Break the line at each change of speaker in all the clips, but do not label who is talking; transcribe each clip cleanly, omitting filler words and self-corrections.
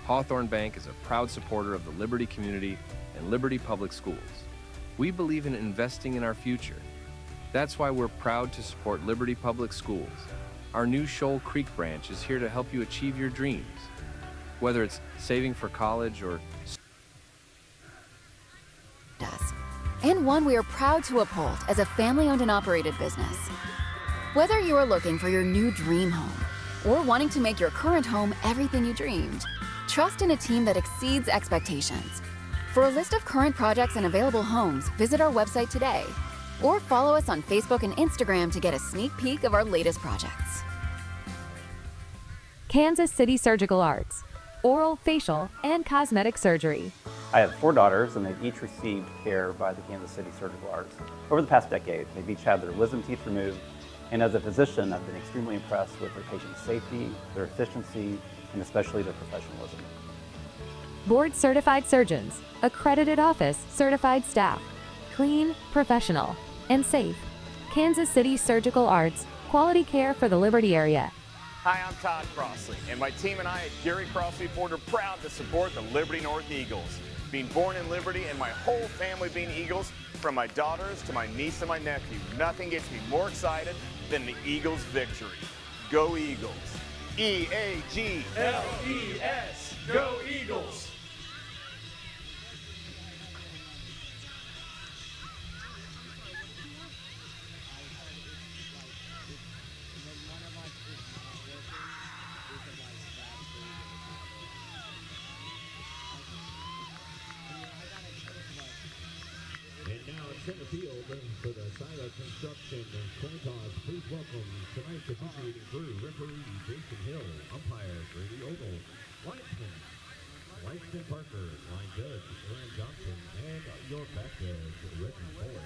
Hawthorne Bank is a proud supporter of the Liberty community and Liberty Public Schools. We believe in investing in our future. That's why we're proud to support Liberty Public Schools. Our new Shoal Creek branch is here to help you achieve your dreams. Whether it's saving for college or
and one we are proud to uphold as a family-owned and operated business. Whether you are looking for your new dream home or wanting to make your current home everything you dreamed, trust in a team that exceeds expectations. For a list of current projects and available homes, visit our website today or follow us on Facebook and Instagram to get a sneak peek of our latest projects.
Kansas City Surgical Arts, oral, facial, and cosmetic surgery.
I have 4 daughters, and they've each received care by the Kansas City Surgical Arts. Over the past decade, they've each had their wisdom teeth removed, and as a physician, I've been extremely impressed with their patient safety, their efficiency, and especially their professionalism.
Board-certified surgeons, accredited office, certified staff, clean, professional, and safe. Kansas City Surgical Arts, quality care for the Liberty area.
Hi, I'm Todd Crossley, and my team and I at Gary Crossley Ford are proud to support the Liberty North Eagles. Being born in Liberty and my whole family being Eagles, from my daughters to my niece and my nephew, nothing gets me more excited than the Eagles' victory. Go Eagles. E-A-G-L-E-S. Go Eagles.
Center field for the Silo Construction and Coin Toss. Please welcome tonight's officiating crew. Referee Jason Hill, umpire Brady Ogle, Linesman Parker, line judge Aaron Johnson, and your back judge Reggie Fuller.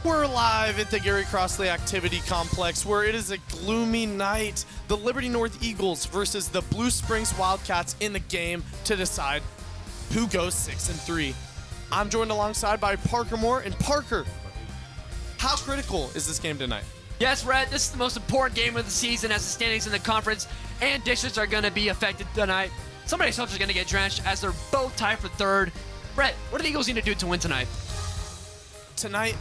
We're live at the Gary Crossley Activity Complex where it is a gloomy night. The Liberty North Eagles versus the Blue Springs Wildcats in the game to decide who goes 6-3. I'm joined alongside by Parker Moore. And Parker, how critical is this game tonight?
Yes, Rhett, this is the most important game of the season as the standings in the conference and districts are going to be affected tonight. Somebody's hopes are going to get drenched as they're both tied for third. Rhett, what do the Eagles need to do to win tonight?
Tonight,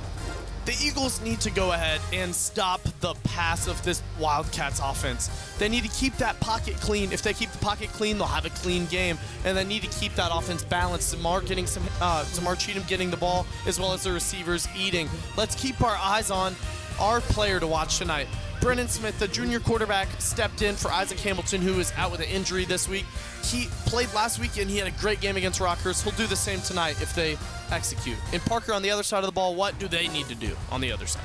the Eagles need to go ahead and stop the pass of this Wildcats offense. They need to keep that pocket clean. If they keep the pocket clean, they'll have a clean game. And they need to keep that offense balanced. Samar Cheatham getting the ball, as well as the receivers eating. Let's keep our eyes on our player to watch tonight. Brennan Smith, the junior quarterback, stepped in for Isaac Hamilton, who is out with an injury this week. He played last week, and he had a great game against Rockhurst. He'll do the same tonight if they execute. And Parker, on the other side of the ball, what do they need to do on the other side?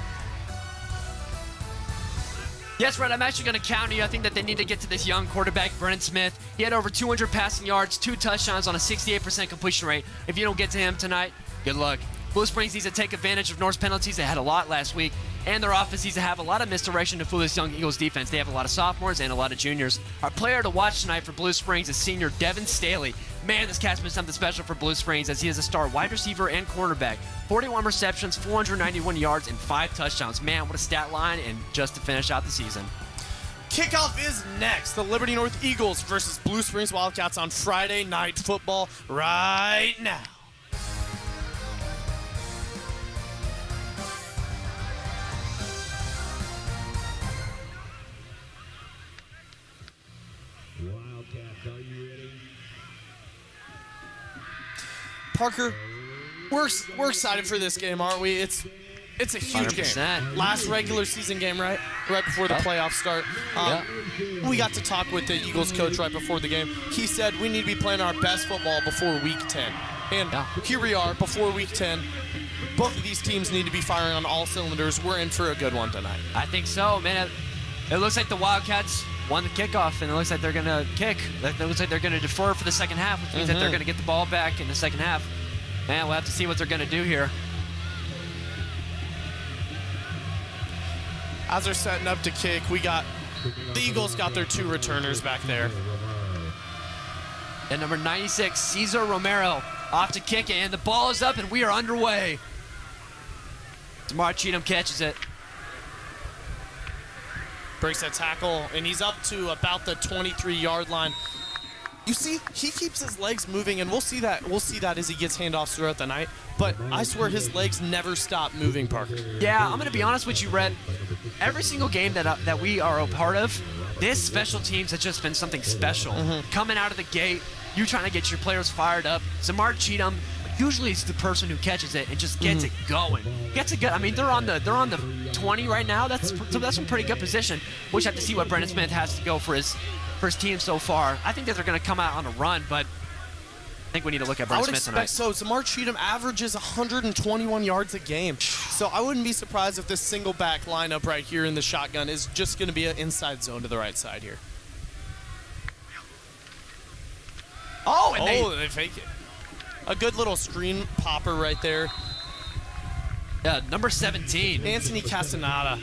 Yes, Rhett, I'm actually going to counter you. I think that they need to get to this young quarterback, Brennan Smith. He had over 200 passing yards, 2 touchdowns on a 68% completion rate. If you don't get to him tonight, good luck. Blue Springs needs to take advantage of North's penalties. They had a lot last week. And their offense needs to have a lot of misdirection to fool this young Eagles defense. They have a lot of sophomores and a lot of juniors. Our player to watch tonight for Blue Springs is senior Devin Staley. Man, this cat's been something special for Blue Springs as he is a star wide receiver and cornerback. 41 receptions, 491 yards, and 5 touchdowns. Man, what a stat line, and just to finish out the season.
Kickoff is next. The Liberty North Eagles versus Blue Springs Wildcats on Friday Night Football right now. Parker, we're excited for this game, aren't we? It's a huge
100%.
game. Last regular season game, right before the playoffs start. We got to talk with the Eagles coach right before the game. He said we need to be playing our best football before Week 10. And here we are before Week 10. both of these teams need to be firing on all cylinders. We're in for a good one tonight.
I think so, man. It looks like the Wildcats won the kickoff, and it looks like they're going to kick. It looks like they're going to defer for the second half, which means that they're going to get the ball back in the second half. Man, we'll have to see what they're going to do here.
As they're setting up to kick, the Eagles got their 2 returners back there.
And number 96, Cesar Romero, off to kick it, and the ball is up, and we are underway. Tamar Cheatham catches it.
Breaks that tackle, and he's up to about the 23-yard line. You see, he keeps his legs moving, and we'll see that as he gets handoffs throughout the night. But I swear his legs never stop moving, Parker.
Yeah, I'm going to be honest with you, Red. Every single game that we are a part of, this special teams has just been something special. Coming out of the gate, you trying to get your players fired up. Zamar Cheatham usually is the person who catches it and just gets it going. Gets it good. I mean, they're on the 20 right now. That's some pretty good position. We'll just have to see what Brendan Smith has to go for his team so far. I think that they're going to come out on a run, but I think we need to look at Brendan Smith tonight.
So Zamar Cheatham averages 121 yards a game. So I wouldn't be surprised if this single back lineup right here in the shotgun is just going to be an inside zone to the right side here.
Oh, and
they fake it. A good little screen popper right there.
Yeah, number 17.
Anthony Castaneda.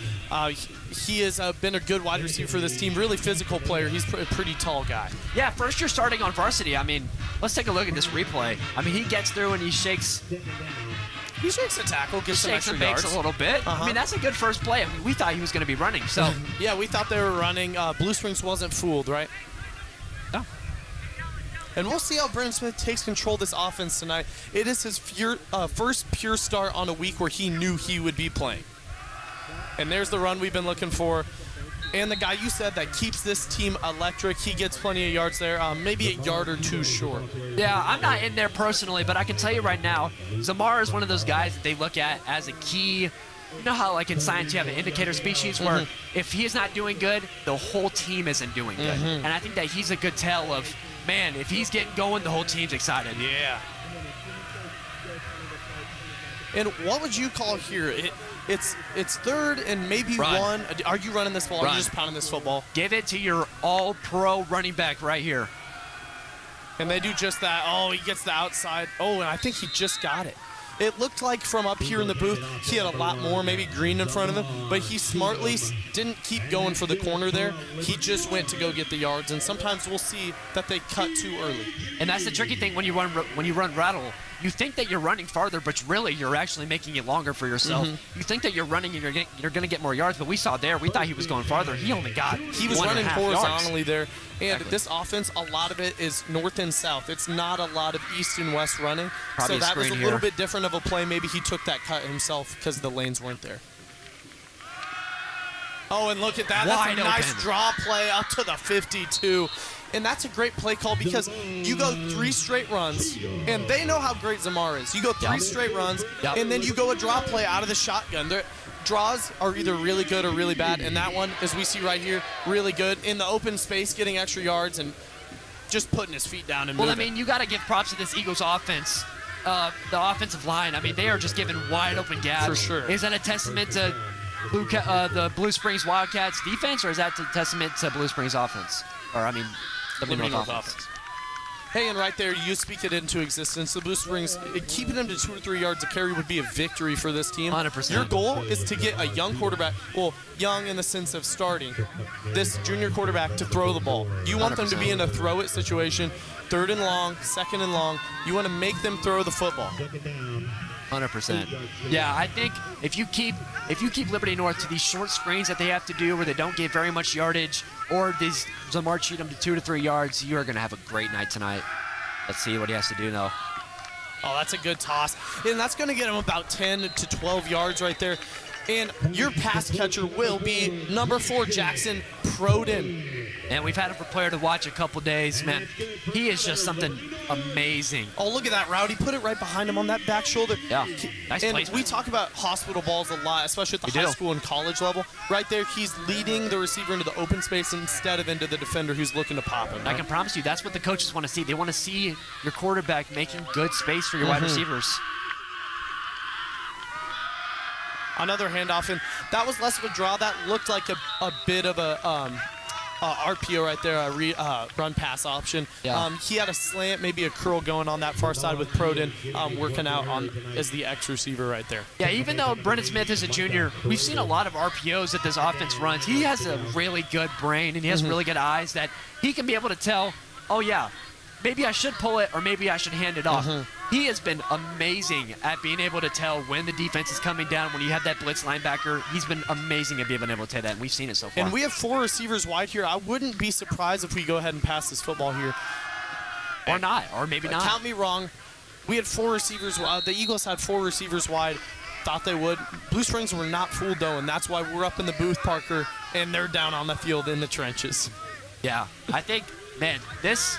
He has been a good wide receiver for this team. Really physical player. He's a pretty tall guy.
Yeah, first year starting on varsity. I mean, let's take a look at this replay. I mean, he gets through and he shakes
a tackle, gets some extra
yards.
yards.
A little bit. I mean, that's a good first play. I mean, we thought he was going to be running. So
yeah, we thought they were running. Blue Springs wasn't fooled, right?
No.
And we'll see how Brendan Smith takes control of this offense tonight. It is his first pure start on a week where he knew he would be playing. And there's the run we've been looking for. And the guy you said that keeps this team electric, he gets plenty of yards there, maybe a yard or two short.
Yeah, I'm not in there personally, but I can tell you right now, Zamar is one of those guys that they look at as a key. You know how, like in science, you have an indicator species where if he is not doing good, the whole team isn't doing good. And I think that he's a good tell of, man, if he's getting going, the whole team's excited.
Yeah. And what would you call here? It's third and maybe one. Are you running this ball? Or are you just pounding this football?
Give it to your all-pro running back right here.
And they do just that. Oh, he gets the outside. Oh, and I think he just got it. It looked like from up here in the booth, he had a lot more, maybe green in front of him, but he smartly didn't keep going for the corner there. He just went to go get the yards, and sometimes we'll see that they cut too early.
And that's the tricky thing when you run rattle. You think that you're running farther, but really you're actually making it longer for yourself. You think that you're running and you're going to get more yards, but we saw there, we thought he was going farther. He only got
He was running horizontally
yards.
there. And this offense, a lot of it is north and south. It's not a lot of east and west running.
Probably
so that was a
here.
little bit different of a play. Maybe he took that cut himself because the lanes weren't there. Oh, and look at that.
Wide
That's a nice
open.
draw play up to the 52. And that's a great play call because you go 3 straight runs, and they know how great Zamar is. You go 3 straight runs, and then you go a draw play out of the shotgun. Draws are either really good or really bad, and that one, as we see right here, really good. In the open space, getting extra yards and just putting his feet down and moving.
Well, I mean, you got to give props to this Eagles offense. The offensive line, I mean, they are just giving wide open gaps.
For sure.
Is that a testament to the Blue Springs Wildcats defense, or is that a testament to Blue Springs offense? Or, I mean, the Blue North offense.
Hey, and right there, you speak it into existence. The Blue Springs, keeping them to 2 or 3 yards a carry would be a victory for this team.
100%.
Your goal is to get a young quarterback, well, young in the sense of starting, this junior quarterback to throw the ball. You want them to be in a throw-it situation, 3rd and long, 2nd and long. You want to make them throw the football.
100%. Yeah, I think if you keep Liberty North to these short screens that they have to do where they don't get very much yardage, or these Zamar Cheatham to 2 to 3 yards, you are going to have a great night tonight. Let's see what he has to do now.
Oh, that's a good toss. And that's going to get him about 10 to 12 yards right there. And your pass catcher will be number 4, Jackson Proden.
And we've had him for player to watch a couple days, man. He is just something amazing.
Oh, look at that route. He put it right behind him on that back shoulder.
Yeah, nice
and
placement.
we talk about hospital balls a lot, especially at the high school and college level. Right there, he's leading the receiver into the open space instead of into the defender who's looking to pop him.
I can promise you that's what the coaches want to see. They want to see your quarterback making good space for your wide receivers.
another handoff, and that was less of a draw. That looked like a bit of a RPO right there, a run pass option.
Yeah.
He had a slant, maybe a curl going on that far side with Proden working out as the X receiver right there.
Yeah, even though Brennan Smith is a junior, we've seen a lot of RPOs that this offense runs. He has a really good brain, and he has really good eyes that he can be able to tell, oh, yeah, maybe I should pull it or maybe I should hand it off. He has been amazing at being able to tell when the defense is coming down, when you have that blitz linebacker. He's been amazing at being able to tell that, and we've seen it so far.
And we have 4 receivers wide here. I wouldn't be surprised if we go ahead and pass this football here.
Or not, or maybe not.
Count me wrong. We had 4 receivers. The Eagles had 4 receivers wide. Thought they would. Blue Springs were not fooled, though, and that's why we're up in the booth, Parker, and they're down on the field in the trenches.
Yeah, I think, man, this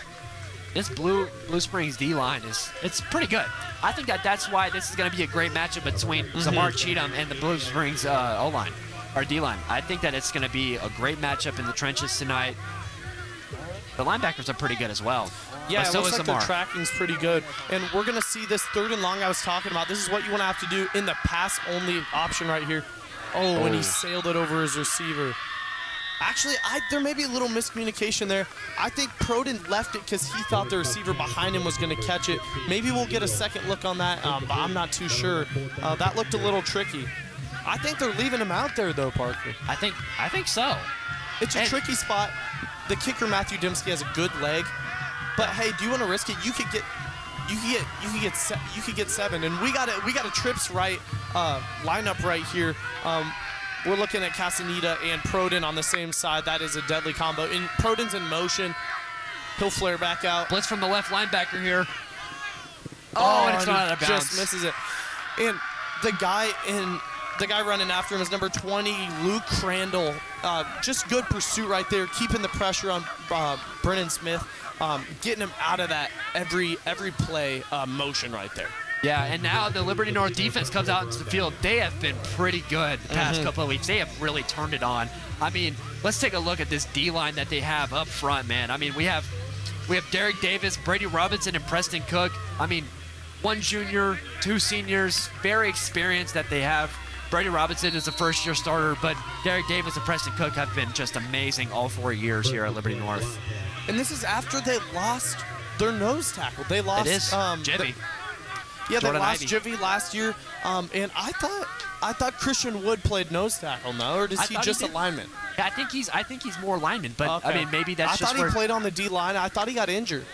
Blue Springs D-line it's pretty good. I think that's why this is going to be a great matchup between Zamar Cheatham and the Blue Springs O-line, or D-line. I think that it's going to be a great matchup in the trenches tonight. The linebackers are pretty good as well.
Yeah,
so
it looks
is
like their
Zamar.
tracking's pretty good. And we're going to see this 3rd and long I was talking about. This is what you want to have to do in the pass-only option right here. Oh, and he sailed it over his receiver. Actually, there may be a little miscommunication there. I think Proden left it because he thought the receiver behind him was going to catch it. Maybe we'll get a second look on that, but I'm not too sure. That looked a little tricky. I think they're leaving him out there, though, Parker.
I think so.
It's a tricky spot. The kicker, Matthew Dembski, has a good leg. But, hey, do you want to risk it? You could get 7. And we got a trips right lineup right here. We're looking at Castaneda and Proden on the same side. That is a deadly combo. Proden's in motion. He'll flare back out.
Blitz from the left linebacker here. Oh, and it's not out of bounds.
Just misses it. And the guy running after him is number 20, Luke Crandall. Just good pursuit right there, keeping the pressure on Brennan Smith, getting him out of that every play motion right there.
Yeah, and now the Liberty North defense comes out into the field. They have been pretty good the past couple of weeks. They have really turned it on. I mean, let's take a look at this D-line that they have up front, man. I mean, we have Derek Davis, Brady Robinson, and Preston Cook. I mean, 1 junior, 2 seniors, very experienced that they have. Brady Robinson is a first-year starter, but Derek Davis and Preston Cook have been just amazing all 4 years here at Liberty North.
And this is after they lost their nose tackle. They lost
Jivy.
Yeah, they
Jordan
lost
Ivey.
Jivy last year, and I thought Christian Wood played nose tackle now, or is he just a lineman?
Yeah, I think he's more lineman, but
Okay.
I mean maybe that's
I
just
thought he played on the D line. I thought he got injured.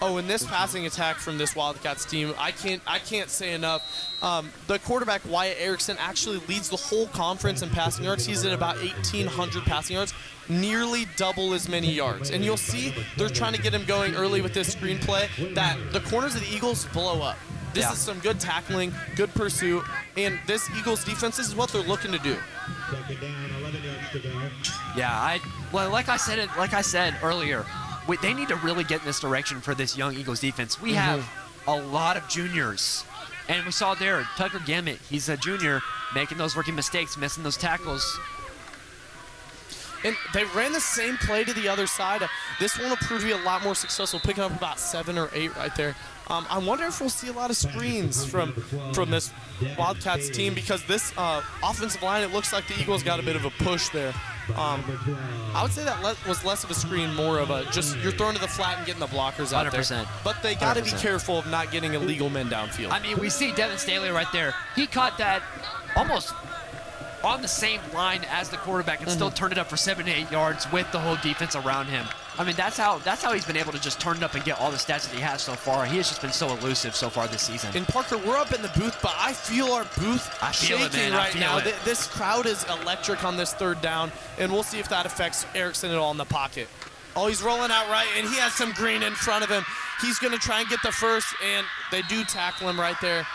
Oh, and this passing attack from this Wildcats team, I can't say enough. The quarterback Wyatt Erickson actually leads the whole conference in passing yards. He's at about 1,800 passing yards, nearly double as many yards. And you'll see they're trying to get him going early with this screenplay that the corners of the Eagles blow up. This is some good tackling, good pursuit, and this Eagles defense, this is what they're looking to do.
2nd down, 11 yards to go.
Yeah, like I said earlier, they need to really get in this direction for this young Eagles defense. We have a lot of juniors, and we saw there Tucker Gammett. He's a junior making those rookie mistakes, missing those tackles.
And they ran the same play to the other side. This one will prove to be a lot more successful, picking up about 7 or 8 right there. I wonder if we'll see a lot of screens from this Wildcats team, because this offensive line, it looks like the Eagles got a bit of a push there. I would say that was less of a screen, more of a just you're throwing to the flat and getting the blockers out
100%.
there. But they got to be
100%.
careful of not getting illegal men downfield.
I mean, we see Devin Staley right there. He caught that almost on the same line as the quarterback and still turned it up for 7 to 8 yards with the whole defense around him. I mean, that's how he's been able to just turn it up and get all the stats that he has so far. He has just been so elusive so far this season.
And Parker, we're up in the booth, but I feel our booth shaking right now. This crowd is electric on this 3rd down, and we'll see if that affects Erickson at all in the pocket. Oh, he's rolling out right, and he has some green in front of him. He's going to try and get the first, and they do tackle him right there.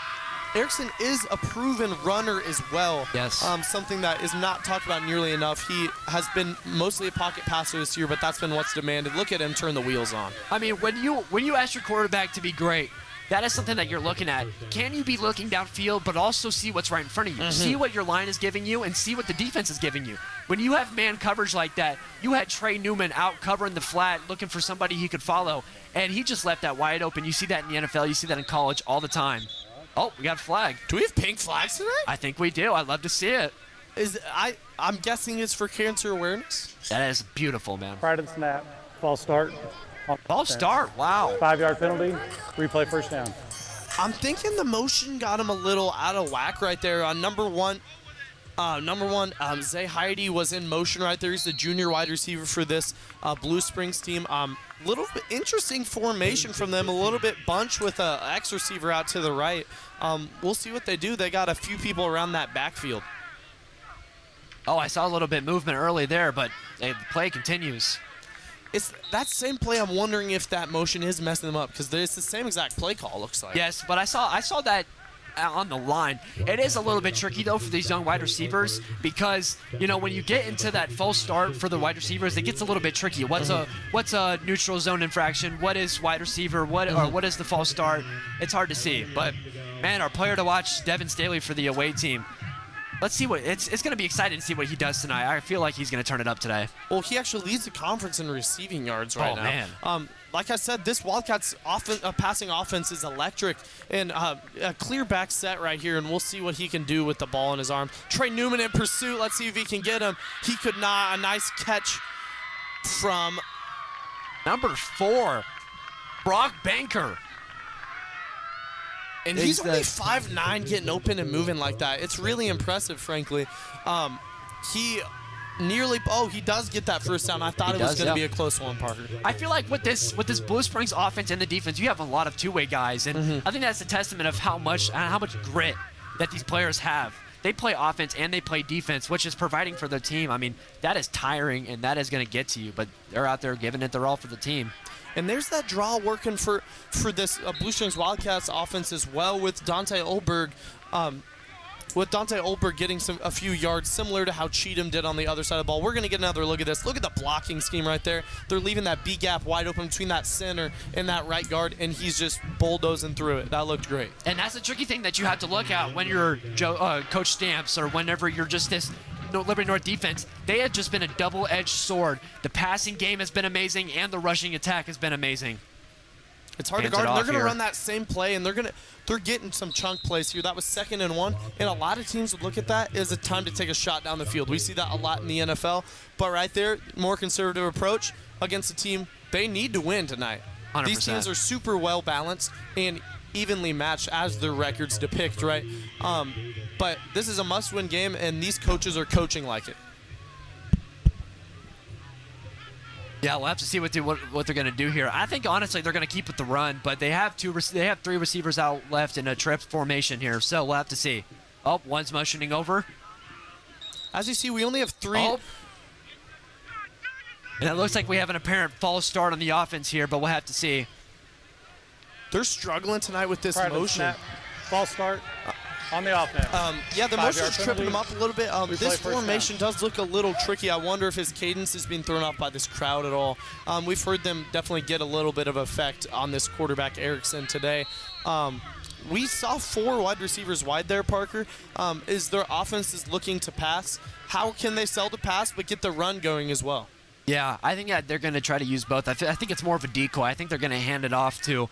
Erickson is a proven runner as well.
Yes.
Something that is not talked about nearly enough. He has been mostly a pocket passer this year, but that's been what's demanded. Look at him turn the wheels on.
I mean, when you ask your quarterback to be great, that is something that you're looking at. Can you be looking downfield, but also see what's right in front of you? See what your line is giving you and see what the defense is giving you. When you have man coverage like that, you had Trey Newman out covering the flat, looking for somebody he could follow, and he just left that wide open. You see that in the NFL. You see that in college all the time. Oh, we got a flag.
Do we have pink flags tonight?
I think we do. I'd love to see it.
I'm guessing it's for cancer awareness.
That is beautiful, man.
Prior to the snap, false start.
False start. Wow.
5-yard penalty, replay first down.
I'm thinking the motion got him a little out of whack right there on number one. Zay Heidi was in motion right there. He's the junior wide receiver for this Blue Springs team. Little bit interesting formation from them, a little bit bunch with an X receiver out to the right. We'll see what they do. They got a few people around that backfield.
Oh, I saw a little bit movement early there, but the play continues.
It's that same play. I'm wondering if that motion is messing them up because it's the same exact play call, looks like.
Yes, but I saw that on the line. It is a little bit tricky, though, for these young wide receivers because, you know, when you get into that false start for the wide receivers, it gets a little bit tricky. What's a neutral zone infraction? What is wide receiver? What is the false start? It's hard to see. But, man, our player to watch, Devin Staley for the away team. Let's see what it's going to be exciting to see what he does tonight. I feel like he's going to turn it up today.
Well, he actually leads the conference in receiving yards right now.
Man.
Like I said, this Wildcats passing offense is electric, and a clear back set right here, and we'll see what he can do with the ball in his arm. Trey Newman in pursuit. Let's see if he can get him. He could not. A nice catch from
number 4, Brock Banker.
And he's only 5'9", getting open and moving like that. It's really impressive, frankly. He does get that first down. I thought it was going to be a close one, Parker.
I feel like with this Blue Springs offense and the defense, you have a lot of two-way guys, and I think that's a testament of how much grit that these players have. They play offense and they play defense, which is providing for their team. I mean, that is tiring and that is going to get to you, but they're out there giving it their all for the team.
And there's that draw working for this Blue Strings Wildcats offense as well with Dante Olberg. Getting a few yards, similar to how Cheatham did on the other side of the ball. We're going to get another look at this. Look at the blocking scheme right there. They're leaving that B gap wide open between that center and that right guard, and he's just bulldozing through it. That looked great.
And that's the tricky thing that you have to look at when you're Coach Stamps or whenever you're just this Liberty North defense. They have just been a double-edged sword. The passing game has been amazing, and the rushing attack has been amazing.
It's hard to guard. They're going to run that same play, and they're getting some chunk plays here. That was 2nd and 1, and a lot of teams would look at that as a time to take a shot down the field. We see that a lot in the NFL, but right there, more conservative approach against a team they need to win tonight.
100%.
These teams are super well balanced and evenly matched as their records depict, right? But this is a must-win game, and these coaches are coaching like it.
Yeah, we'll have to see what they're going to do here. I think honestly they're going to keep with the run, but they have 3 receivers out left in a trip formation here, so we'll have to see. Oh, one's motioning over.
As you see, we only have 3.
Oh. And it looks like we have an apparent false start on the offense here, but we'll have to see.
They're struggling tonight with this motion.
False start on the offense.
Yeah, the motion is tripping him up a little bit. This formation does look a little tricky. I wonder if his cadence is being thrown off by this crowd at all. We've heard them definitely get a little bit of effect on this quarterback Erickson today. We saw 4 wide receivers wide there, Parker. Is their offense is looking to pass? How can they sell the pass but get the run going as well?
Yeah, I think that they're going to try to use both. I think it's more of a decoy. I think they're going to hand it off to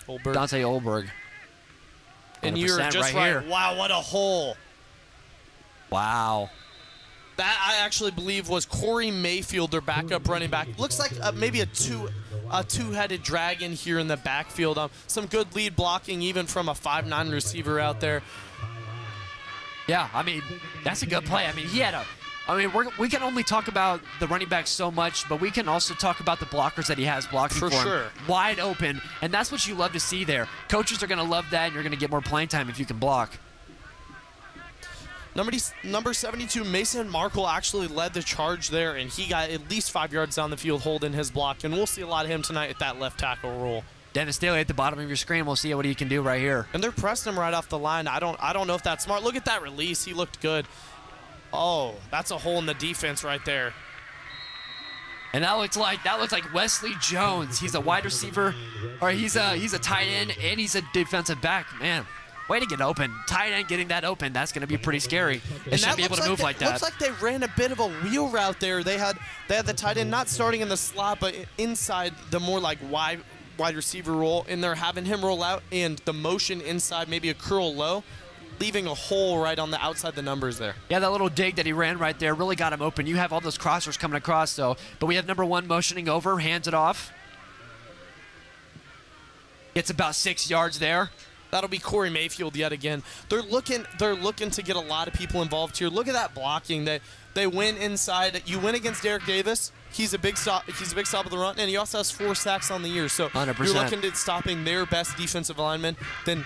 Dante Olberg.
And you're just right.
Here.
Wow, what a hole.
Wow.
That I actually believe was Corey Mayfield, their backup running back. Looks like maybe a two-headed dragon here in the backfield. Some good lead blocking even from a 5'9" receiver out there.
Yeah, I mean, that's a good play. I mean, we can only talk about the running back so much, but we can also talk about the blockers that he has blocking for him. Wide open, and that's what you love to see there. Coaches are going to love that, and you're going to get more playing time if you can block.
Number 72, Mason Markle actually led the charge there, and he got at least 5 yards down the field holding his block, and we'll see a lot of him tonight at that left tackle role.
Dennis Staley at the bottom of your screen. We'll see what he can do right here.
And they're pressing him right off the line. I don't know if that's smart. Look at that release. He looked good. Oh, that's a hole in the defense right there.
And that looks like Wesley Jones. He's a wide receiver, or he's a tight end, and he's a defensive back. Man, way to get open. Tight end getting that open. That's going to be pretty scary. They shouldn't be able to move like that.
Looks like they ran a bit of a wheel route there. They had the tight end not starting in the slot, but inside the more like wide receiver role, and they're having him roll out and the motion inside, maybe a curl low, leaving a hole right on the outside the numbers there.
Yeah, that little dig that he ran right there really got him open. You have all those crossers coming across, though. But we have number 1 motioning over, hands it off. Gets about 6 yards there.
That'll be Corey Mayfield yet again. They're looking to get a lot of people involved here. Look at that blocking. They win inside. You win against Derek Davis. He's a big stop of the run, and he also has 4 sacks on the year. So
100%.
You're looking at stopping their best defensive lineman. Then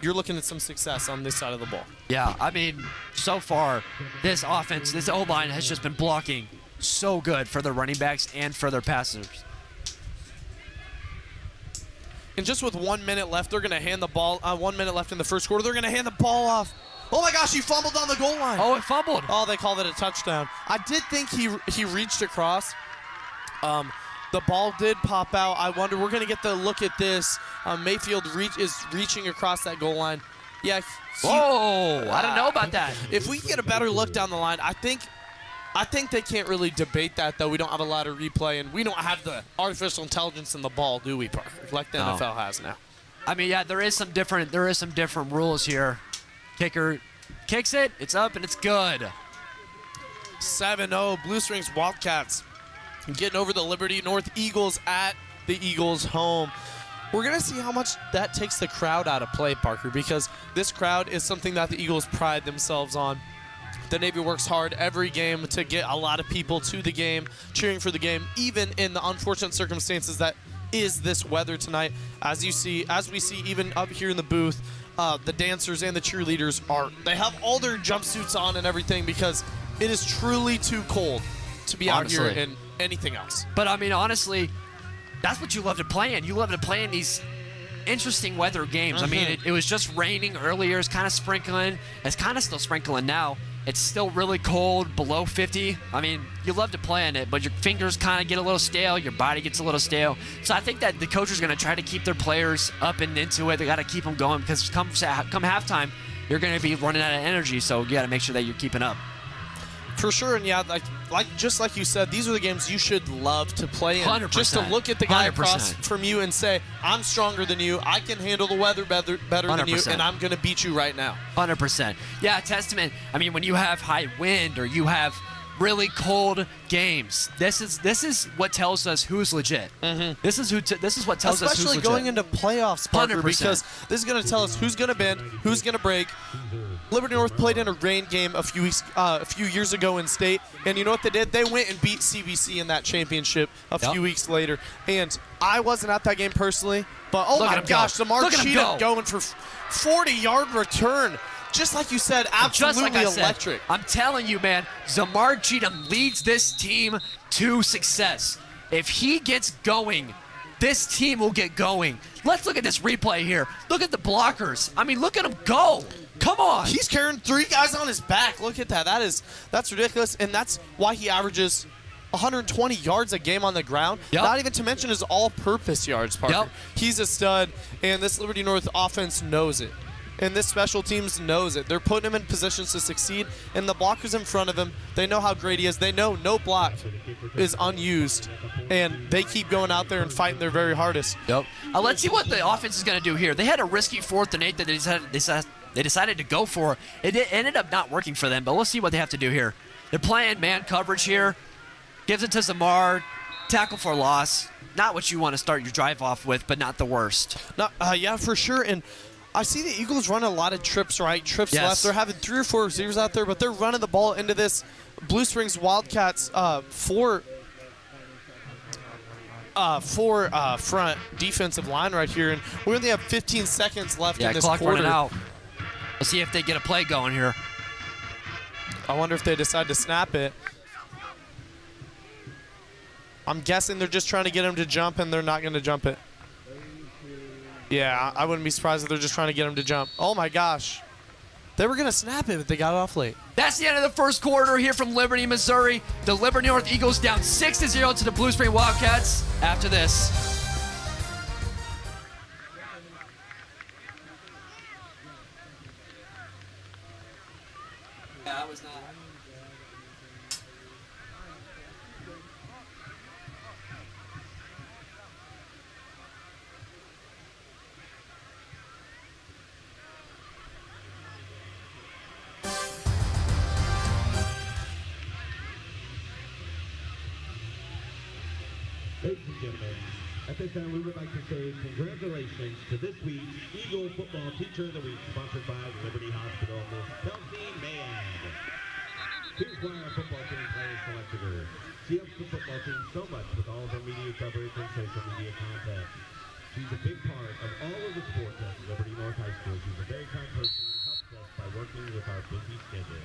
you're looking at some success on this side of the ball.
Yeah, I mean, so far, this offense, this O-line has just been blocking so good for their running backs and for their passers.
And just with 1 minute left, they're going to hand the ball. 1 minute left in the first quarter, they're going to hand the ball off. Oh my gosh, he fumbled on the goal line.
Oh, it fumbled.
Oh, they called it a touchdown. I did think he reached across. The ball did pop out. I wonder, we're going to get the look at this. Mayfield is reaching across that goal line. Yeah.
Whoa, I don't know about that.
If we get a better look down the line, I think they can't really debate that, though. We don't have a lot of replay, and we don't have the artificial intelligence in the ball, do we, Parker? Like the NFL has now.
I mean, yeah, there is some different rules here. Kicker kicks it, it's up, and it's good.
7-0, Blue Strings Wildcats getting over the Liberty North Eagles at the Eagles' home. We're going to see how much that takes the crowd out of play, Parker, because this crowd is something that the Eagles pride themselves on. The Navy works hard every game to get a lot of people to the game, cheering for the game, even in the unfortunate circumstances that is this weather tonight. As we see, even up here in the booth, the dancers and the cheerleaders they have all their jumpsuits on and everything because it is truly too cold to be out here in anything else.
But I mean, honestly, that's what you love to play in. You love to play in these interesting weather games. I mean, it was just raining earlier. It's kind of sprinkling. It's kind of still sprinkling now. It's still really cold, below 50. I mean, you love to play in it, but your fingers kind of get a little stale. Your body gets a little stale. So I think that the coach is going to try to keep their players up and into it. They got to keep them going because come halftime, you're going to be running out of energy. So you got to make sure that you're keeping up.
For sure, and yeah, just like you said, these are the games you should love to play in.
100%.
Just to look at the guy
100%.
across from you and say, I'm stronger than you, I can handle the weather better than you,
100%.
and I'm going to beat you right now.
100%. Yeah, testament. I mean, when you have high wind or you have really cold games, this is what tells us who's legit. This is what tells us who's legit.
Especially going into playoffs, Parker,
100%.
because this is going to tell us who's going to bend, who's going to break. Liberty North played in a rain game a few years ago in state, and you know what they did? They went and beat CBC in that championship a few weeks later. And I wasn't at that game personally, but oh my gosh, Zamar Cheatham going for 40-yard return. Just like you said, absolutely electric.
I'm telling you, man, Zamar Cheatham leads this team to success. If he gets going, this team will get going. Let's look at this replay here. Look at the blockers. I mean, look at him go. Come on.
He's carrying 3 guys on his back. Look at that. That's ridiculous, and that's why he averages 120 yards a game on the ground.
Yep.
Not even to mention his all-purpose yards, Parker.
Yep.
He's a stud, and this Liberty North offense knows it. And this special teams knows it. They're putting him in positions to succeed, and the blockers in front of him, they know how great he is. They know no block is unused, and they keep going out there and fighting their very hardest.
Yep. Let's see what the offense is going to do here. They had a risky 4th and 8 that they decided to go for. It ended up not working for them, but we'll see what they have to do here. They're playing man coverage here. Gives it to Zamar. Tackle for loss. Not what you want to start your drive off with, but not the worst.
Yeah, for sure. And I see the Eagles run a lot of trips right, trips left. They're having 3 or 4 receivers out there, but they're running the ball into this Blue Springs Wildcats four front defensive line right here, and we only have 15 seconds left in this
clock
quarter.
running out. Let's see if they get a play going here.
I wonder if they decide to snap it. I'm guessing they're just trying to get him to jump, and they're not going to jump it. Yeah, I wouldn't be surprised if they're just trying to get him to jump. Oh, my gosh. They were going to snap it, but they got it off late.
That's the end of the first quarter here from Liberty, Missouri. The Liberty North Eagles down 6-0 to the Blue Spring Wildcats after this. Yeah, that was not.
Ladies and gentlemen, at this time we would like to say congratulations to this week's Eagle Football Teacher of the Week, sponsored by Liberty Hospital, Miss Kelsey Mayad. Here's why our football team players selected her. She helps the football team so much with all of her media coverage and social media content. She's a big part of all of the sports at Liberty North High School. She's a very kind person and helps us by working with our busy schedule.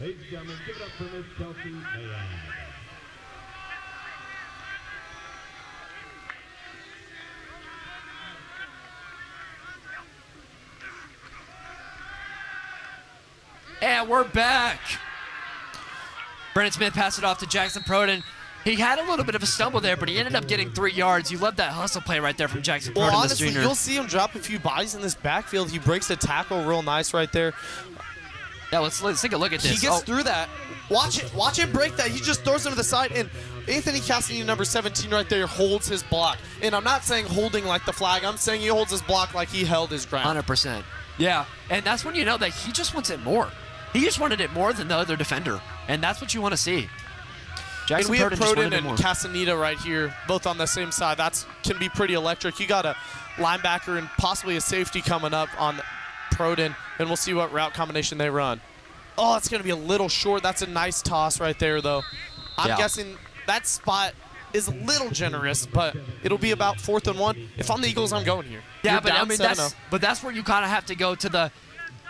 Ladies and gentlemen, give it up for Miss Kelsey Mayad.
And we're back. Brennan Smith passed it off to Jackson Proden. He had a little bit of a stumble there, but he ended up getting 3 yards. You love that hustle play right there from Jackson Proden,
Well,
this
honestly,
junior.
you'll see him drop a few bodies in this backfield. He breaks the tackle real nice right there.
Yeah, let's take a look at this.
He gets through that. Watch him break that. He just throws him to the side, and Anthony Castaneda, number 17 right there, holds his block. And I'm not saying holding like the flag. I'm saying he holds his block like he held his ground.
100%. Yeah, and that's when you know that he just wants it more. He just wanted it more than the other defender, and that's what you want to see.
And we have
Proden just wanted
Proden
it more.
and Castaneda right here, both on the same side. That can be pretty electric. You got a linebacker and possibly a safety coming up on Proden, and we'll see what route combination they run. Oh, it's going to be a little short. That's a nice toss right there, though. I'm guessing that spot is a little generous, but it'll be about 4th and 1. If I'm the Eagles, I'm going here.
Yeah,
You're
but I
down
mean
7-0.
that's where you kind of have to go to the.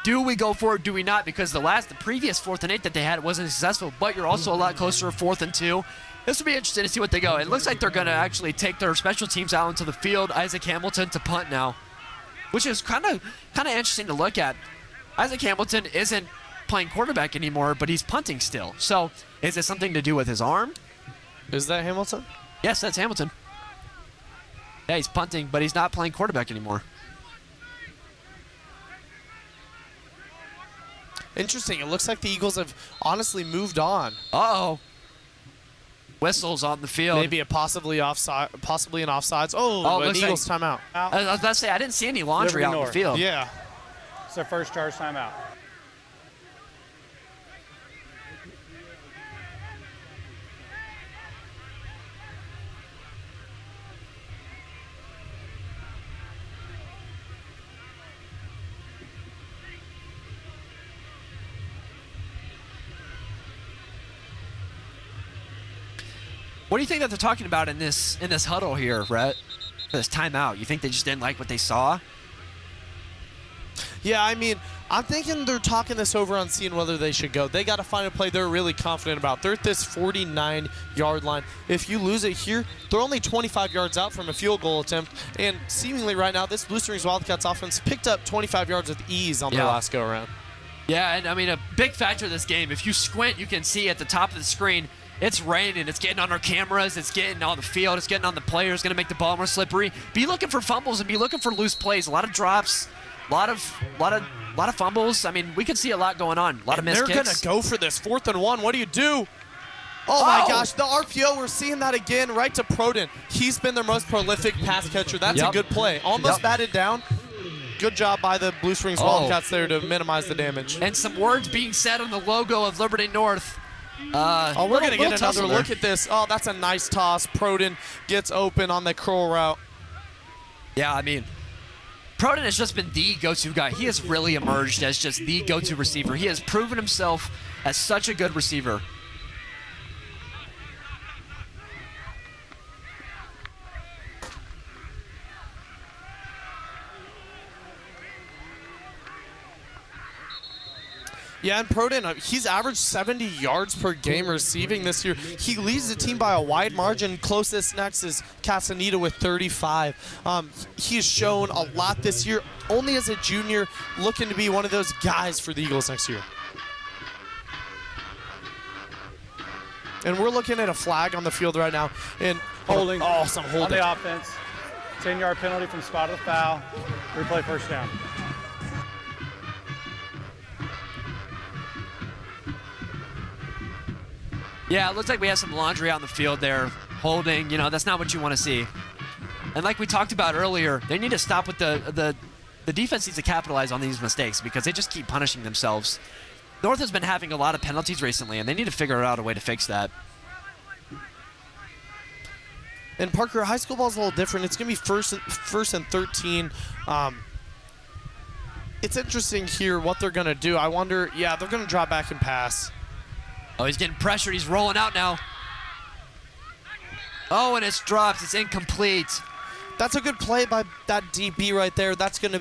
Do we go for it? Do we not? Because the previous 4th and 8 that they had wasn't successful, but you're also a lot closer to 4th and 2. This will be interesting to see what they go. It looks like they're going to actually take their special teams out into the field. Isaac Hamilton to punt now, which is kind of interesting to look at. Isaac Hamilton isn't playing quarterback anymore, but he's punting still. So is it something to do with his arm?
Is that Hamilton?
Yes, that's Hamilton. Yeah, he's punting, but he's not playing quarterback anymore.
Interesting. It looks like the Eagles have honestly moved on.
Uh-oh. Whistles on the field.
Maybe a possibly an offsides. Oh, an Eagles timeout.
I was about to say, I didn't see any laundry out in the field.
Yeah.
It's their first charge timeout.
What do you think that they're talking about in this huddle here, Rhett? This timeout. You think they just didn't like what they saw?
Yeah, I mean, I'm thinking they're talking this over on seeing whether they should go. They got to find a play they're really confident about. They're at this 49-yard line. If you lose it here, they're only 25 yards out from a field goal attempt. And seemingly right now, this Blue Strings Wildcats offense picked up 25 yards with ease on their last go-around.
Yeah, and I mean, a big factor of this game, if you squint, you can see at the top of the screen, it's raining. It's getting on our cameras. It's getting on the field. It's getting on the players. Going to make the ball more slippery. Be looking for fumbles and be looking for loose plays. A lot of drops. A lot of fumbles. I mean, we could see a lot going on. A lot of missed kicks.
They're going to go for this 4th and 1. What do you do? Oh, my gosh. The RPO, we're seeing that again right to Proden. He's been their most prolific pass catcher. That's a good play. Almost batted down. Good job by the Blue Strings Wildcats there to minimize the damage.
And some words being said on the logo of Liberty North.
We're going to get another look at this. Oh, that's a nice toss. Proden gets open on the curl route.
Yeah, I mean, Proden has just been the go-to guy. He has really emerged as just the go-to receiver. He has proven himself as such a good receiver.
Yeah, and Proden, he's averaged 70 yards per game receiving this year. He leads the team by a wide margin. Closest next is Castaneda with 35. He's shown a lot this year, only as a junior, looking to be one of those guys for the Eagles next year. And we're looking at a flag on the field right now. And
Holding.
Oh, some holding.
On the offense. 10-yard penalty from spot of the foul. Replay first down.
Yeah, it looks like we have some laundry on the field there. Holding, that's not what you want to see. And like we talked about earlier, they need to stop with the defense needs to capitalize on these mistakes because they just keep punishing themselves. North has been having a lot of penalties recently, and they need to figure out a way to fix that.
And Parker, high school ball is a little different. It's going to be first and 13. It's interesting here what they're going to do. I wonder, yeah, they're going to drop back and pass.
Oh, he's getting pressured. He's rolling out now. Oh, and it's dropped. It's incomplete.
That's a good play by that DB right there. That's going to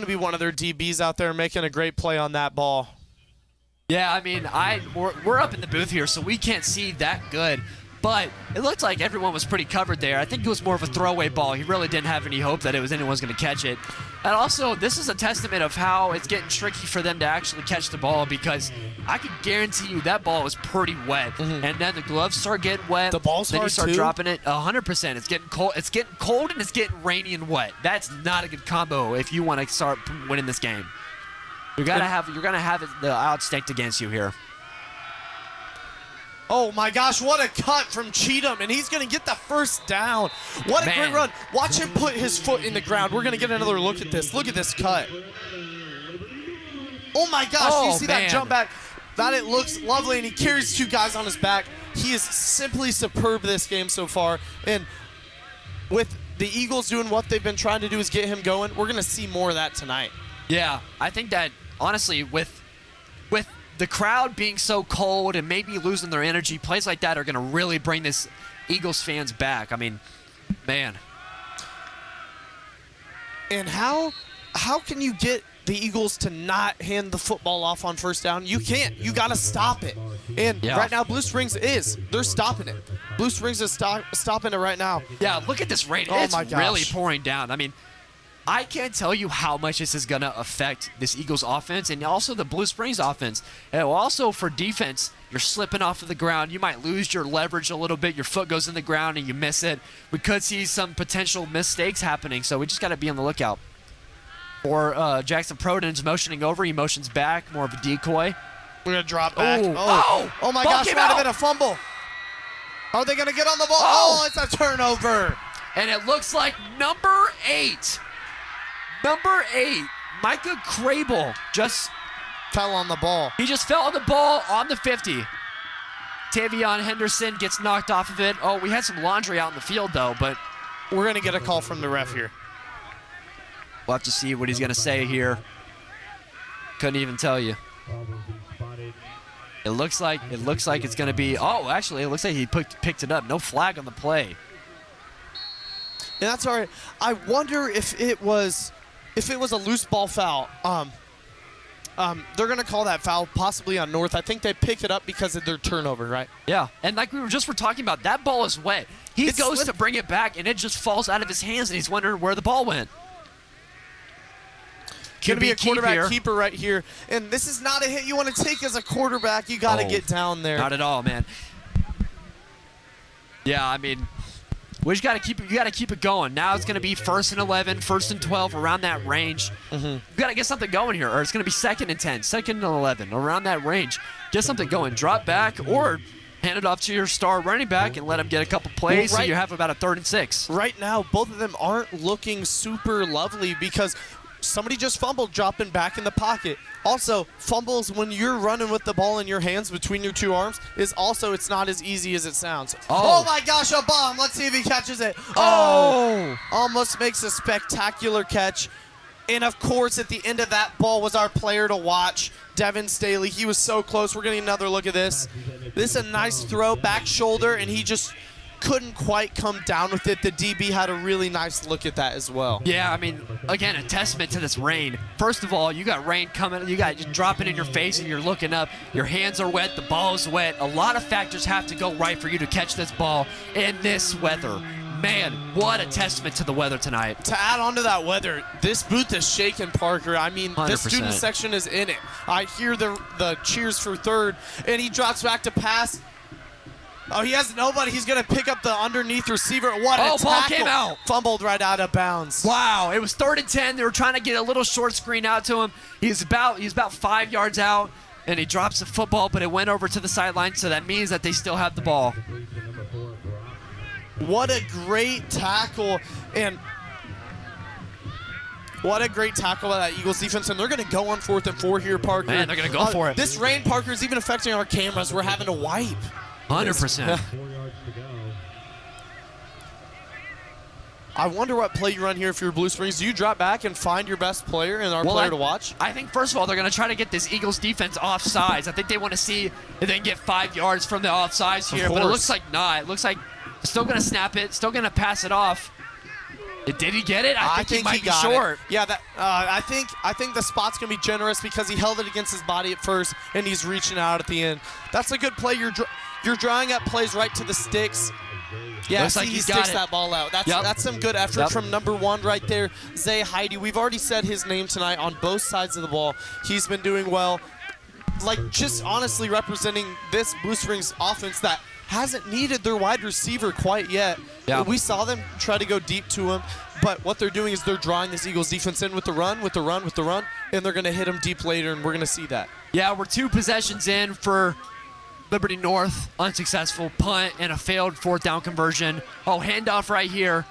be one of their DBs out there making a great play on that ball.
Yeah, I mean, we're up in the booth here, so we can't see that good. But it looked like everyone was pretty covered there. I think it was more of a throwaway ball. He really didn't have any hope that anyone's going to catch it. And also, this is a testament of how it's getting tricky for them to actually catch the ball, because I can guarantee you that ball was pretty wet. And then the gloves start getting wet.
The ball's
then
hard
you start
too?
dropping it 100%. It's getting cold. It's getting cold and it's getting rainy and wet. That's not a good combo if you want to start winning this game. You're gonna have the odds stacked against you here.
Oh my gosh, what a cut from Cheatham, and he's going to get the first down. What a great run. Watch him put his foot in the ground. We're going to get another look at this. Look at this cut. Oh my gosh, you see that jump back? That it looks lovely, and he carries two guys on his back. He is simply superb this game so far, and with the Eagles doing what they've been trying to do is get him going, we're going to see more of that tonight.
Yeah, I think that, honestly, with the crowd being so cold and maybe losing their energy, plays like that are going to really bring this Eagles fans back. I mean, man.
And how can you get the Eagles to not hand the football off on first down? You can't. You got to stop it. And right now, Blue Springs they're stopping it. Blue Springs is stopping it right now.
Yeah, look at this rain.
Oh
It's
my gosh.
really pouring down. I mean, I can't tell you how much this is going to affect this Eagles offense and also the Blue Springs offense. And also for defense, you're slipping off of the ground. You might lose your leverage a little bit. Your foot goes in the ground and you miss it. We could see some potential mistakes happening, so we just got to be on the lookout. Or Jackson Proden's motioning over. He motions back, more of a decoy.
We're going to drop back.
Ooh.
Oh my gosh, might have been a fumble. Are they going to get on the ball? Oh, it's a turnover.
And it looks like number 8, Micah Crable, just
fell on the ball.
He just fell on the ball on the 50. Tavion Henderson gets knocked off of it. Oh, we had some laundry out in the field, though, but
we're going to get a call from the ref here.
We'll have to see what he's going to say here. Couldn't even tell you. It looks like it's going to be. Oh, actually, it looks like he picked it up. No flag on the play.
Yeah, that's all right. I wonder if it was a loose ball foul. They're going to call that foul possibly on North. I think they pick it up because of their turnover, right?
Yeah, and like we were talking about, that ball is wet. He goes to bring it back, and it just falls out of his hands, and he's wondering where the ball went.
Going to be a quarterback keeper right here, and this is not a hit you want to take as a quarterback. You got to get down there.
Not at all, man. Yeah, I mean, we just got to keep it going. Now it's going to be 1st and 11, 1st and 12, around that range. You got to get something going here, or it's going to be 2nd and 10, 2nd and 11, around that range. Get something going. Drop back or hand it off to your star running back and let him get a couple plays, so you have about a 3rd and 6.
Right now, both of them aren't looking super lovely because somebody just fumbled dropping back in the pocket. Also, fumbles when you're running with the ball in your hands between your two arms it's not as easy as it sounds. Oh my gosh, a bomb. Let's see if he catches it. Oh! Almost makes a spectacular catch. And of course, at the end of that ball was our player to watch, Devin Staley. He was so close. We're getting another look at this. This is a nice throw, back shoulder, and he just couldn't quite come down with it. The DB had a really nice look at that as well.
Yeah, I mean, again, a testament to this rain. First of all, you got rain coming, you got just dropping in your face, and you're looking up. Your hands are wet, the ball is wet. A lot of factors have to go right for you to catch this ball in this weather. Man, what a testament to the weather tonight.
To add on to that weather, this booth is shaking, Parker. I mean,
100%.
The student section is in it. I hear the cheers for third, and he drops back to pass. Oh, he has nobody. He's going to pick up the underneath receiver. What a tackle.
Ball came out.
Fumbled right out of bounds.
Wow, it was 3rd and 10. They were trying to get a little short screen out to him. He's about 5 yards out, and he drops the football, but it went over to the sideline, so that means that they still have the ball.
What a great tackle, and what a great tackle by that Eagles defense, and they're going to go on 4th and 4 here, Parker.
Man, they're going to go for it.
This rain, Parker, is even affecting our cameras. We're having to wipe.
100%.
I wonder what play you run here if you're Blue Springs. Do you drop back and find your best player and our player to watch?
I think, first of all, they're going to try to get this Eagles defense off sides. I think they want to see if they can get 5 yards from the off sides here, but it looks like not. It looks like they're still going to snap it, still going to pass it off. Did he get it? I think he might be short.
Yeah, I think the spot's going to be generous because he held it against his body at first, and he's reaching out at the end. That's a good play. You're drawing up plays right to the sticks. Yeah,
looks like
he sticks that ball out. That's some good effort from number 1 right there, Zay Heidi. We've already said his name tonight on both sides of the ball. He's been doing well. Like, just honestly representing this Blue Springs offense that hasn't needed their wide receiver quite yet.
Yeah.
We saw them try to go deep to him, but what they're doing is they're drawing this Eagles defense in with the run, and they're going to hit him deep later, and we're going to see that.
Yeah, we're 2 possessions in for Liberty North, unsuccessful punt and a failed 4th down conversion. Oh, handoff right here.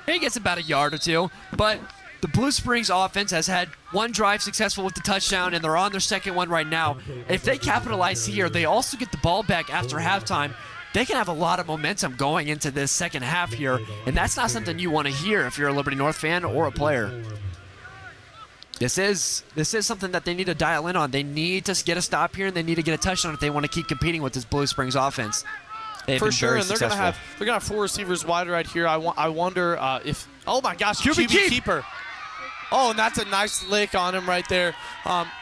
He gets about a yard or 2, but the Blue Springs offense has had 1 drive successful with the touchdown, and they're on their 2nd one right now. If they capitalize here, they also get the ball back after halftime. They can have a lot of momentum going into this second half here, and that's not something you want to hear if you're a Liberty North fan or a player. This is something that they need to dial in on. They need to get a stop here, and they need to get a touchdown if they want to keep competing with this Blue Springs offense.
For sure, and they're gonna have 4 receivers wide right here. I wonder if oh my gosh, QB keeper. Oh, and that's a nice lick on him right there.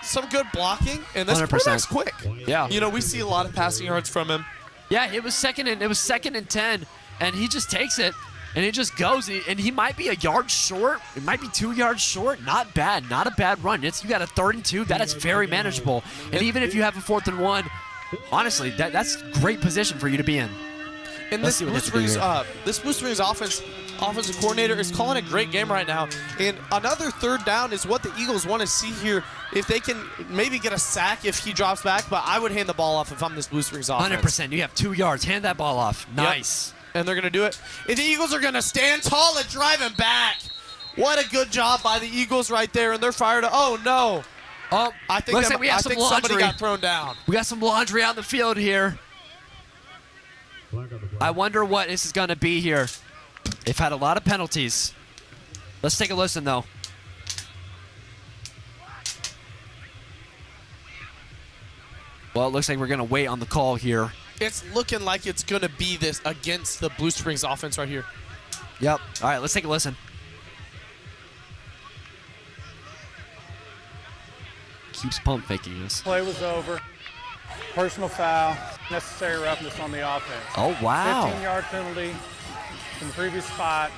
Some good blocking, and this quarterback's quick.
Yeah,
you know, we see a lot of passing yards from him.
Yeah, it was second and 10, and he just takes it. And it just goes, and he might be a yard short. It might be 2 yards short. Not bad. Not a bad run. You got a 3rd and 2. That is very manageable. And even if you have a 4th and 1, honestly, that's great position for you to be in.
And this Blue Springs offensive coordinator is calling a great game right now. And another 3rd down is what the Eagles want to see here. If they can maybe get a sack if he drops back, but I would hand the ball off if I'm this Blue Springs offense.
100%. You have 2 yards. Hand that ball off. Nice.
Yep. And they're going to do it. And the Eagles are going to stand tall and drive him back. What a good job by the Eagles right there. And they're fired. Oh, no.
Oh,
I think somebody got thrown down.
We got some laundry out in the field here. I wonder what this is going to be here. They've had a lot of penalties. Let's take a listen, though. Well, it looks like we're going to wait on the call here.
It's looking like it's going to be this against the Blue Springs offense right here.
Yep. All right, let's take a listen. Keeps pump faking us.
Play was over. Personal foul. Necessary roughness on the offense.
Oh, wow.
15-yard penalty from the previous spot.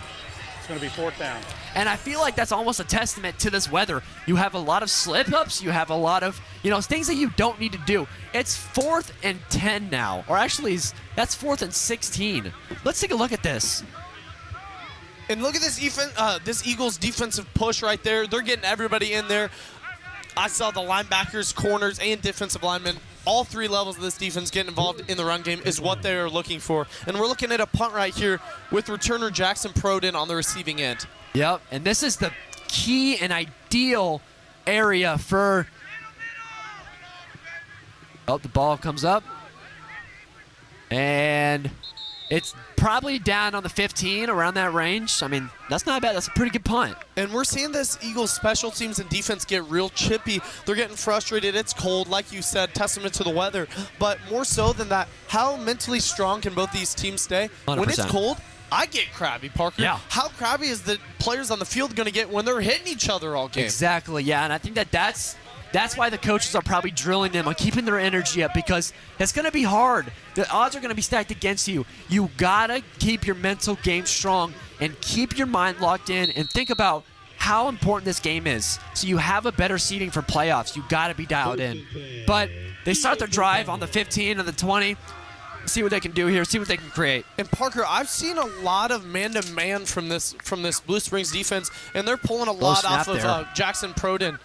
It's going to be 4th down.
And I feel like that's almost a testament to this weather. You have a lot of slip-ups. You have a lot of, things that you don't need to do. It's 4th and 10 now. Or actually, that's 4th and 16. Let's take a look at this.
And look at this Eagles defensive push right there. They're getting everybody in there. I saw the linebackers, corners, and defensive linemen. All 3 levels of this defense getting involved in the run game is what they are looking for. And we're looking at a punt right here with returner Jackson Proden on the receiving end.
Yep, and this is the key and ideal area for... Oh, the ball comes up. And it's probably down on the 15, around that range. I mean, that's not bad. That's a pretty good punt.
And we're seeing this Eagles special teams and defense get real chippy. They're getting frustrated. It's cold, like you said, testament to the weather. But more so than that, how mentally strong can both these teams stay?
100%.
When it's cold, I get crabby, Parker.
Yeah.
How crabby is the players on the field going to get when they're hitting each other all game?
Exactly, yeah. And I think that's why the coaches are probably drilling them on keeping their energy up, because it's going to be hard. The odds are going to be stacked against you. You got to keep your mental game strong and keep your mind locked in and think about how important this game is. So you have a better seeding for playoffs. You got to be dialed in. But they start their drive on the 15 and the 20. See what they can do here. See what they can create.
And Parker, I've seen a lot of man-to-man from this Blue Springs defense, and they're pulling a lot off of Jackson Proden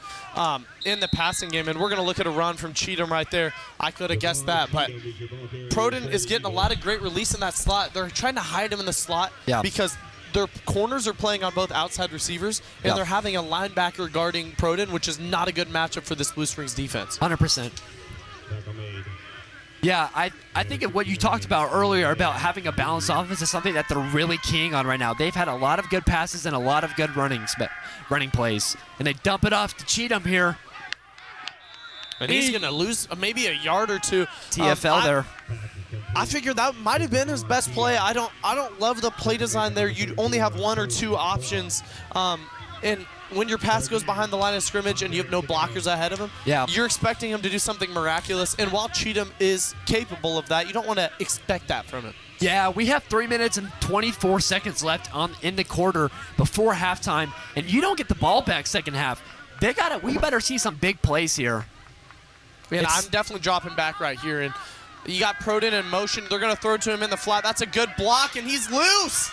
in the passing game. And we're going to look at a run from Cheatham right there. I could have guessed that, but Proden is getting a lot of great release in that slot. They're trying to hide him in the slot because their corners are playing on both outside receivers, and they're having a linebacker guarding Proden, which is not a good matchup for this Blue Springs defense.
100%. Yeah, I think of what you talked about earlier about having a balanced offense is something that they're really keying on right now. They've had a lot of good passes and a lot of good running plays, and they dump it off to Cheatham here.
And he's going to lose maybe a yard or two.
TFL there.
I figured that might have been his best play. I don't love the play design there. You only have 1 or 2 options, and when your pass goes behind the line of scrimmage and you have no blockers ahead of him, you're expecting him to do something miraculous. And while Cheatham is capable of that, you don't want to expect that from him.
Yeah, we have 3 minutes and 24 seconds left in the quarter before halftime, and you don't get the ball back second half. We better see some big plays here.
Man, I'm definitely dropping back right here. And you got Proden in motion. They're going to throw it to him in the flat. That's a good block, and he's loose.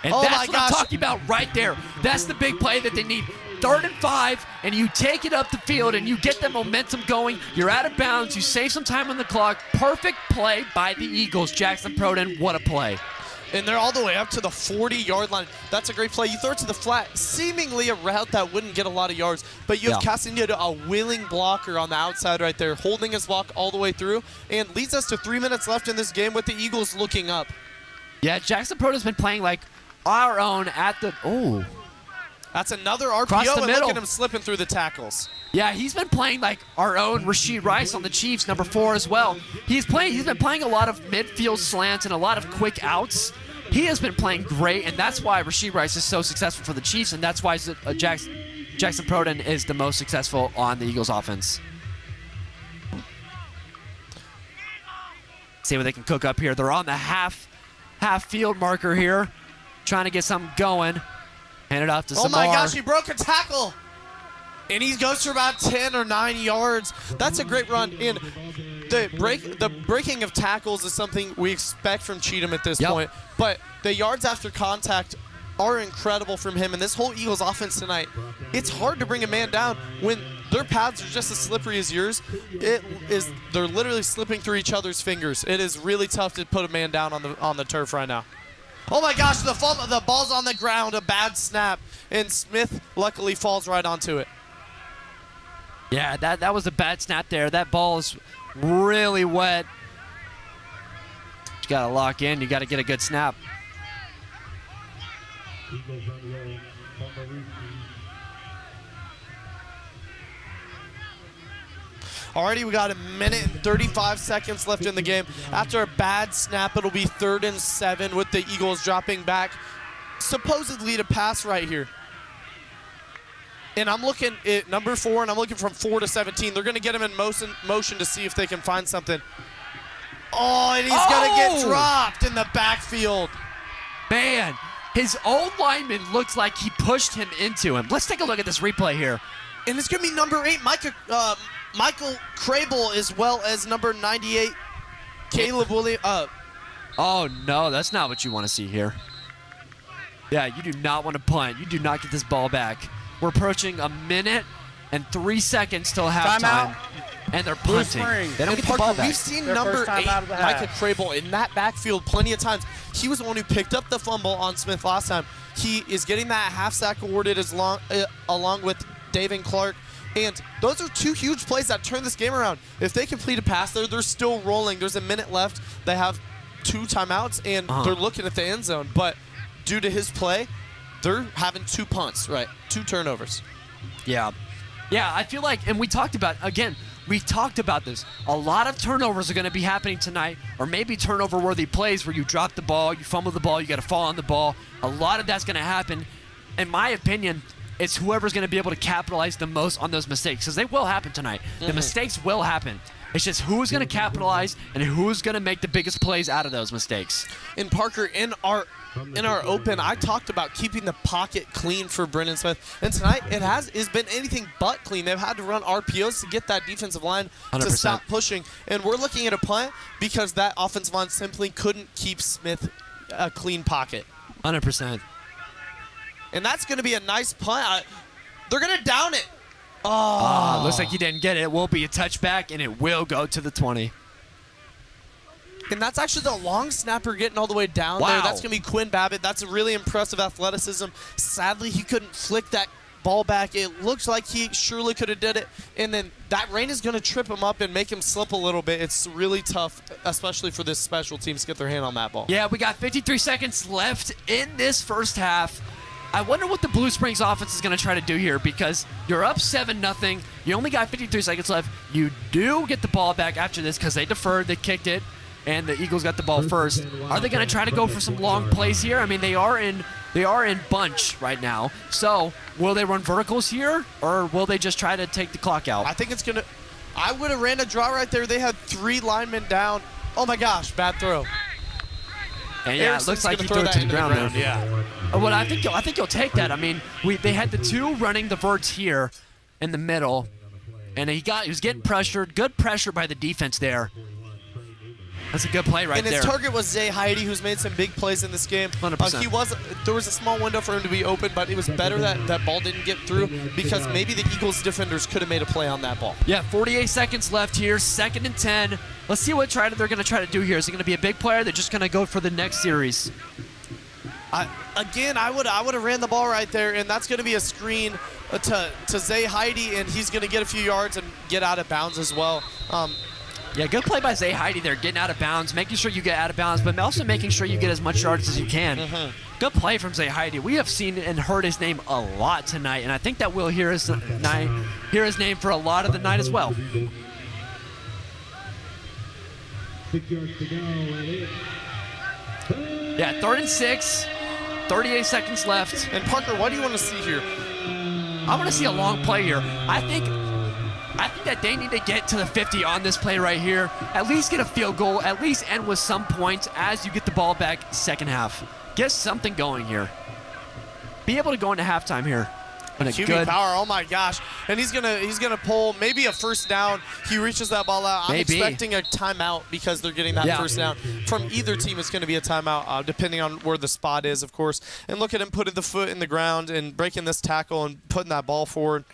And that's what I'm talking about right there. That's the big play that they need. 3rd and 5, and you take it up the field, and you get the momentum going. You're out of bounds. You save some time on the clock. Perfect play by the Eagles. Jackson Proden, what a play.
And they're all the way up to the 40-yard line. That's a great play. You throw it to the flat, seemingly a route that wouldn't get a lot of yards, but you have Castaneda, a willing blocker on the outside right there, holding his block all the way through, and leads us to 3 minutes left in this game with the Eagles looking up.
Yeah, Jackson Proden's been playing like our own at the
That's another RPO, and look at him slipping through the tackles.
Yeah, he's been playing like our own Rasheed Rice on the Chiefs, number 4 as well. He's been playing a lot of midfield slants and a lot of quick outs. He has been playing great, and that's why Rasheed Rice is so successful for the Chiefs, and that's why Jackson Proden is the most successful on the Eagles offense. See what they can cook up here. They're on the half field marker here, trying to get something going. Hand it off to Samar.
Oh my gosh, he broke a tackle. And he goes for about 10 or 9 yards. That's a great run. And the breaking of tackles is something we expect from Cheatham at this point. But the yards after contact are incredible from him. And this whole Eagles offense tonight, it's hard to bring a man down when their paths are just as slippery as yours. They're literally slipping through each other's fingers. It is really tough to put a man down on the turf right now. Oh my gosh, the ball's on the ground, a bad snap, and Smith luckily falls right onto it.
Yeah, that was a bad snap there. That ball is really wet. You got to lock in. You got to get a good snap.
Already we got 1 minute and 35 seconds left in the game. After a bad snap, it'll be 3rd and 7 with the Eagles dropping back, supposedly to pass right here. And I'm looking at number 4, and I'm looking from 4 to 17. They're going to get him in motion to see if they can find something. Oh, and he's going to get dropped in the backfield.
Man, his old lineman looks like he pushed him into him. Let's take a look at this replay here.
And it's going to be number 8, Michael Crable, as well as number 98, Caleb Williams.
Oh, no, that's not what you want to see here. Yeah, you do not want to punt. You do not get this ball back. We're approaching 1 minute and 3 seconds till halftime, and they're punting. They don't get the ball back.
We've seen number 8, Micah Crable, in that backfield plenty of times. He was the one who picked up the fumble on Smith last time. He is getting that half sack awarded along with David Clark. And those are 2 huge plays that turn this game around. If they complete a pass there, they're still rolling. There's 1 minute left. They have 2 timeouts, and they're looking at the end zone. But due to his play, they're having 2 punts, right? 2 turnovers.
Yeah. Yeah, I feel like, and we talked about this. A lot of turnovers are going to be happening tonight, or maybe turnover-worthy plays where you drop the ball, you fumble the ball, you got to fall on the ball. A lot of that's going to happen. In my opinion, it's whoever's going to be able to capitalize the most on those mistakes, because they will happen tonight. The mistakes will happen. It's just who's going to capitalize and who's going to make the biggest plays out of those mistakes.
And Parker, in our open, I talked about keeping the pocket clean for Brendan Smith, and tonight it has been anything but clean. They've had to run RPOs to get that defensive line 100%. To stop pushing, and we're looking at a punt because that offensive line simply couldn't keep Smith a clean pocket.
100%.
And that's going to be a nice punt. They're going to down it.
Looks like he didn't get it. It will be a touchback, and it will go to the 20.
And that's actually the long snapper getting all the way down there. That's going to be Quinn Babbitt. That's a really impressive athleticism. Sadly, he couldn't flick that ball back. It looks like he surely could have did it, and then that rain is going to trip him up and make him slip a little bit. It's really tough, especially for this special teams to get their hand on that ball.
Yeah, we got 53 seconds left in this first half. I wonder what the Blue Springs offense is going to try to do here, because you're up 7-0. You only got 53 seconds left. You do get the ball back after this because they deferred, they kicked it, and the Eagles got the ball first. Are they going to try to go for some long plays here? I mean, they are in bunch right now. So will they run verticals here, or will they just try to take the clock out?
I think it's going to – I would have ran a draw right there. They had 3 linemen down. Oh, my gosh, bad throw.
And yeah, it looks like he threw it to the ground there.
Yeah.
Well, I think you'll take that. I mean, they had the 2 running the verts here in the middle, and he was getting pressured. Good pressure by the defense there. That's a good play right there.
And his target was Zay Heidi, who's made some big plays in this game.
100%.
There was a small window for him to be open, but it was better that ball didn't get through, because maybe the Eagles defenders could have made a play on that ball.
Yeah, 48 seconds left here, 2nd and 10. Let's see what they're going to try to do here. Is it going to be a big play, or they're just going to go for the next series?
Again, I would have ran the ball right there, and that's going to be a screen to Zay Heidi, and he's going to get a few yards and get out of bounds as well.
Yeah, good play by Zay Heidi there, getting out of bounds, making sure you get out of bounds, but also making sure you get as much yards as you can. Good play from Zay Heidi. We have seen and heard his name a lot tonight, and I think that we'll hear his name for a lot of the night as well.
6 yards to go, and it's
Yeah, 3rd and 6, 38 seconds left.
And Parker, what do you want to see here?
I want to see a long play here. I think that they need to get to the 50 on this play right here. At least get a field goal. At least end with some points as you get the ball back second half. Get something going here. Be able to go into halftime here.
QB power, oh my gosh. And he's gonna pull maybe a first down. He reaches that ball out. I'm expecting a timeout because they're getting that first down. From either team, it's gonna be a timeout, depending on where the spot is, of course. And look at him putting the foot in the ground and breaking this tackle and putting that ball forward.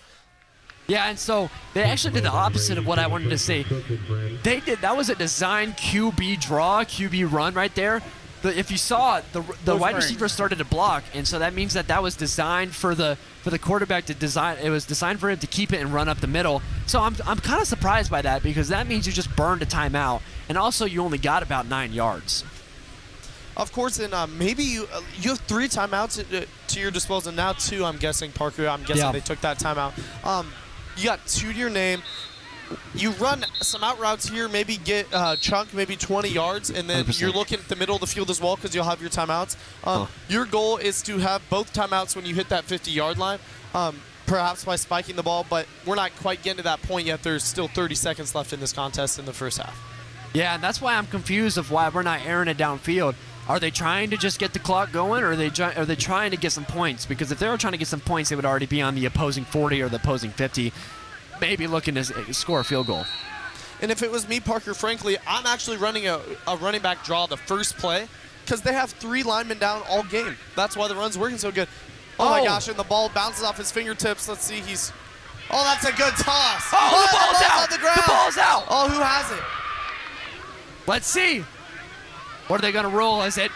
Yeah, and so they actually did the opposite of what I wanted to see. That was a design QB draw, QB run right there. If you saw, the wide receiver started to block, and so that means that was designed for the quarterback to design. It was designed for him to keep it and run up the middle. So I'm kind of surprised by that, because that means you just burned a timeout, and also you only got about 9 yards.
Of course, and maybe you have 3 timeouts to your disposal. Now 2, I'm guessing, Parker. I'm guessing they took that timeout. You got 2 to your name. You run some out routes here, maybe get chunk, maybe 20 yards, and then 100%. You're looking at the middle of the field as well, because you'll have your timeouts. Your goal is to have both timeouts when you hit that 50-yard line, perhaps by spiking the ball, but we're not quite getting to that point yet. There's still 30 seconds left in this contest in the first half.
Yeah, and that's why I'm confused of why we're not airing it downfield. Are they trying to just get the clock going, or are they trying to get some points? Because if they were trying to get some points, they would already be on the opposing 40 or the opposing 50, maybe looking to score a field goal.
And if it was me, Parker, frankly, I'm actually running a running back draw the first play, because they have 3 linemen down all game. That's why the run's working so good. Oh my gosh, and the ball bounces off his fingertips. Let's see, oh, that's a good toss.
Oh, the ball's out.
On the ground.
The ball's out.
Oh, who has it?
Let's see. What are they going to rule? Is it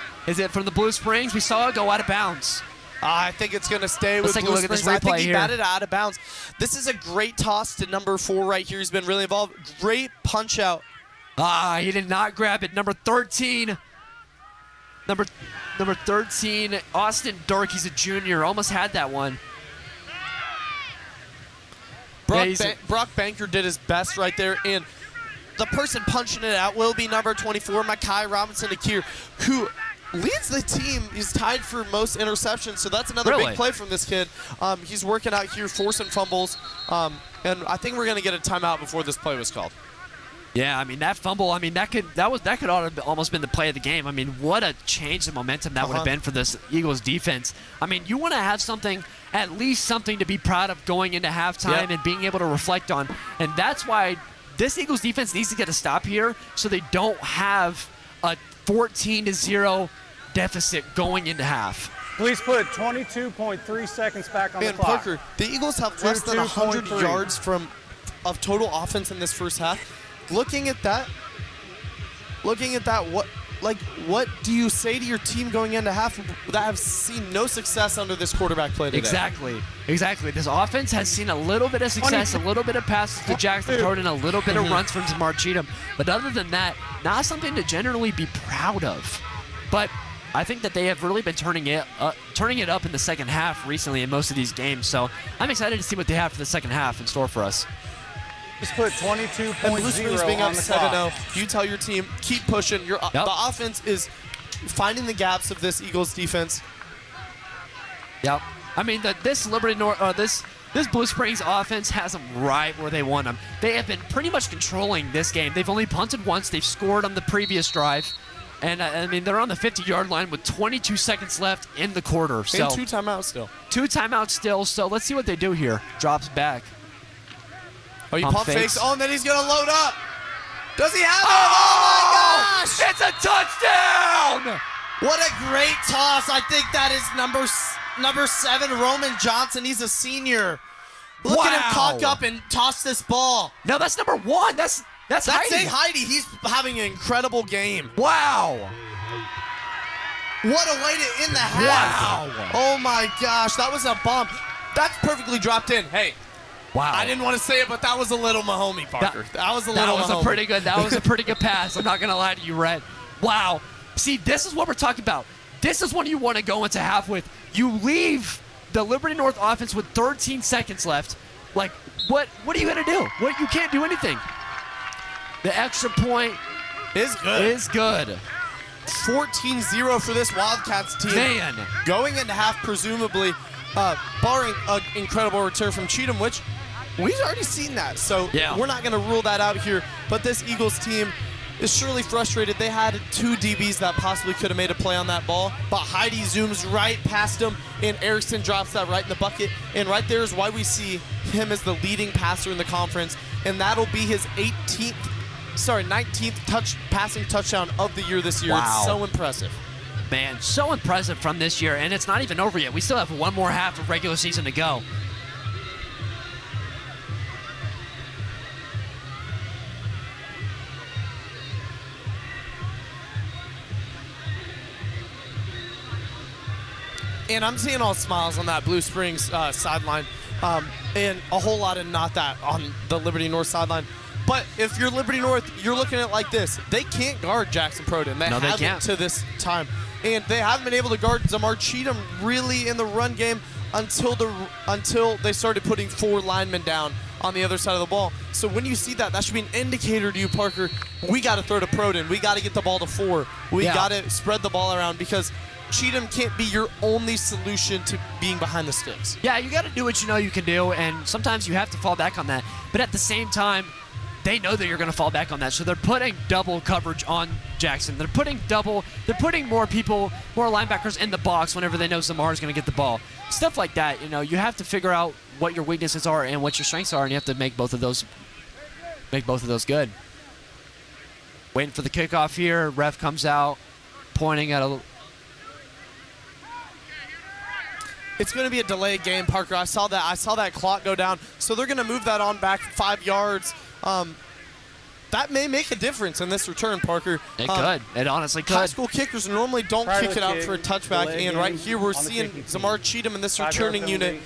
from the Blue Springs? We saw it go out of bounds.
I think it's going to stay with Blue Springs. I think he batted out of bounds. This is a great toss to number 4 right here. He's been really involved. Great punch out.
He did not grab it. Number 13. Number 13, Austin Dirk. He's a junior. Almost had that one.
Brock Banker did his best right there, and the person punching it out will be number 24, Makai Robinson-Akir, who leads the team. He's tied for most interceptions, so that's another big play from this kid. He's working out here, forcing fumbles, and I think we're going to get a timeout before this play was called.
Yeah, I mean, that fumble, I mean, that could almost been the play of the game. I mean, what a change in momentum that would have been for this Eagles defense. I mean, you want to have something, at least something to be proud of going into halftime and being able to reflect on, and that's why this Eagles defense needs to get a stop here so they don't have a 14-0 deficit going into half.
Please put 22.3 seconds back on the clock.
Parker, the Eagles have less than 100 yards of total offense in this first half. Looking at that, like, what do you say to your team going into half that have seen no success under this quarterback play today?
Exactly. This offense has seen a little bit of success, a little bit of passes to Jackson Cronin, a little bit of runs from Zamar Cheatham. But other than that, not something to generally be proud of. But I think that they have really been turning it up in the second half recently in most of these games. So I'm excited to see what they have for the second half in store for us.
Just put 22.0
And Blue Springs being
on
up
the
7-0, you tell your team, keep pushing. The offense is finding the gaps of this Eagles defense.
Yep. I mean, this Liberty North, this Blue Springs offense has them right where they want them. They have been pretty much controlling this game. They've only punted once. They've scored on the previous drive. And, I mean, they're on the 50-yard line with 22 seconds left in the quarter. So,
and 2 timeouts still.
2 timeouts still. So let's see what they do here. Drops back.
Oh, he
Pump
pump fakes.
fakes.
Oh, and then he's going to load up. Does he have it? Oh, my gosh!
It's a touchdown!
What a great toss. I think that is number 7, Roman Johnson. He's a senior. Look at him cock up and toss this ball.
No, that's number 1. That's Heidi.
Zay Heidi. He's having an incredible game.
Wow.
What a way to end the half.
Wow.
Oh, my gosh. That was a bomb. That's perfectly dropped in. Hey.
Wow.
I didn't want to say it, but that was a little Mahomey, Parker. That was a little
That was
Mahomey.
a pretty good pass. I'm not going to lie to you, Red. Wow. See, this is what we're talking about. This is when you want to go into half with. You leave the Liberty North offense with 13 seconds left. Like, what are you going to do? You can't do anything. The extra point
is good. 14-0 for this Wildcats team.
Man.
Going into half, presumably, barring an incredible return from Cheatham, which we've already seen that. So we're not going to rule that out here. But this Eagles team is surely frustrated. They had 2 DBs that possibly could have made a play on that ball. But Heidi zooms right past him, and Erickson drops that right in the bucket. And right there is why we see him as the leading passer in the conference. And that'll be his 19th passing touchdown of the year this year.
Wow.
It's so impressive.
Man, so impressive from this year, and it's not even over yet. We still have 1 more half of regular season to go.
And I'm seeing all smiles on that Blue Springs sideline, and a whole lot of not that on the Liberty North sideline. But if you're Liberty North, you're looking at it like this. They can't guard Jackson Proden. They haven't to this time. And they haven't been able to guard Zamar Cheatham really in the run game until they started putting 4 linemen down on the other side of the ball. So when you see that, that should be an indicator to you, Parker. We got to throw to Proden. We got to get the ball to 4. We got to spread the ball around because Cheatham can't be your only solution to being behind the sticks.
Yeah, you got to do what you know you can do, and sometimes you have to fall back on that. But at the same time, they know that you're going to fall back on that, so they're putting double coverage on Jackson. They're putting more people, more linebackers in the box whenever they know Zamar is going to get the ball. Stuff like that, you have to figure out what your weaknesses are and what your strengths are, and you have to make both of those good. Waiting for the kickoff here. Ref comes out, pointing at a.
It's going to be a delayed game, Parker. I saw that clock go down, so they're going to move that on back 5 yards. That may make a difference in this return, Parker.
It could. It honestly could.
High school kickers normally don't kick it out for a touchback, and right here we're seeing Zamar Cheatham and this returning unit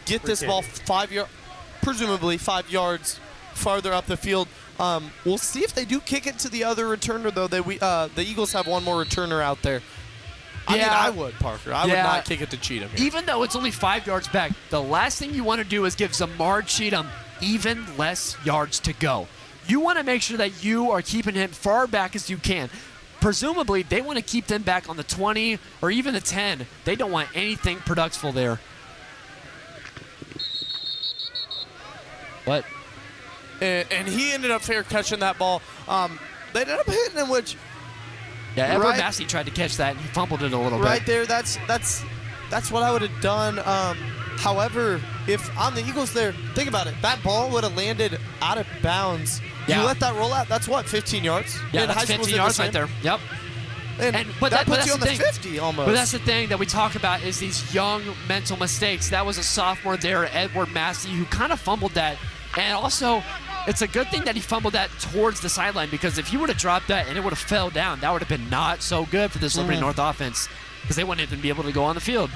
get this ball presumably 5 yards farther up the field. We'll see if they do kick it to the other returner, though. The Eagles have 1 more returner out there. I mean, I would, Parker. I would not kick it to Cheatham here.
Even though it's only 5 yards back, the last thing you want to do is give Zamar Cheatham even less yards to go. You want to make sure that you are keeping him far back as you can. Presumably, they want to keep them back on the 20 or even the 10. They don't want anything productful there. What?
And he ended up fair catching that ball. They ended up hitting him, which...
Yeah, Edward Massey tried to catch that, and he fumbled it a little bit.
Right there, that's what I would have done. However, if I'm the Eagles there, think about it. That ball would have landed out of bounds.
Yeah.
You let that roll out, that's what, 15 yards?
Yeah, that's 15 yards right there. Yep.
But that puts you on the 50 almost.
But that's the thing that we talk about is these young mental mistakes. That was a sophomore there, Edward Massey, who kind of fumbled that. And also, it's a good thing that he fumbled that towards the sideline, because if he would have dropped that and it would have fell down, that would have been not so good for this Liberty North offense, because they wouldn't even be able to go on the field.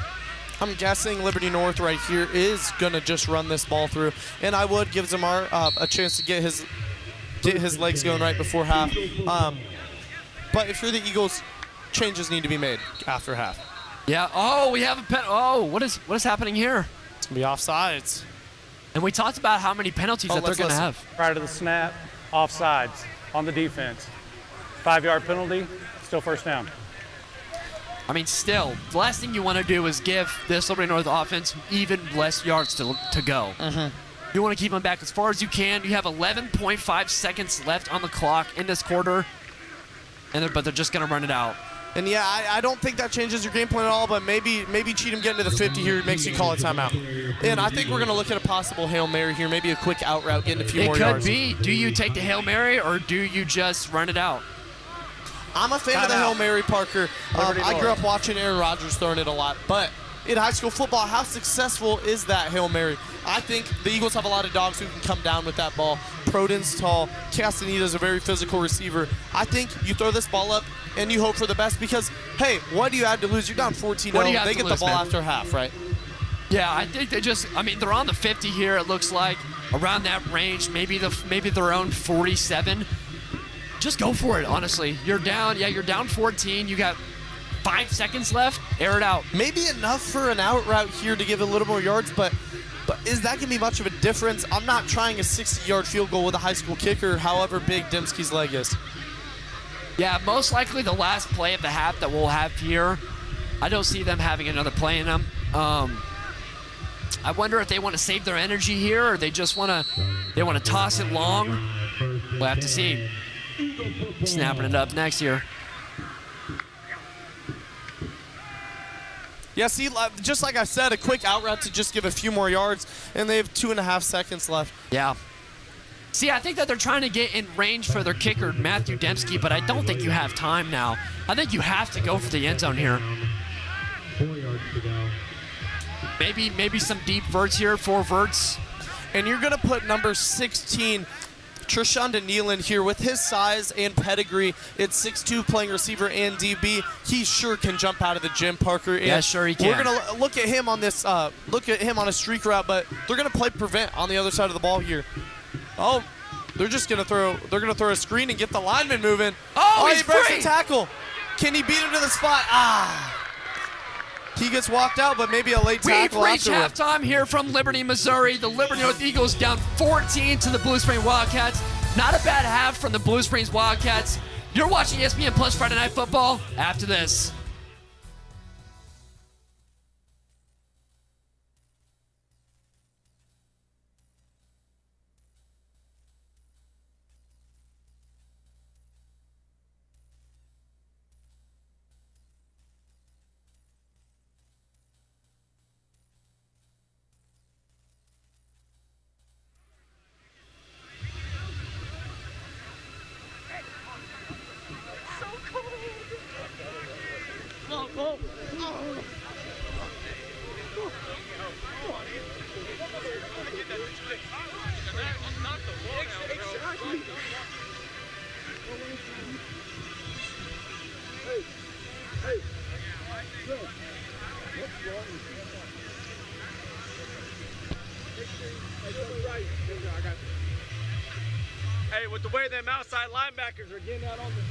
I'm guessing Liberty North right here is going to just run this ball through, and I would give Zamar a chance to get his legs going right before half. But if you're the Eagles, changes need to be made after half.
Yeah. Oh, we have a pen. Oh, what is happening here?
It's going to be offsides.
And we talked about how many penalties that they're going to have.
Prior to the snap, offsides on the defense. 5-yard penalty, still first down.
I mean, still, the last thing you want to do is give this Liberty North offense even less yards to go. You want to keep them back as far as you can. You have 11.5 seconds left on the clock in this quarter, but they're just going to run it out.
And yeah, I don't think that changes your game plan at all, but maybe Cheatham getting to the 50 here makes you call a timeout. And I think we're going to look at a possible Hail Mary here, maybe a quick out route, getting a few more yards.
It could be. Do you take the Hail Mary, or do you just run it out?
I'm a fan of the Hail Mary, Parker. I grew up watching Aaron Rodgers throwing it a lot, but in high school football, how successful is that Hail Mary? I think the Eagles have a lot of dogs who can come down with that ball. Proden's tall. Castaneda's a very physical receiver. I think you throw this ball up and you hope for the best because, hey, what do you have to lose? You're down 14-0. They get the ball after half, right?
Yeah, I think they're on the 50 here, it looks like, around that range, maybe their own 47. Just go for it, honestly. You're down 14. You got 5 seconds left. Air it out.
Maybe enough for an out route here to give a little more yards, but is that going to be much of a difference? I'm not trying a 60-yard field goal with a high school kicker, however big Dembski's leg is.
Yeah, most likely the last play of the half that we'll have here. I don't see them having another play in them. I wonder if they want to save their energy here, or they just want to toss it long. We'll have to see. Snapping it up next year.
Yeah, see, just like I said, a quick out route to just give a few more yards, and they have 2.5 seconds left.
Yeah. See, I think that they're trying to get in range for their kicker, Matthew Dembski, but I don't think you have time now. I think you have to go for the end zone here.
4 yards to go.
Maybe some deep verts here, 4 verts.
And you're going to put number 16, Trishonda Nealon here with his size and pedigree. It's 6'2", playing receiver and DB. He sure can jump out of the gym, Parker. And
yeah, sure he can.
We're gonna look at him on this. Look at him on a streak route, but they're gonna play prevent on the other side of the ball here. Oh, they're just gonna throw. They're gonna throw a screen and get the lineman moving.
Oh,
he breaks
free.
a tackle. Can he beat him to the spot? He gets walked out, but maybe a late tackle.
We've reached halftime here from Liberty, Missouri. The Liberty North Eagles down 14 to the Blue Springs Wildcats. Not a bad half from the Blue Springs Wildcats. You're watching ESPN Plus Friday Night Football after this.
Hey, with the way them outside linebackers are getting out on the...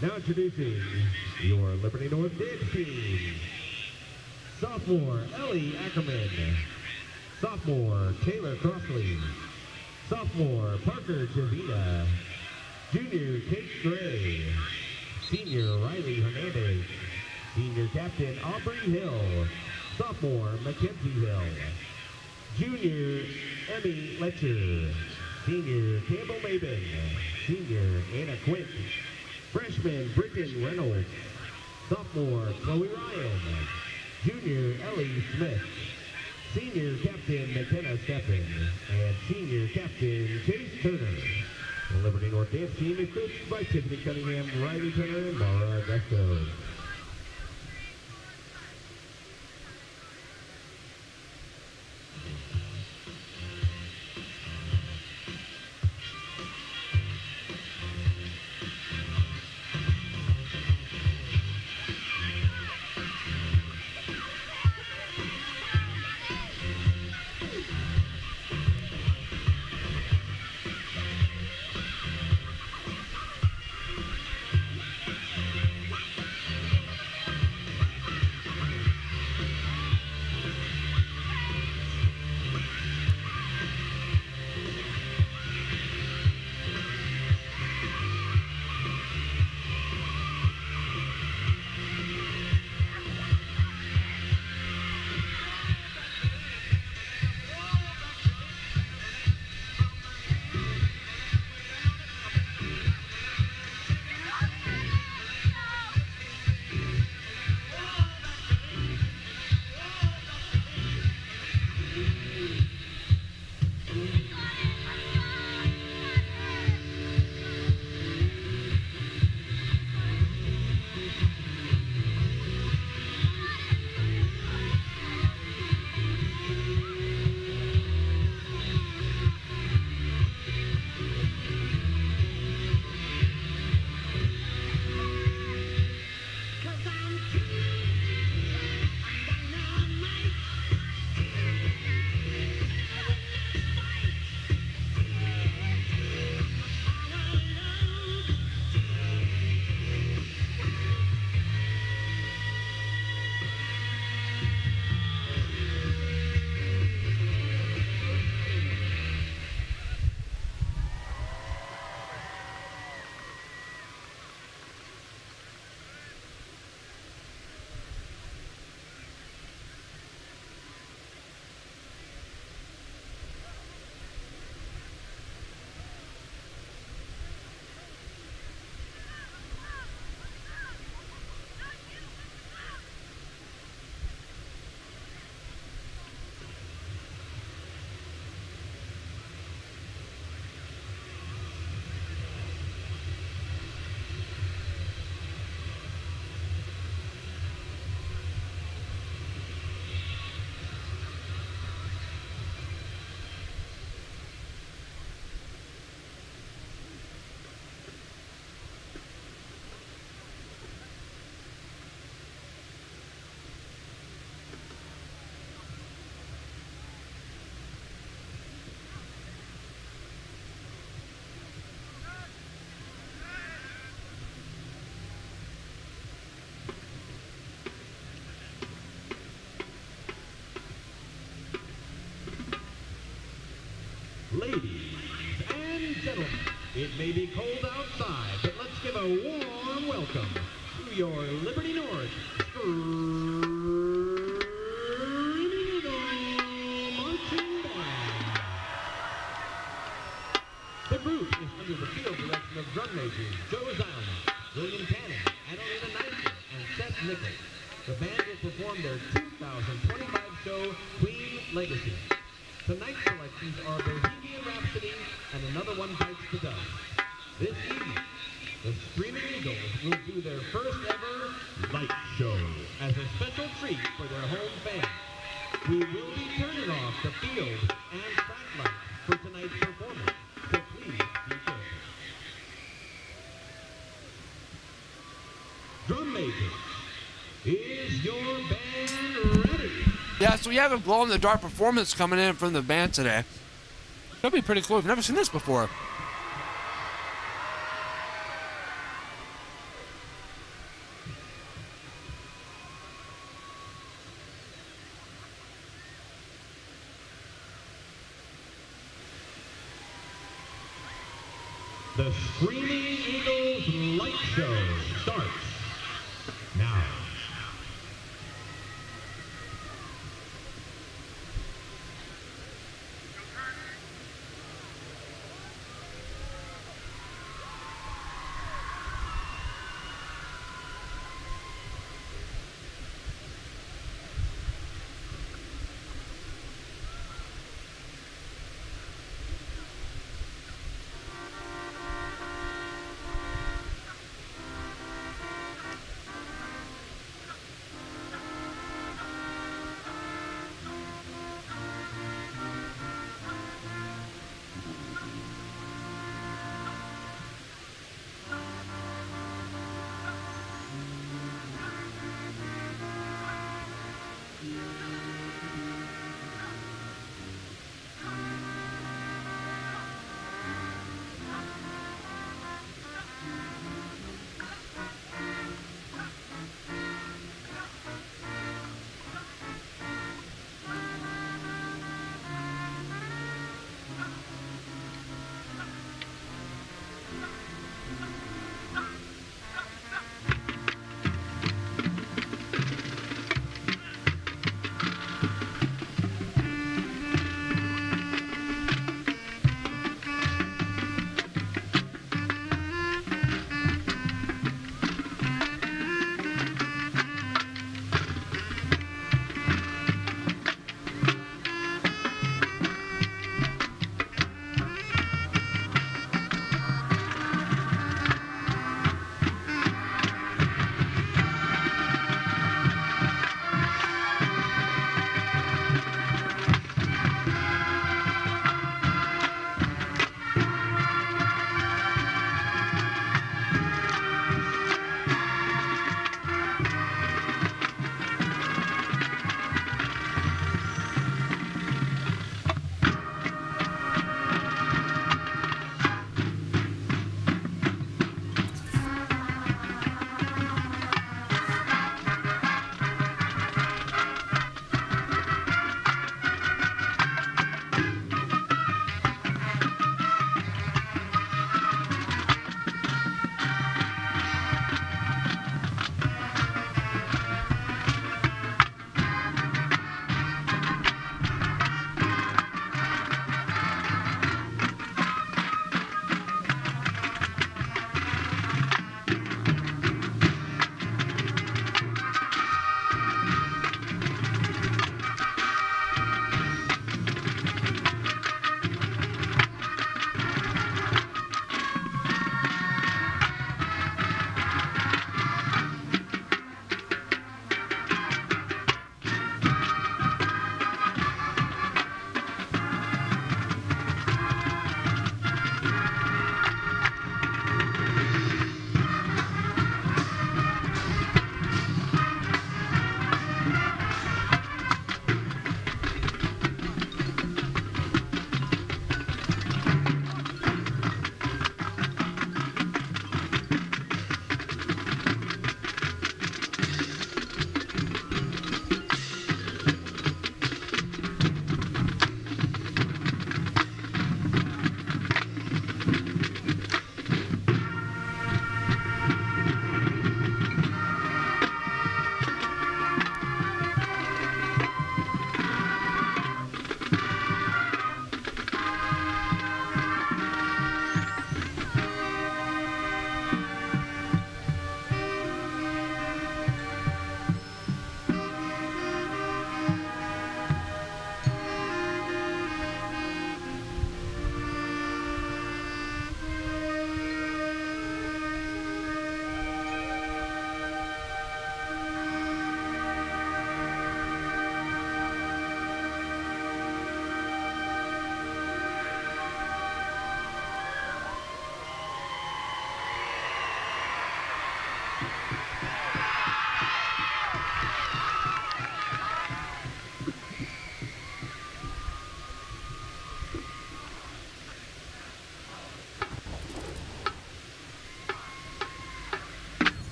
Now introducing your Liberty North dance team. Sophomore Ellie Ackerman. Sophomore, Taylor Crossley. Sophomore, Parker Javita. Junior, Kate Gray. Senior, Riley Hernandez. Senior captain, Aubrey Hill. Sophomore, Mackenzie Hill. Junior, Emmy Letcher. Senior, Campbell Maben. Senior, Anna Quint. Freshman, Britton Reynolds. Sophomore, Chloe Ryan. Junior, Ellie Smith. Senior captain, McKenna Steffen. And senior captain, Chase Turner. The Liberty North dance team is coached by Tiffany Cunningham, Riley Turner, and Mara Augusto. Ladies and gentlemen, it may be cold outside, but let's give a warm welcome to your Liberty North Screaming Eagle Marching Band. The group is under the field direction of drum majors Joe Zion, William Cannon, Adelina Knight, and Seth Nichols. The band will perform their 2025 show, Queen Legacy. Tonight's selections are Bohemian Rhapsody and Another One Bites the Dust. This evening, the Screaming Eagles will do their first ever light show as a special treat for their home fans. We will be turning off the field and track lights for tonight's performance, so please be careful. Drum majors, is your band ready?
Yeah, so we have a glow-in-the-dark performance coming in from the band today. That'll be pretty cool. I've never seen this before.
The Screaming Eagles Light Show starts now.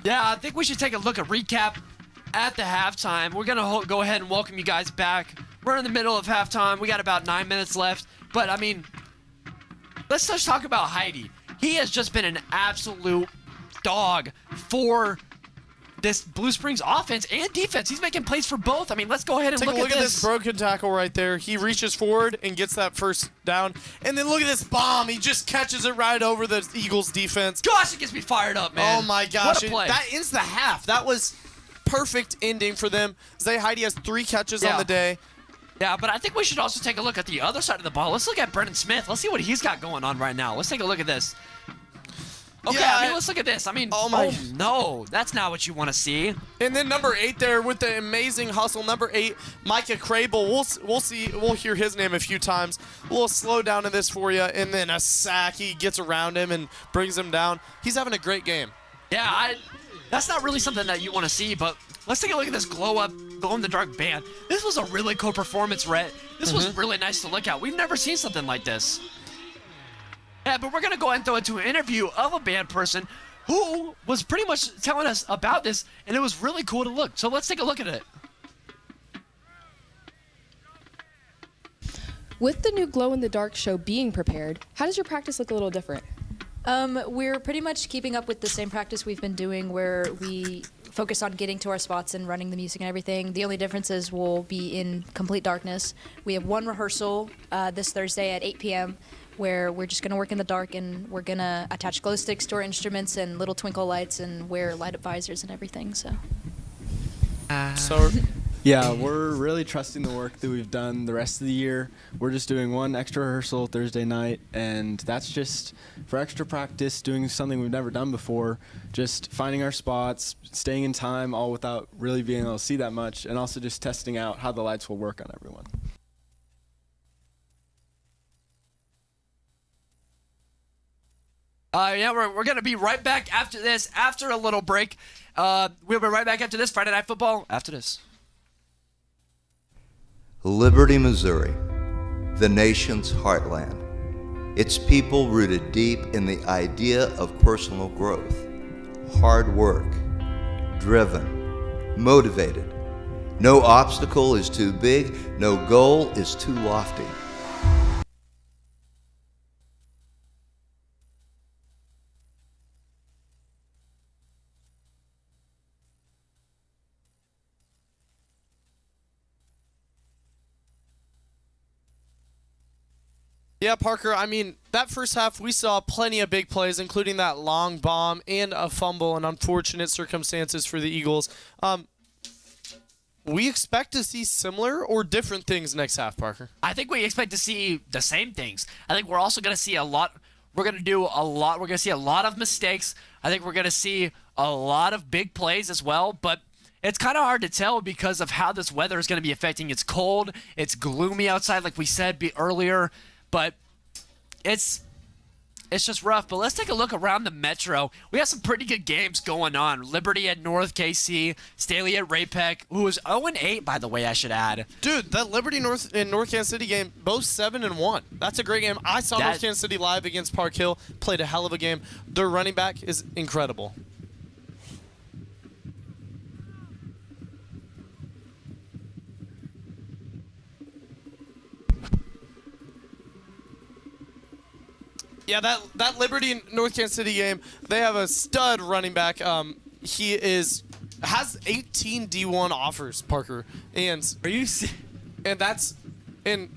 Yeah, I think we should take a look at recap at the halftime. We're going to go ahead and welcome you guys back. We're in the middle of halftime. We got about 9 minutes left. But, I mean, let's just talk about Heidi. He has just been an absolute dog for this Blue Springs offense and defense. He's making plays for both. I mean, let's go ahead and
Take
look
a look
at
at this broken tackle right there. He reaches forward and gets that first down. And then look at this bomb. He just catches it right over the Eagles defense.
Gosh, it gets me fired up, man.
Oh, my gosh.
What a play.
That ends the half. That was perfect ending for them. Zay Heidi has 3 catches on the day.
Yeah, but I think we should also take a look at the other side of the ball. Let's look at Brendan Smith. Let's see what he's got going on right now. Let's take a look at this. Okay,
Yeah,
I mean, let's look at this. I mean,
oh
no, that's not what you want to see.
And then number 8 there with the amazing hustle. Number 8, Micah Crable. We'll hear his name a few times. A little slow down in this for you, and then a sack. He gets around him and brings him down. He's having a great game.
Yeah, that's not really something that you want to see, but let's take a look at this glow-in-the-dark band. This was a really cool performance, Rhett. This was really nice to look at. We've never seen something like this. Yeah, but we're going to go ahead and throw it to an interview of a band person who was pretty much telling us about this, and it was really cool to look. So let's take a look at it.
With the new glow-in-the-dark show being prepared, how does your practice look a little different?
We're pretty much keeping up with the same practice we've been doing where we focus on getting to our spots and running the music and everything. The only difference is we'll be in complete darkness. We have one rehearsal this Thursday at 8 p.m. where we're just going to work in the dark and we're going to attach glow sticks to our instruments and little twinkle lights and wear light-up visors and everything. So
yeah, we're really trusting the work that we've done the rest of the year. We're just doing one extra rehearsal Thursday night, and that's just for extra practice, doing something we've never done before, just finding our spots, staying in time, all without really being able to see that much, and also just testing out how the lights will work on everyone.
Yeah, we're going to be right back after this, after a little break. We'll be right back after this, Friday Night Football, after this.
Liberty, Missouri, the nation's heartland. Its people rooted deep in the idea of personal growth, hard work, driven, motivated. No obstacle is too big, no goal is too lofty.
Yeah, Parker, I mean, that first half we saw plenty of big plays, including that long bomb and a fumble in unfortunate circumstances for the Eagles. We expect to see similar or different things next half, Parker?
I think we expect to see the same things. I think we're also going to see a lot. We're going to do a lot. We're going to see a lot of mistakes. I think we're going to see a lot of big plays as well, but it's kind of hard to tell because of how this weather is going to be affecting. It's cold. It's gloomy outside, like we said earlier. But it's just rough. But let's take a look around the Metro. We have some pretty good games going on. Liberty at North KC, Staley at Ray-Pec, who was 0-8, by the way, I should add.
Dude, that Liberty North and North Kansas City game, both 7-1. That's a great game. I saw North Kansas City live against Park Hill, played a hell of a game. Their running back is incredible. Yeah, that Liberty North Kansas City game, they have a stud running back. He has 18 D1 offers, Parker. And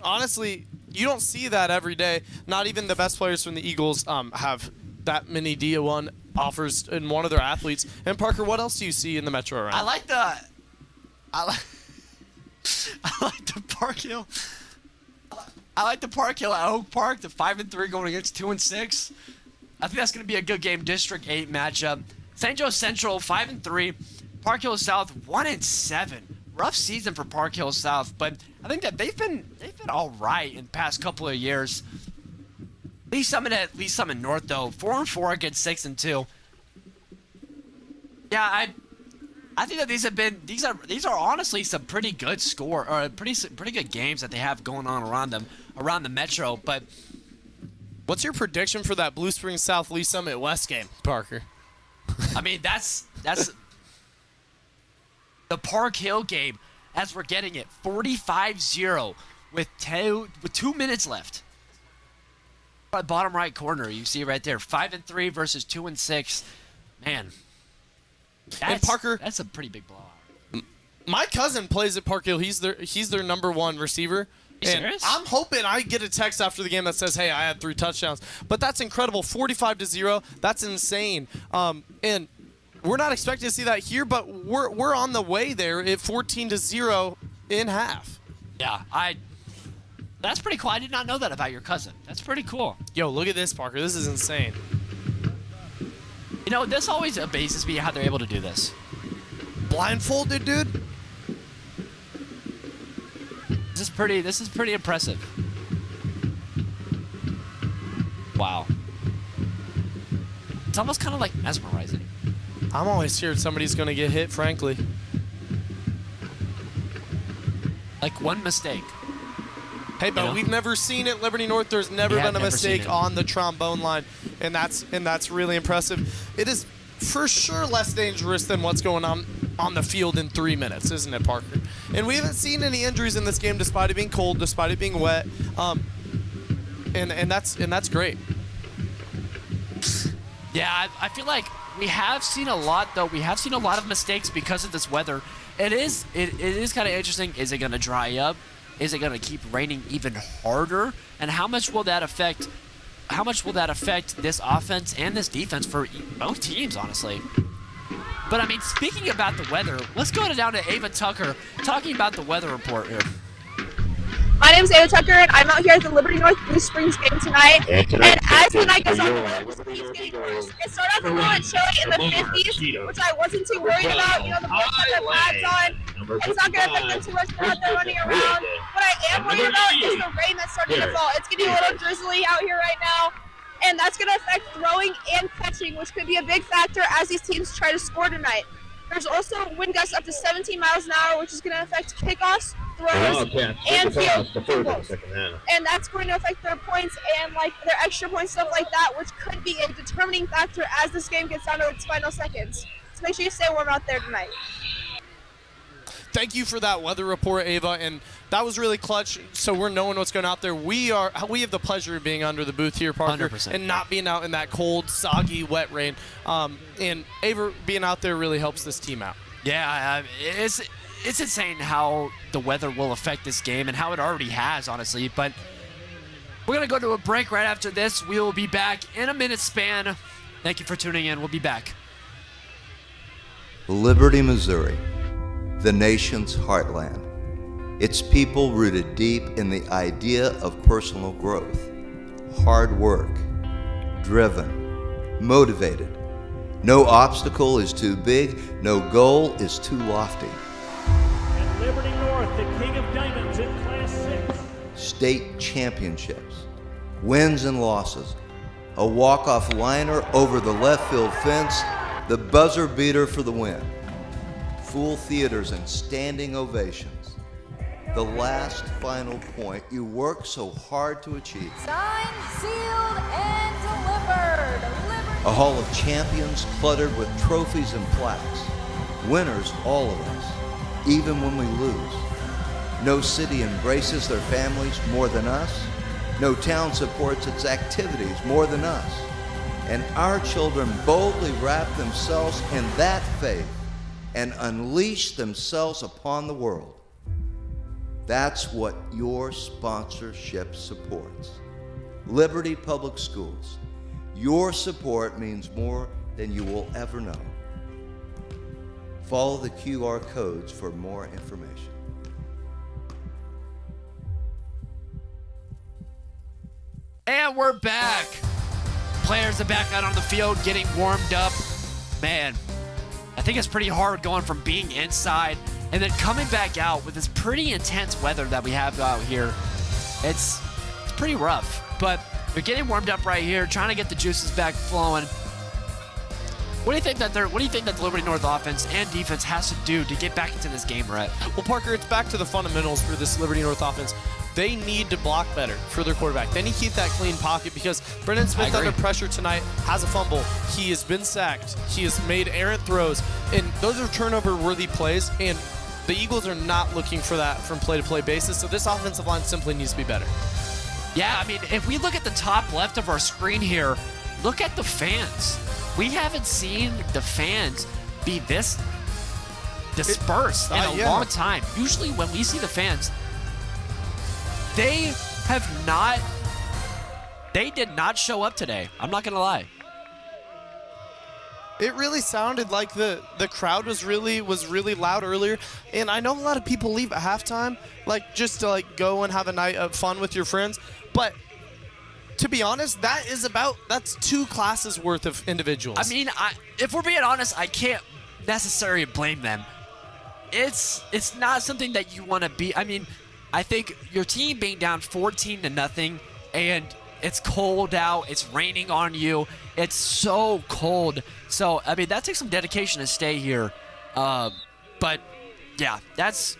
honestly, you don't see that every day. Not even the best players from the Eagles have that many D1 offers in one of their athletes. And Parker, what else do you see in the Metro around?
I like the Park Hill. I like the Park Hill at Oak Park, the 5-3 going against 2-6. I think that's going to be a good game. District 8 matchup. St. Joe Central 5-3. Park Hill South 1-7. Rough season for Park Hill South, but I think that they've been all right in the past couple of years. Lee Summit North though 4-4 against 6-2. Yeah, I think that these are honestly some pretty good pretty good games that they have going on around the Metro. But
what's your prediction for that Blue Springs South Lee Summit West game, Parker?
I mean, that's That's the Park Hill game as we're getting it 45-0 with 2 minutes left. Bottom right corner, you see right there, 5-3 versus 2-6. Man, that's a pretty big blowout.
My cousin plays at Park Hill. He's their number one receiver.
You serious?
I'm hoping I get a text after the game that says, "Hey, I had 3 touchdowns." But that's incredible. 45-0. That's insane. And we're not expecting to see that here, but we're on the way there at 14-0 in half.
Yeah, that's pretty cool. I did not know that about your cousin. That's pretty cool.
Yo, look at this, Parker. This is insane.
You know, this always amazes me how they're able to do this.
Blindfolded, dude.
This is pretty impressive. Wow. It's almost kind of like mesmerizing.
I'm always scared somebody's going to get hit, frankly.
Like one mistake.
Hey, but we've never seen it. Liberty North, there's never been a mistake on the trombone line, and that's really impressive. It is for sure less dangerous than what's going on the field in 3 minutes, isn't it, Parker? And we haven't seen any injuries in this game, despite it being cold, despite it being wet, and that's great.
Yeah, I feel like we have seen a lot, though. We have seen a lot of mistakes because of this weather. It is kind of interesting. Is it going to dry up? Is it going to keep raining even harder? And how much will that affect? How much will that affect this offense and this defense for both teams, honestly? But I mean, speaking about the weather, let's go down to Ava Tucker talking about the weather report here.
My name is Ava Tucker, and I'm out here at the Liberty North Blue Springs game tonight. And as the night goes on, it started off a little bit chilly in the 50s, which I wasn't too worried about. You know, the boys have their pads on. It's not going to affect them too much. They're out there running around. What I am worried about is the rain that's starting to fall. It's getting a little drizzly out here right now, and that's going to affect throwing and catching, which could be a big factor as these teams try to score tonight. There's also wind gusts up to 17 miles an hour, which is going to affect kickoffs, throws, and field goals. And that's going to affect their points and like their extra points, stuff like that, which could be a determining factor as this game gets down to its final seconds. So make sure you stay warm out there tonight.
Thank you for that weather report, Ava, and that was really clutch. So we're knowing what's going out there. We have the pleasure of being under the booth here, Parker,
100%.
and not being out in that cold, soggy, wet rain. And Ava being out there really helps this team out.
Yeah, it's insane how the weather will affect this game and how it already has, honestly. But we're gonna go to a break right after this. We will be back in a minute span. Thank you for tuning in. We'll be back.
Liberty, Missouri, the nation's heartland. Its people rooted deep in the idea of personal growth, hard work, driven, motivated. No obstacle is too big, no goal is too lofty.
And Liberty North, the king of diamonds in Class 6.
State championships, wins and losses, a walk-off liner over the left field fence, the buzzer beater for the win. Full theaters and standing ovations. The last final point you worked so hard to achieve.
Signed, sealed, and delivered.
A hall of champions cluttered with trophies and plaques. Winners, all of us, even when we lose. No city embraces their families more than us. No town supports its activities more than us. And our children boldly wrap themselves in that faith and unleash themselves upon the world. That's what your sponsorship supports. Liberty Public Schools. Your support means more than you will ever know. Follow the QR codes for more information.
And we're back. Players are back out on the field getting warmed up. Man, I think it's pretty hard going from being inside and then coming back out with this pretty intense weather that we have out here. It's pretty rough, but we're getting warmed up right here, trying to get the juices back flowing. What do you think that the Liberty North offense and defense has to do to get back into this game, Rhett?
Well, Parker, it's back to the fundamentals for this Liberty North offense. They need to block better for their quarterback. They need to keep that clean pocket because Brendan Smith under pressure tonight has a fumble. He has been sacked. He has made errant throws, and those are turnover-worthy plays, and the Eagles are not looking for that from play-to-play basis, so this offensive line simply needs to be better.
Yeah, I mean, if we look at the top left of our screen here, look at the fans. We haven't seen the fans be this dispersed in a long time. Usually when we see the fans, they did not show up today. I'm not going to lie.
It really sounded like the crowd was really loud earlier, and I know a lot of people leave at halftime, like just to go and have a night of fun with your friends, but to be honest, that's 2 classes worth of individuals.
I mean, if we're being honest, I can't necessarily blame them. It's not something that you want to be. I mean, I think your team being down 14-0, and it's cold out, it's raining on you, it's so cold. So, I mean, that takes some dedication to stay here. But, yeah, that's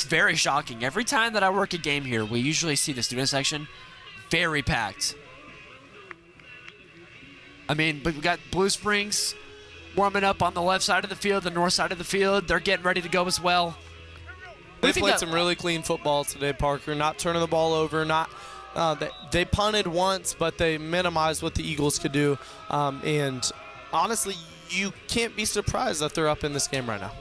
very shocking. Every time that I work a game here, we usually see the student section very packed. I mean, but we got Blue Springs warming up on the left side of the field, the north side of the field. They're getting ready to go as well.
They played some really clean football today, Parker. Not turning the ball over. They punted once, but they minimized what the Eagles could do. And honestly, you can't be surprised that they're up in this game right now.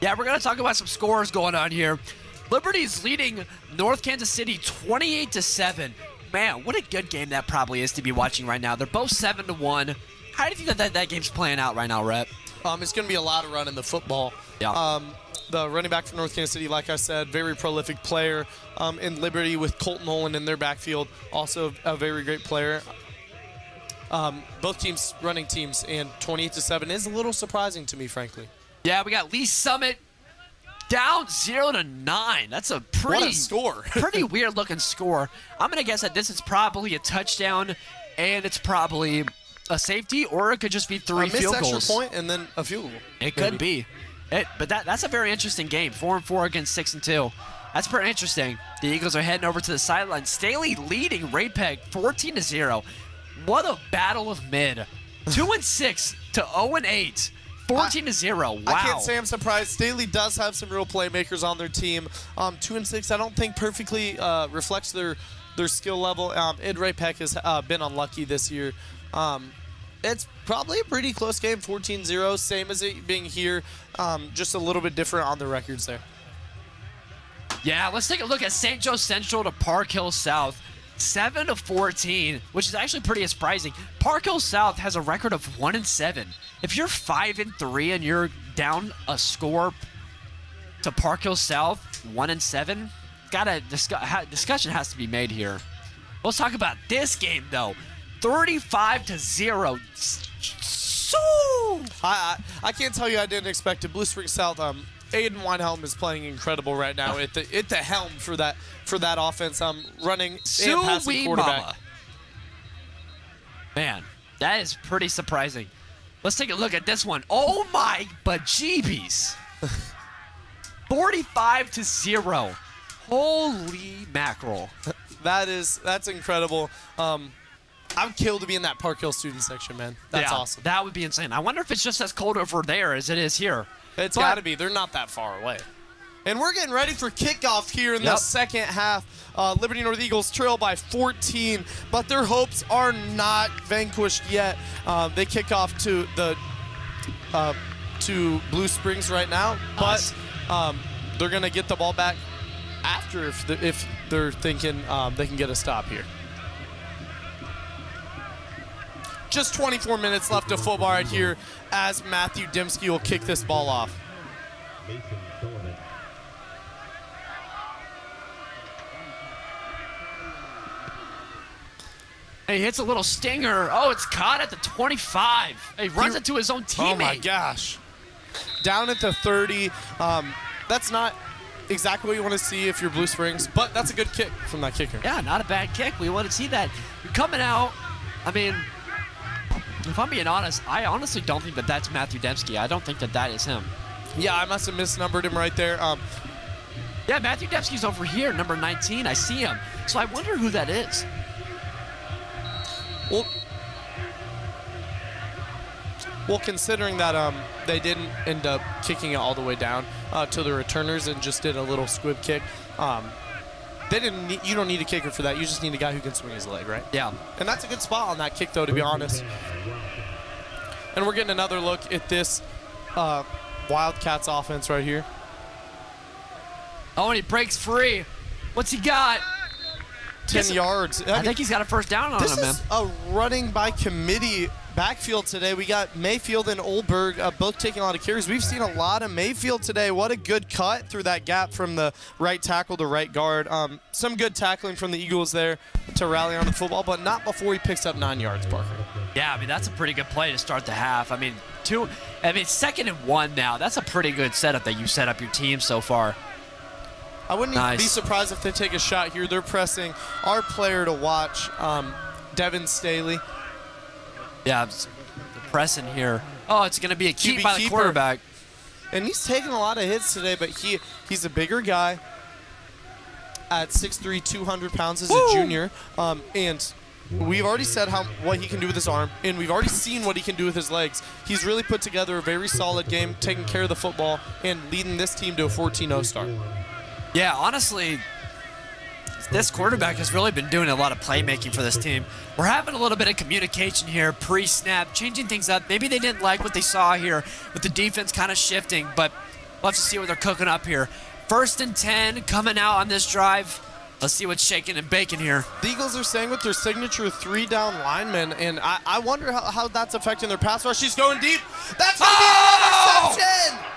Yeah, we're going to talk about some scores going on here. Liberty's leading North Kansas City 28-7. Man, what a good game that probably is to be watching right now. They're both 7-1. How do you think that game's playing out right now, Rhett?
It's going to be a lot of running the football.
Yeah.
The running back for North Kansas City, like I said, very prolific player. In Liberty with Colton Nolan in their backfield, also a very great player. Both teams, running teams, and 28-7 is a little surprising to me, frankly.
Yeah, we got Lee Summit down 0-9. That's a pretty
score.
Pretty weird looking score. I'm gonna guess that this is probably a touchdown, and it's probably a safety, or it could just be 3 field goals.
Extra point and then a field goal.
It could be. But that's a very interesting game. 4-4 against 6-2. That's pretty interesting. The Eagles are heading over to the sideline. Staley leading Ray-Peg 14-0. What a battle of mid. 2-6 to 0-8. 14-0. Wow.
I can't say I'm surprised. Staley does have some real playmakers on their team. 2-6, I don't think perfectly reflects their skill level. Ed Ray-Peck has been unlucky this year. It's probably a pretty close game, 14-0, same as it being here, just a little bit different on the records there.
Yeah, let's take a look at St. Joe Central to Park Hill South. 7-14, which is actually pretty surprising. Park Hill South has a record of 1-7. If you're 5-3 and you're down a score to Park Hill South, 1-7, discussion has to be made here. Let's talk about this game though. 35-0. So
I can't tell you I didn't expect it. Blue Springs South. Aiden Weinhelm is playing incredible right now at the helm for that offense. Running and passing quarterback.
Mama. Man, that is pretty surprising. Let's take a look at this one. Oh my bejeebies. 45-0. Holy mackerel.
That's incredible. I'm killed to be in that Park Hill student section, man. That's awesome.
That would be insane. I wonder if it's just as cold over there as it is here.
It's got to be. They're not that far away. And we're getting ready for kickoff here in the second half. Liberty North Eagles trail by 14, but their hopes are not vanquished yet. They kick off to Blue Springs right now, but they're going to get the ball back after if they're thinking they can get a stop here. Just 24 minutes left of football right here as Matthew Dembski will kick this ball off.
He hits a little stinger. Oh, it's caught at the 25. He runs it to his own teammate.
Oh, my gosh. Down at the 30. That's not exactly what you want to see if you're Blue Springs, but that's a good kick from that kicker.
Yeah, not a bad kick. We want to see that. You're coming out. I mean, if I'm being honest, I honestly don't think that that's Matthew Dembski. I don't think that that is him.
Yeah, I must have misnumbered him right there.
Yeah, Matthew Dembski's over here, number 19. I see him. So I wonder who that is.
Well, considering that they didn't end up kicking it all the way down to the returners and just did a little squib kick, you don't need a kicker for that. You just need a guy who can swing his leg, right?
Yeah.
And that's a good spot on that kick, though, to be honest. And we're getting another look at this Wildcats offense right here.
Oh, and he breaks free. What's he got?
10 yards.
I think he's got a first down on him, man.
This is a running by committee backfield today. We got Mayfield and Olberg both taking a lot of carries. We've seen a lot of Mayfield today. What a good cut through that gap from the right tackle to right guard. Some good tackling from the Eagles there to rally on the football, but not before he picks up 9 yards, Parker.
Yeah, I mean, that's a pretty good play to start the half. I mean, 2nd and 1 now. That's a pretty good setup that you set up your team so far.
I wouldn't even be surprised if they take a shot here. They're pressing our player to watch, Devin Staley.
Yeah, the pressing here. Oh, it's going to be a keep by the quarterback.
And he's taking a lot of hits today, but he's a bigger guy at 6'3", 200 pounds as a junior. And we've already said what he can do with his arm, and we've already seen what he can do with his legs. He's really put together a very solid game, taking care of the football, and leading this team to a 14-0 start.
Yeah, honestly, this quarterback has really been doing a lot of playmaking for this team. We're having a little bit of communication here, pre-snap, changing things up. Maybe they didn't like what they saw here with the defense kind of shifting, but we'll have to see what they're cooking up here. 1st and 10 coming out on this drive. Let's see what's shaking and baking here.
The Eagles are staying with their signature 3-down linemen, and I wonder how that's affecting their pass rush. She's going deep. That's going to be an interception!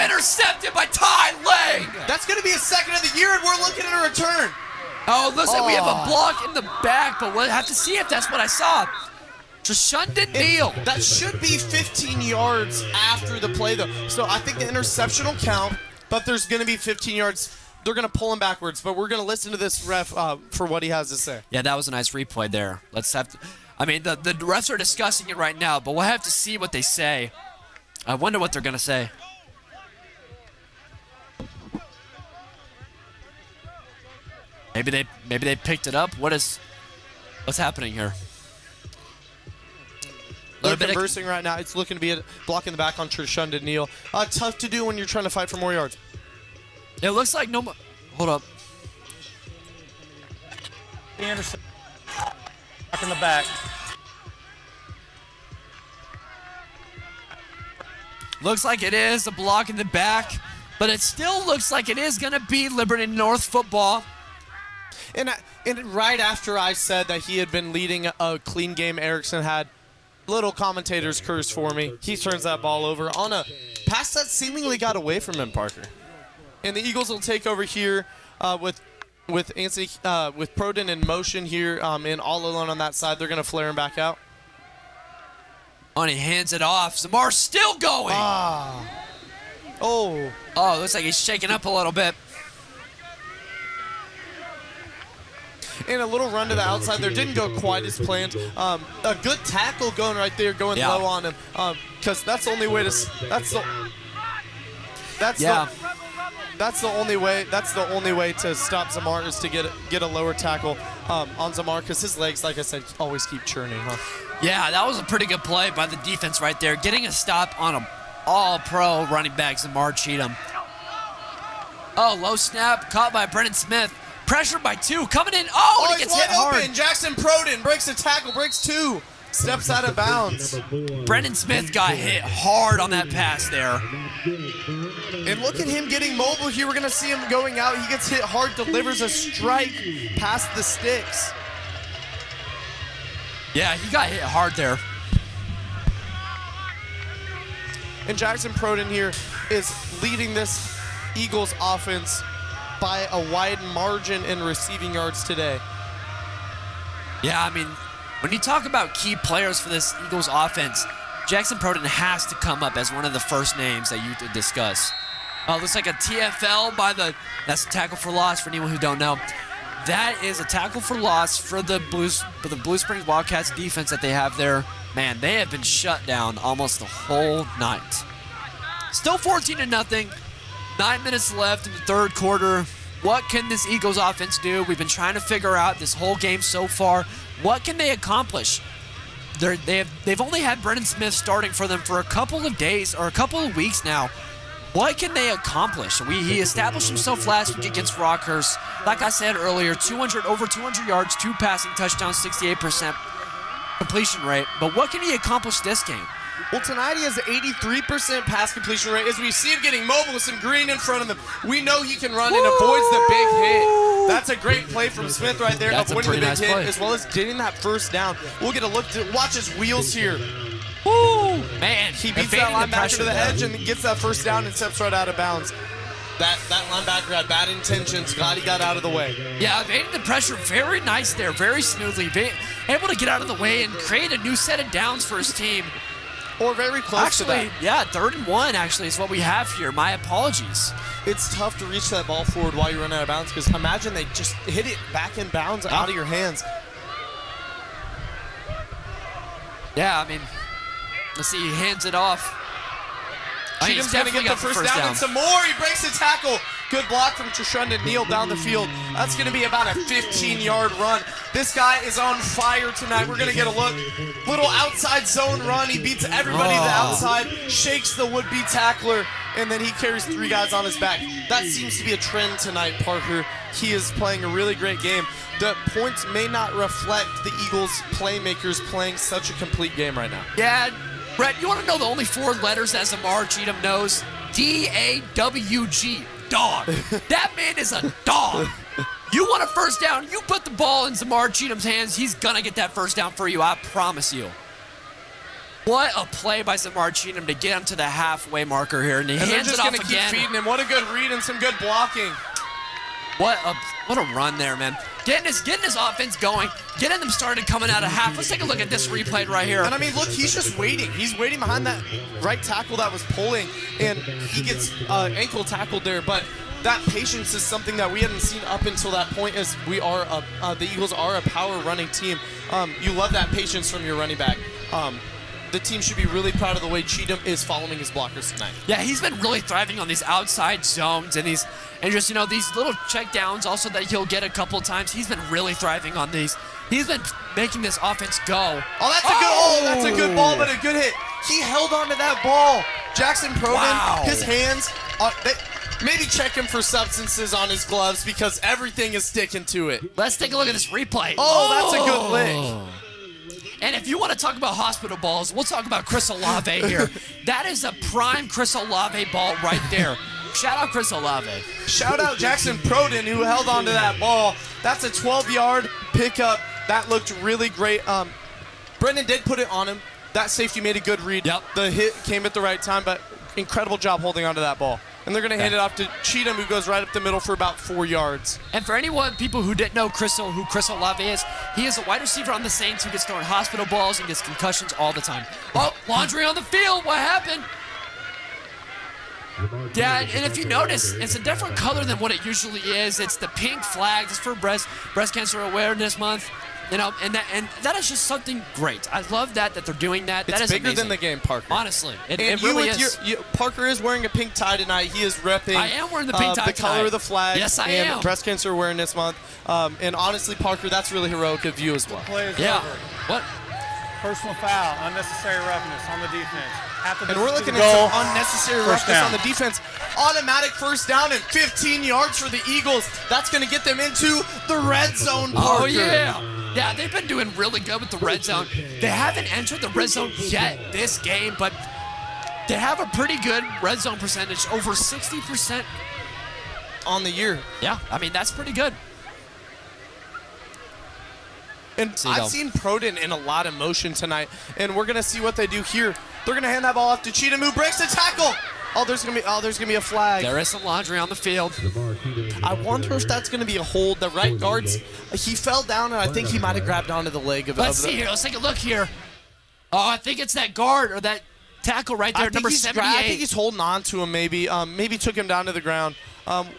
Intercepted by Ty Lane.
That's going to be his 2nd of the year, and we're looking at a return.
Oh, listen, we have a block in the back, but we'll have to see if that's what I saw. Treshunded Neal.
That should be 15 yards after the play, though. So I think the interception will count, but there's going to be 15 yards. They're going to pull him backwards, but we're going to listen to this ref for what he has to say.
Yeah, that was a nice replay there. Let's have to, I mean, the refs are discussing it right now, but we'll have to see what they say. I wonder what they're going to say. Maybe they picked it up. What's happening here?
They're conversing right now. It's looking to be a block in the back on Treshunded Neal. Tough to do when you're trying to fight for more yards.
It looks like no more. Hold up.
Anderson. Back in the back.
Looks like it is a block in the back, but it still looks like it is going to be Liberty North football.
And right after I said that he had been leading a clean game, Erickson had little commentators curse for me. He turns that ball over on a pass that seemingly got away from him, Parker. And the Eagles will take over here with Anthony with Proden in motion here and all alone on that side. They're going to flare him back out.
And he hands it off. Zamar's still going.
Oh,
looks like he's shaking up a little bit.
And a little run to the outside there. Didn't go quite as planned. A good tackle going right there, going low on him. Because that's the only way to. That's the only way. That's the only way to stop Zamar is to get a lower tackle on Zamar because his legs, like I said, always keep churning.
Yeah, that was a pretty good play by the defense right there, getting a stop on an all-pro running back Zamar Cheatham. Oh, low snap caught by Brennan Smith. Pressured by 2, coming in. Oh, and he gets hit hard.
Open. Jackson Proden breaks a tackle, breaks 2, steps out of bounds.
Brennan Smith got hit hard on that pass there.
And look at him getting mobile here. We're going to see him going out. He gets hit hard, delivers a strike past the sticks.
Yeah, he got hit hard there.
And Jackson Proden here is leading this Eagles offense by a wide margin in receiving yards today.
Yeah, I mean, when you talk about key players for this Eagles offense, Jackson Proden has to come up as one of the first names that you discuss. Looks like a TFL by the, that's a tackle for loss for anyone who don't know. That is a tackle for loss for the Blue Springs Wildcats defense that they have there. Man, they have been shut down almost the whole night. Still 14-0. 9 minutes left in the third quarter. What can this Eagles offense do? We've been trying to figure out this whole game so far. What can they accomplish? They've only had Brendan Smith starting for them for a couple of days or a couple of weeks now. What can they accomplish? He established himself last week against Rockhurst. Like I said earlier, over 200 yards, 2 passing touchdowns, 68% completion rate. But what can he accomplish this game?
Well, tonight he has an 83% pass completion rate. As we see him getting mobile with some green in front of him, we know he can run and avoids the big hit. That's a great play from Smith right there, avoiding the big hit, as well as getting that first down. We'll get a look to watch his wheels here.
Woo! Man,
he beats that linebacker to the edge and gets that first down and steps right out of bounds. That linebacker had bad intentions. Glad he got out of the way.
Yeah, evading the pressure very nice there, very smoothly. Able to get out of the way and create a new set of downs for his team.
Or very close to that.
Yeah, 3rd and 1 actually is what we have here. My apologies.
It's tough to reach that ball forward while you run out of bounds because imagine they just hit it back in bounds out of your hands.
Yeah, I mean, let's see, he hands it off.
Cheatham's going to get the first down and some more. He breaks the tackle. Good block from Treshundon Neal down the field. That's going to be about a 15-yard run. This guy is on fire tonight. We're going to get a look. Little outside zone run. He beats everybody to the outside, shakes the would-be tackler, and then he carries 3 guys on his back. That seems to be a trend tonight, Parker. He is playing a really great game. The points may not reflect the Eagles' playmakers playing such a complete game right now.
Yeah, Brett, you want to know the only 4 letters that Zamar Cheatham knows? D-A-W-G. Dog. That man is a dog. You want a first down, you put the ball in Zamar Cheatham's hands, he's going to get that first down for you, I promise you. What a play by Zamar Cheatham to get him to the halfway marker here, and he hands it off again.
Keep feeding him. What a good read and some good blocking.
What a run there, man. Getting his offense going, getting them started coming out of half. Let's take a look at this replay right here.
And I mean, look, he's just waiting. He's waiting behind that right tackle that was pulling, and he gets ankle tackled there. But that patience is something that we hadn't seen up until that point, as we are the Eagles are a power running team. You love that patience from your running back. The team should be really proud of the way Cheatham is following his blockers tonight.
Yeah, he's been really thriving on these outside zones and these little check downs also that he'll get a couple times. He's been really thriving on these. He's been making this offense go.
Oh, that's a good ball, but a good hit. He held onto that ball. Jackson Proden, his hands, maybe check him for substances on his gloves because everything is sticking to it.
Let's take a look at this replay.
Oh, that's a good lick.
And if you want to talk about hospital balls, we'll talk about Chris Olave here. That is a prime Chris Olave ball right there. Shout out Chris Olave.
Shout out Jackson Proden, who held onto that ball. That's a 12-yard pickup. That looked really great. Brendan did put it on him. That safety made a good read.
Yep.
The hit came at the right time, but incredible job holding onto that ball. And they're going to hand it off to Cheatham, who goes right up the middle for about 4 yards.
And for people who didn't know who Chris Olave is, he is a wide receiver on the Saints who gets thrown hospital balls and gets concussions all the time. Oh, laundry on the field. What happened? Yeah, and if you notice, it's a different color than what it usually is. It's the pink flag. It's for Breast Cancer Awareness Month. You know, and that is just something great. I love that they're doing that. That is
bigger
amazing.
than the game, Parker.
Honestly, it really is.
Parker is wearing a pink tie tonight. He is repping.
I am wearing the pink tie.
The color of the flag.
Yes, I am.
Breast Cancer Awareness Month. And honestly, Parker, that's really heroic of you as well.
The play is
yeah.
over.
What?
Personal foul, unnecessary roughness on the defense.
And we're looking at some unnecessary roughness on the defense. Automatic first down and 15 yards for the Eagles. That's going to get them into the red zone, Parker.
Oh, yeah. Yeah, they've been doing really good with the red zone. They haven't entered the red zone yet this game, but they have a pretty good red zone percentage, over 60%
on the year.
Yeah, I mean, that's pretty good.
And I've seen Proden in a lot of motion tonight, and we're going to see what they do here. They're going to hand that ball off to Cheatham, who breaks the tackle. Oh, there's gonna be a flag.
There is some laundry on the field.
I wonder if that's gonna be a hold. The right guards, he fell down, and I think he might have grabbed onto the leg of.
Let's see here. Let's take a look here. Oh, I think it's that guard or that tackle right there, number 78.
I think he's holding on to him maybe. Maybe took him down to the ground.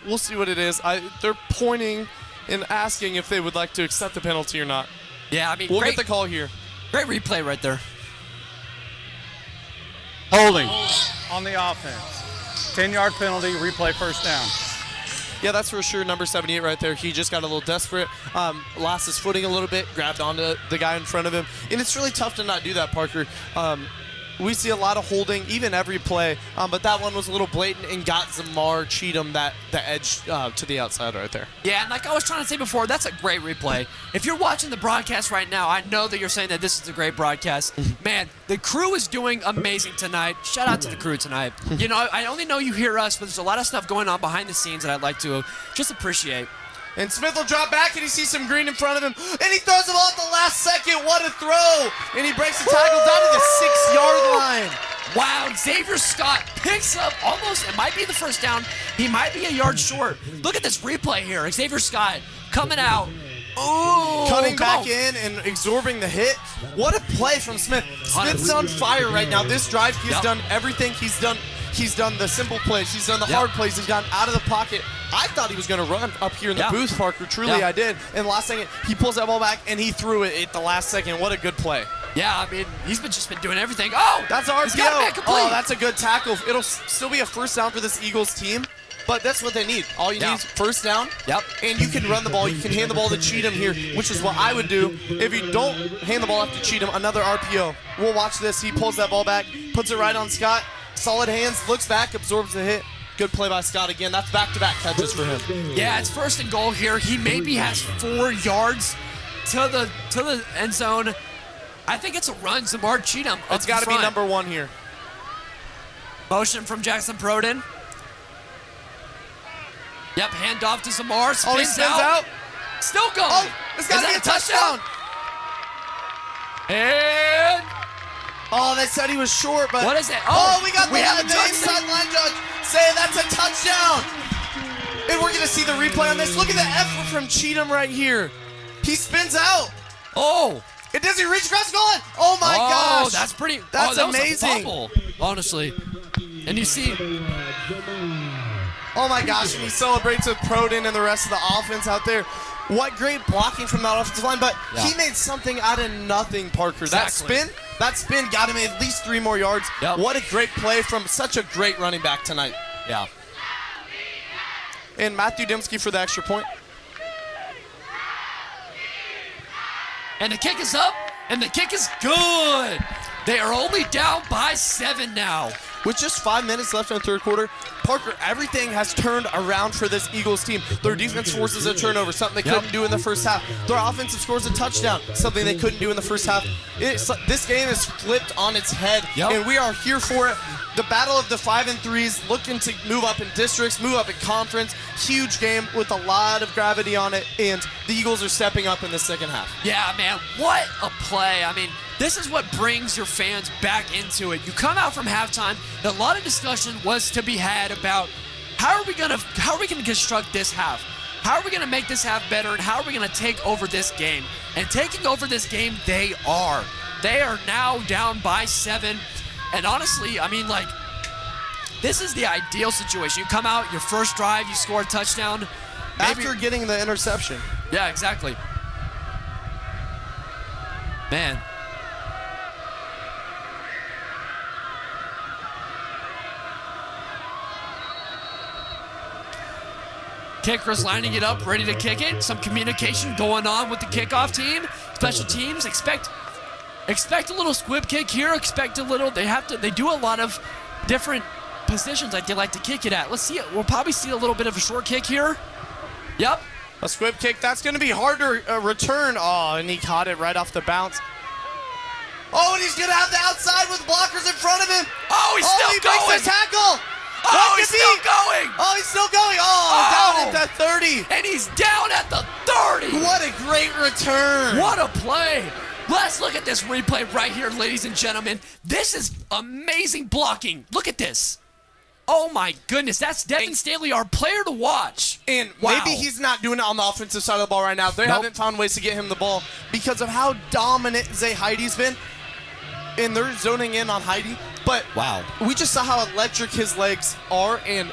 We'll see what it is. They're pointing and asking if they would like to accept the penalty or not.
Yeah, I mean,
we'll get the call here.
Great replay right there.
Holding on the offense. 10-yard penalty, replay first down.
Yeah, that's for sure. Number 78 right there. He just got a little desperate. Lost his footing a little bit, grabbed onto the guy in front of him. And it's really tough to not do that, Parker. We see a lot of holding, even every play. But that one was a little blatant and got Zamar Cheatham the edge to the outside right there.
Yeah, and like I was trying to say before, that's a great replay. If you're watching the broadcast right now, I know that you're saying that this is a great broadcast. Man, the crew is doing amazing tonight. Shout out to the crew tonight. You know, I only know you hear us, but there's a lot of stuff going on behind the scenes that I'd like to just appreciate.
And Smith will drop back, and he sees some green in front of him, and he throws the ball at the last second. What a throw! And he breaks the tackle down to the 6-yard line.
Wow, Xavier Scott picks up almost, it might be the first down. He might be a yard short. Look at this replay here. Xavier Scott coming out. Ooh,
cutting back in and absorbing the hit. What a play from Smith. Smith's on fire right now. This drive, he's done everything. He's done the simple plays. He's done the hard plays. He's gotten out of the pocket. I thought he was going to run up here in the booth, Parker. Truly, I did. And the last second, he pulls that ball back, and he threw it at the last second. What a good play.
Yeah, I mean, he's just been doing everything. Oh,
that's our RPO. Oh, that's a good tackle. It'll still be a first down for this Eagles team, but that's what they need. All you need is first down.
Yep.
And you can run the ball. You can hand the ball to Cheatham here, which is what I would do. If you don't hand the ball off to Cheatham, another RPO. We'll watch this. He pulls that ball back, puts it right on Scott. Solid hands, looks back, absorbs the hit. Good play by Scott again. That's back-to-back catches for him.
Yeah, it's first and goal here. He maybe has 4 yards to the end zone. I think it's a run. Zamar Cheatham.
It's got to be number 1 here.
Motion from Jackson Proden. Yep, handoff to Zamar.
He spins out.
Still going.
Oh, it's got to be a touchdown.
And
oh, they said he was short, but
what is it?
Oh, we got
have
the inside line judge saying that's a touchdown. And we're gonna see the replay on this. Look at the effort from Cheatham right here. He spins out.
Oh.
It does he reach across the goal line? Oh my gosh.
That's pretty.
That's
that
amazing.
Was a fumble, honestly. And you see.
Oh my gosh, and he celebrates with Proden and the rest of the offense out there. What great blocking from that offensive line, but he made something out of nothing, Parker.
Exactly.
That spin got him at least 3 more yards.
Yep.
What a great play from such a great running back tonight.
Yeah.
And Matthew Dembski for the extra point.
And the kick is up, and the kick is good. They are only down by 7 now.
With just 5 minutes left in the third quarter, Parker, everything has turned around for this Eagles team. Their defense forces a turnover, something they couldn't do in the first half. Their offensive scores a touchdown, something they couldn't do in the first half. This game is flipped on its head, and we are here for it. The battle of the 5 and 3s, looking to move up in districts, move up in conference. Huge game with a lot of gravity on it, and the Eagles are stepping up in the second half.
Yeah, man, what a play. I mean, this is what brings your fans back into it. You come out from halftime, a lot of discussion was to be had about how are we gonna construct this half? How are we gonna make this half better, and how are we gonna take over this game? And taking over this game, they are. They are now down by 7. And honestly, I mean, like, this is the ideal situation. You come out, your first drive, you score a touchdown.
After getting the interception.
Yeah, exactly. Man. Kickers lining it up, ready to kick it. Some communication going on with the kickoff team. Special teams, expect a little squib kick here. Expect a little. They do a lot of different positions that they like to kick it at. Let's see it. We'll probably see a little bit of a short kick here. Yep.
A squib kick. That's going to be hard to return. Oh, and he caught it right off the bounce. Oh, and he's going to have the outside with blockers in front of him.
Oh, he's still going.
He breaks the tackle.
Oh, he's still going.
Oh, he's still going. Oh, down at the 30.
And he's down at the 30.
What a great return.
What a play. Let's look at this replay right here, ladies and gentlemen. This is amazing blocking. Look at this. Oh, my goodness. That's Devin Stanley, our player to watch.
And maybe he's not doing it on the offensive side of the ball right now. They haven't found ways to get him the ball because of how dominant Zay Heidi's been. And they're zoning in on Heidi. But
wow,
we just saw how electric his legs are and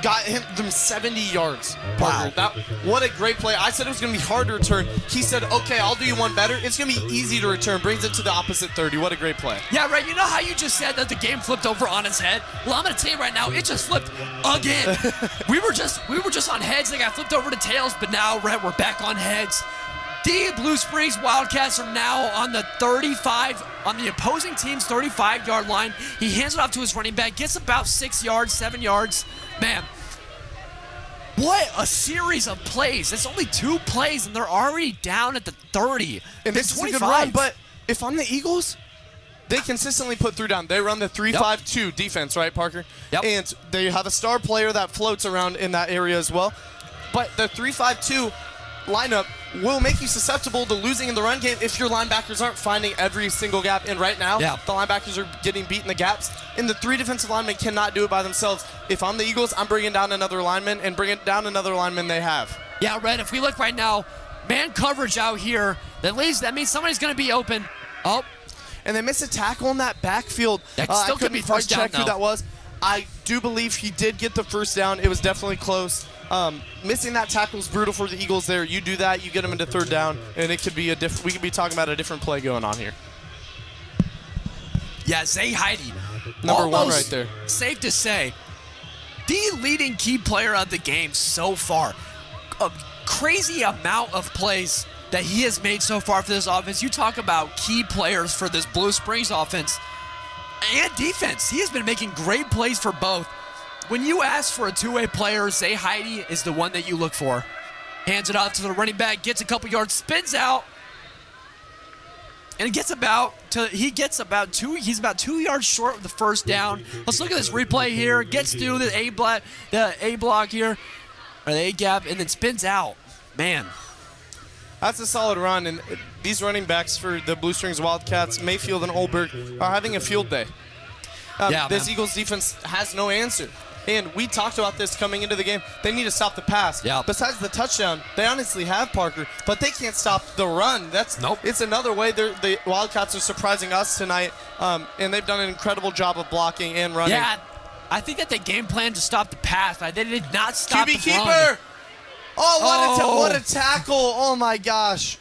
got him them 70 yards. Parker.
Wow.
What a great play. I said it was going to be hard to return. He said, okay, I'll do you one better. It's going to be easy to return. Brings it to the opposite 30. What a great play.
Yeah, right. You know how you just said that the game flipped over on its head? Well, I'm going to tell you right now, it just flipped again. we were just on heads. They got flipped over to tails, but now, Rhett, we're back on heads. The Blue Springs Wildcats are now on the 35, on the opposing team's 35-yard line. He hands it off to his running back, gets about 6 yards, 7 yards. Man, what a series of plays. It's only 2 plays, and they're already down at the 30.
And this is a good run, but if I'm the Eagles, they consistently put through down. They run the 3-5-2 defense, right, Parker?
Yep.
And they have a star player that floats around in that area as well. But the 3-5-2 lineup will make you susceptible to losing in the run game if your linebackers aren't finding every single gap. And right now, the linebackers are getting beat in the gaps, and the 3 defensive linemen cannot do it by themselves. If I'm the Eagles, I'm bringing down another lineman, and bringing down another lineman they have.
Yeah, Red, if we look right now, man coverage out here, that means somebody's going to be open. Oh.
And they missed a tackle in that backfield.
That still could be first down,
check who that was. I do believe he did get the first down. It was definitely close. Missing that tackle is brutal for the Eagles there. You do that, you get them into third down, and it could be we could be talking about a different play going on here.
Yeah, Zay Heidi.
Number 1 right there.
Safe to say, the leading key player of the game so far. A crazy amount of plays that he has made so far for this offense. You talk about key players for this Blue Springs offense and defense. He has been making great plays for both. When you ask for a two-way player, Zay Heidi is the one that you look for. Hands it off to the running back, gets a couple yards, spins out, and he's about 2 yards short of the first down. Let's look at this replay here. Gets through the A block here, or the A gap, and then spins out. Man.
That's a solid run, and these running backs for the Blue Springs Wildcats, Mayfield and Olberg, are having a field day. This Eagles defense has no answer. And we talked about this coming into the game. They need to stop the pass.
Yeah.
Besides the touchdown, they honestly have Parker, but they can't stop the run. It's another way the Wildcats are surprising us tonight, and they've done an incredible job of blocking and running.
Yeah, I think that they game planned to stop the pass. They did not stop the
QB
run.
keeper! Oh, what a tackle. Oh, my gosh.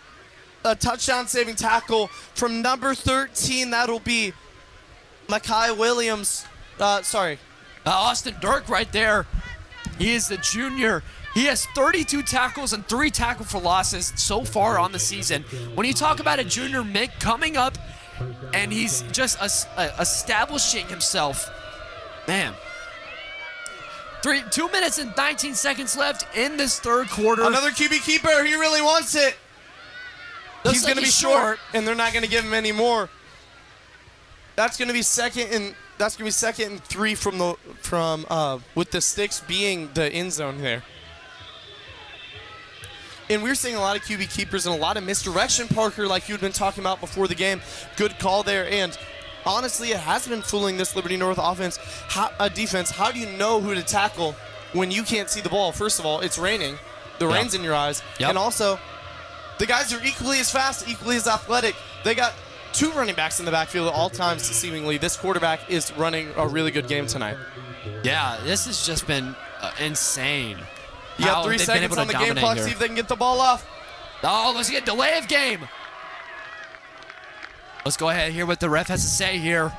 A touchdown-saving tackle from number 13. That'll be Makai Williams.
Austin Dirk right there. He is the junior. He has 32 tackles and 3 tackle for losses so far on the season. When you talk about a junior Mick coming up, and he's just establishing himself, man. 2 minutes and 19 seconds left in this third quarter.
Another QB keeper. He really wants it. He's going to be short, and they're not going to give him any more. That's going to be second and 3 from with the sticks being the end zone there. And we're seeing a lot of QB keepers and a lot of misdirection, Parker, like you'd been talking about before the game. Good call there. And honestly, it has been fooling this Liberty North offense, defense. How do you know who to tackle when you can't see the ball? First of all, it's raining. The rain's in your eyes.
Yep.
And also, the guys are equally as fast, equally as athletic. They got 2 running backs in the backfield at all times, seemingly. This quarterback is running a really good game tonight.
Yeah, this has just been insane.
You got 3 seconds on the game clock. See if they can get the ball off.
Oh, let's get delay of game. Let's go ahead and hear what the ref has to say here.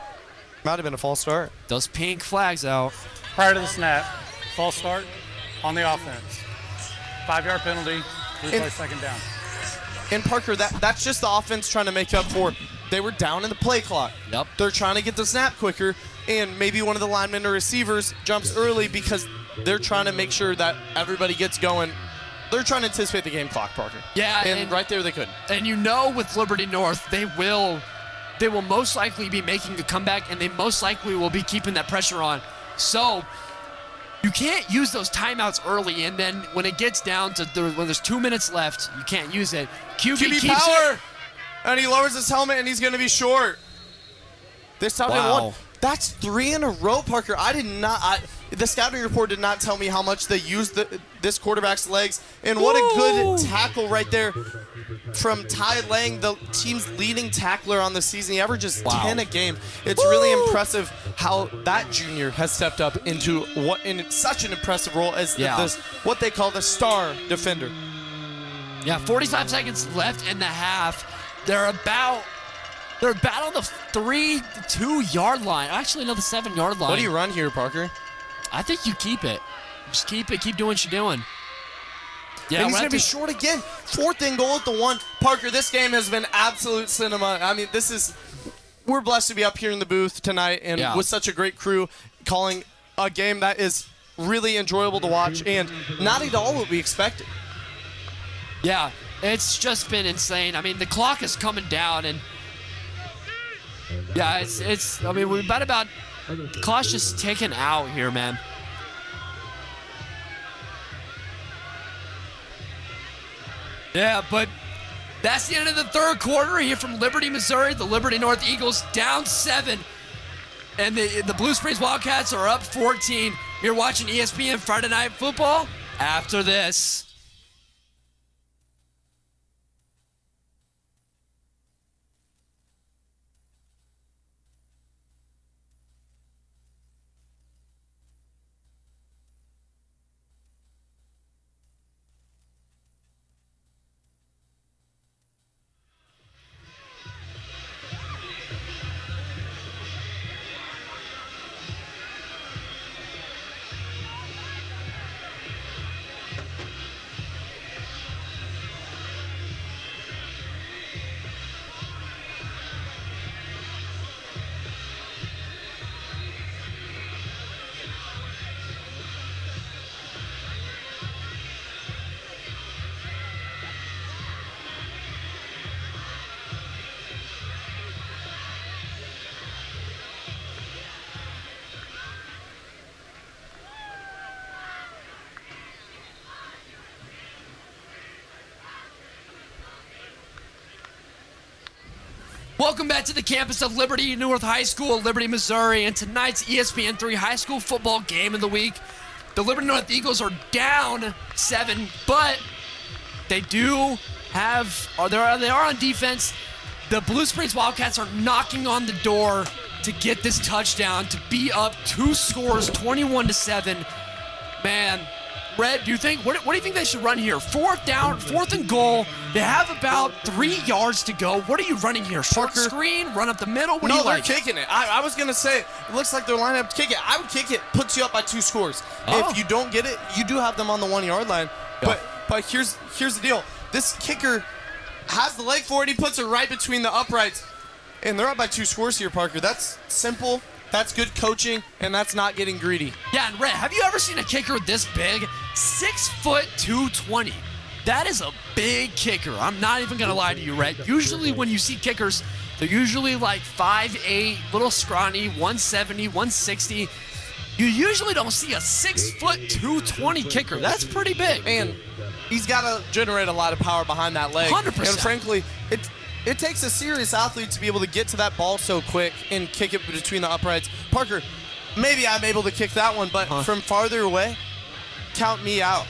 Might have been a false start.
Those pink flags out.
Prior to the snap, false start on the offense. 5-yard penalty, replay second down.
And Parker, that's just the offense trying to make up for. They were down in the play clock.
Yep.
They're trying to get the snap quicker, and maybe one of the linemen or receivers jumps early because they're trying to make sure that everybody gets going. They're trying to anticipate the game clock, Parker.
Yeah,
and right there they couldn't.
And with Liberty North, they will most likely be making a comeback, and they most likely will be keeping that pressure on. So you can't use those timeouts early, and then when it gets down to when there's 2 minutes left, you can't use it. QB keeps
power,
it.
and he lowers his helmet, and he's going to be short. This time That's 3 in a row, Parker. The scouting report did not tell me how much they used this quarterback's legs. And what a good tackle right there from Ty Lang, the team's leading tackler on the season. He averages 10 a game. It's really impressive how that junior has stepped up into such an impressive role as what they call the star defender.
Yeah, 45 seconds left in the half. They're about on the 3-2 yard line. Actually, no, the 7 yard line.
What do you run here, Parker?
I think you keep it. Just keep it. Keep doing what you're doing. Yeah,
and he's going to be short again. 4th and goal at the 1. Parker, this game has been absolute cinema. I mean, we're blessed to be up here in the booth tonight and with such a great crew calling a game that is really enjoyable to watch and not at all what we expected.
Yeah, it's just been insane. I mean, the clock is coming down, and yeah, I mean, we're about the clock's just taken out here, man. Yeah, but that's the end of the third quarter here from Liberty, Missouri. The Liberty North Eagles down 7, and the Blue Springs Wildcats are up 14. You're watching ESPN Friday Night Football after this. Welcome back to the campus of Liberty North High School, Liberty, Missouri, and tonight's ESPN3 high school football game of the week. The Liberty North Eagles are down 7, but they are on defense. The Blue Springs Wildcats are knocking on the door to get this touchdown, to be up 2 scores, 21-7. Man, Red, what do you think they should run here? 4th down, 4th and goal. They have about 3 yards to go. What are you running here? Short screen, run up the middle? What do you like?
They're kicking it. I was going to say, it looks like they're lining up to kick it. I would kick it, puts you up by 2 scores. If you don't get it, you do have them on the 1 yard line. Yeah. But here's the deal. This kicker has the leg for it. He puts it right between the uprights. And they're up by 2 scores here, Parker. That's simple. That's good coaching, and that's not getting greedy.
Yeah, and Red, have you ever seen a kicker this big? 6 foot 220. That is a big kicker. I'm not even going to lie to you, Red. Usually when you see kickers, they're usually like 5'8", little scrawny, 170, 160. You usually don't see a 6 foot 220 kicker. That's pretty big.
And he's got to generate a lot of power behind that leg.
100%.
And frankly, it takes a serious athlete to be able to get to that ball so quick and kick it between the uprights. Parker, maybe I'm able to kick that one, but from farther away, count me out.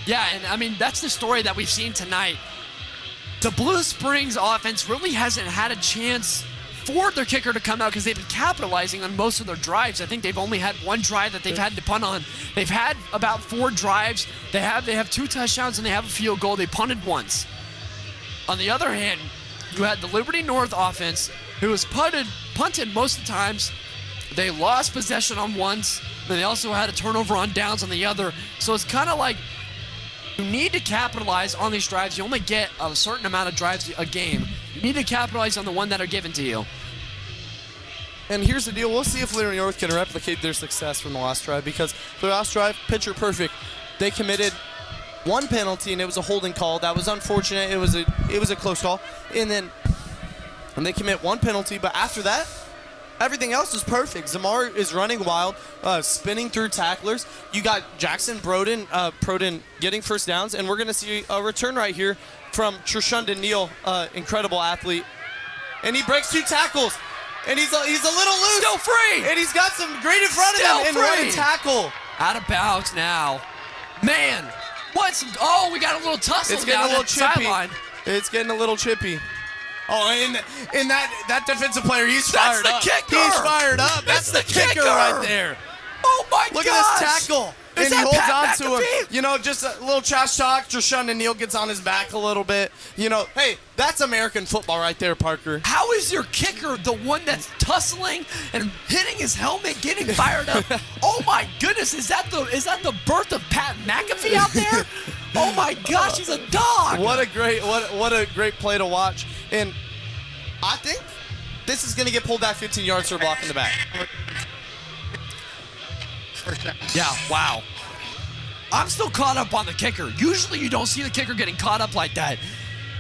Yeah, and I mean, that's the story that we've seen tonight. The Blue Springs offense really hasn't had a chance for their kicker to come out because they've been capitalizing on most of their drives. I think they've only had 1 drive that they've had to punt on. They've had about 4 drives. They have 2 touchdowns and they have a field goal. They punted once. On the other hand, you had the Liberty North offense, who was punted most of the times. They lost possession on once, and they also had a turnover on downs on the other. So it's kind of like you need to capitalize on these drives. You only get a certain amount of drives a game. You need to capitalize on the one that are given to you.
And here's the deal. We'll see if Liberty North can replicate their success from the last drive, because the last drive, picture perfect. They committed 1 penalty, and it was a holding call. That was unfortunate. It was a close call. And they commit 1 penalty, but after that, everything else is perfect. Zamar is running wild, spinning through tacklers. You got Jackson Broden getting first downs, and we're going to see a return right here from Trishunda Neal, incredible athlete. And he breaks 2 tackles. And he's a little loose.
Still free.
And he's got some great in front of him. And what a tackle.
Out of bounds now. Man, oh, we got a little tussle.
It's getting a little chippy.
Sideline.
It's getting a little chippy. Oh, and that defensive player, he's fired up.
That's the kicker.
He's fired up. That's the kicker right there.
Oh, my
Look
gosh.
at this tackle.
Is
And he
that
holds
Pat
on to
McAfee?
him. You know, just a little trash talk. Trishon and Neal gets on his back a little bit. You know, hey, that's American football right there, Parker.
How is your kicker the one that's tussling and hitting his helmet, getting fired up? Oh my goodness, is that the birth of Pat McAfee out there? Oh my gosh, he's a dog.
What a great play to watch. And I think this is going to get pulled back 15 yards for a block in the back.
Yeah, wow. I'm still caught up on the kicker. Usually you don't see the kicker getting caught up like that.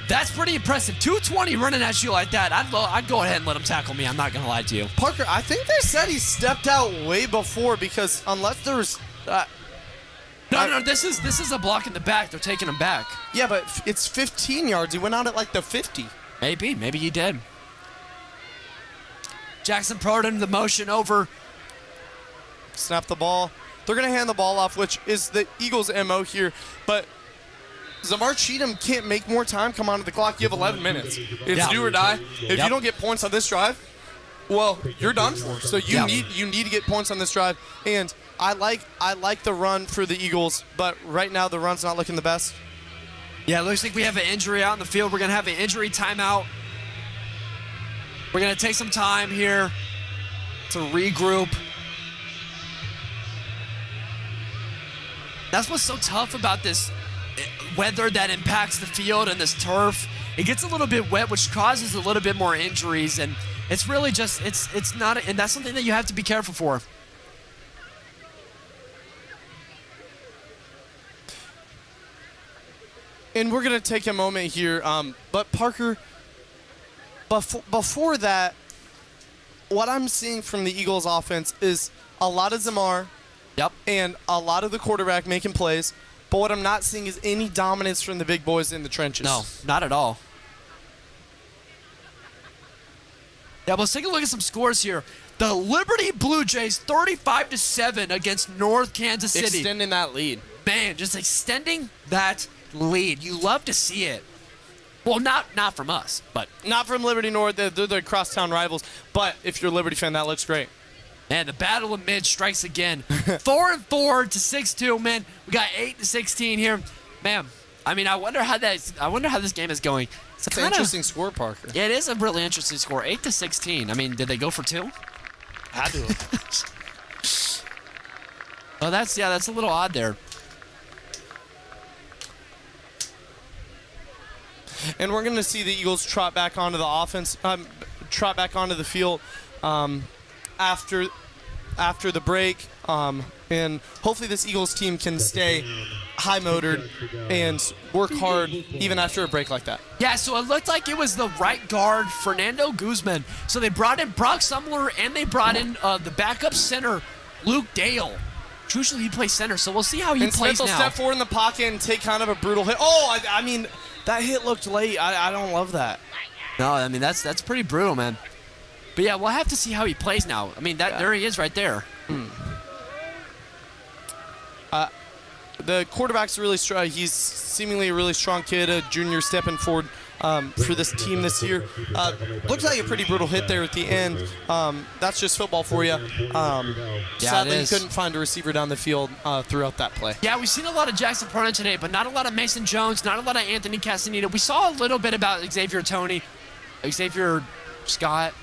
That's pretty impressive. 220 running at you like that. I'd go ahead and let him tackle me. I'm not going to lie to you.
Parker, I think they said he stepped out way before because unless there was...
No, this is a block in the back. They're taking him back.
Yeah, but it's 15 yards. He went out at like the 50.
Maybe he did. Jackson Proden, the motion over.
Snap the ball. They're going to hand the ball off, which is the Eagles' MO here. But Zamar Cheatham can't make more time come onto the clock. You have 11 minutes. It's do or die. If you don't get points on this drive, well, you're done for. So you need to get points on this drive. And I like the run for the Eagles, but right now the run's not looking the best.
Yeah, it looks like we have an injury out in the field. We're going to have an injury timeout. We're going to take some time here to regroup. That's what's so tough about this weather that impacts the field and this turf. It gets a little bit wet, which causes a little bit more injuries, and it's really just it's not, and that's something that you have to be careful for.
And we're going to take a moment here, but Parker, before that, what I'm seeing from the Eagles offense is a lot of Zamar.
Yep.
And a lot of the quarterback making plays. But what I'm not seeing is any dominance from the big boys in the trenches.
No, not at all. Yeah, but let's take a look at some scores here. The Liberty Blue Jays 35-7 against North Kansas City.
Extending that lead.
Man, just extending that lead. You love to see it. Well, not from us, but
not from Liberty North. They're the crosstown rivals. But if you're a Liberty fan, that looks great.
And the battle of mid strikes again. 4-4 to 6-2. Man, we got 8-16 here. Man, I mean, I wonder how this game is going.
It's an interesting score, Parker.
Yeah, it is a really interesting score. 8-16. I mean, did they go for 2?
Had to.
Oh, that's a little odd there.
And we're going to see the Eagles trot back onto the offense, trot back onto the field after the break. And hopefully this Eagles team can stay high-motored and work hard even after a break like that.
Yeah, so it looked like it was the right guard, Fernando Guzman. So they brought in Brock Sumler, and they brought in the backup center, Luke Dale. Usually he plays center, so we'll see how he plays now.
Smith will step forward in the pocket and take kind of a brutal hit. Oh, I mean, that hit looked late. I don't love that.
No, I mean, that's pretty brutal, man. But yeah, we'll have to see how he plays now. I mean, there he is right there.
The quarterback's really strong. He's seemingly a really strong kid, a junior stepping forward for this team this year. Looks like a pretty brutal hit there at the end. That's just football for you. Sadly, he couldn't find a receiver down the field throughout that play.
Yeah, we've seen a lot of Jackson Pronan today, but not a lot of Mason Jones, not a lot of Anthony Castaneda. We saw a little bit about Xavier Scott.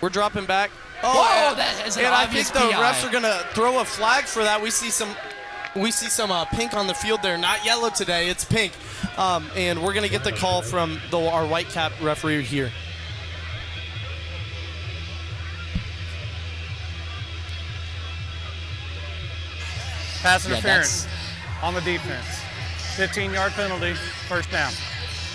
We're dropping back.
Oh, whoa, that is an obvious
I think the
PI.
refs are going to throw a flag for that. We see some pink on the field there. Not yellow today. It's pink. And we're going to get the call from our white cap referee here.
Pass interference on the defense. 15-yard penalty, first down.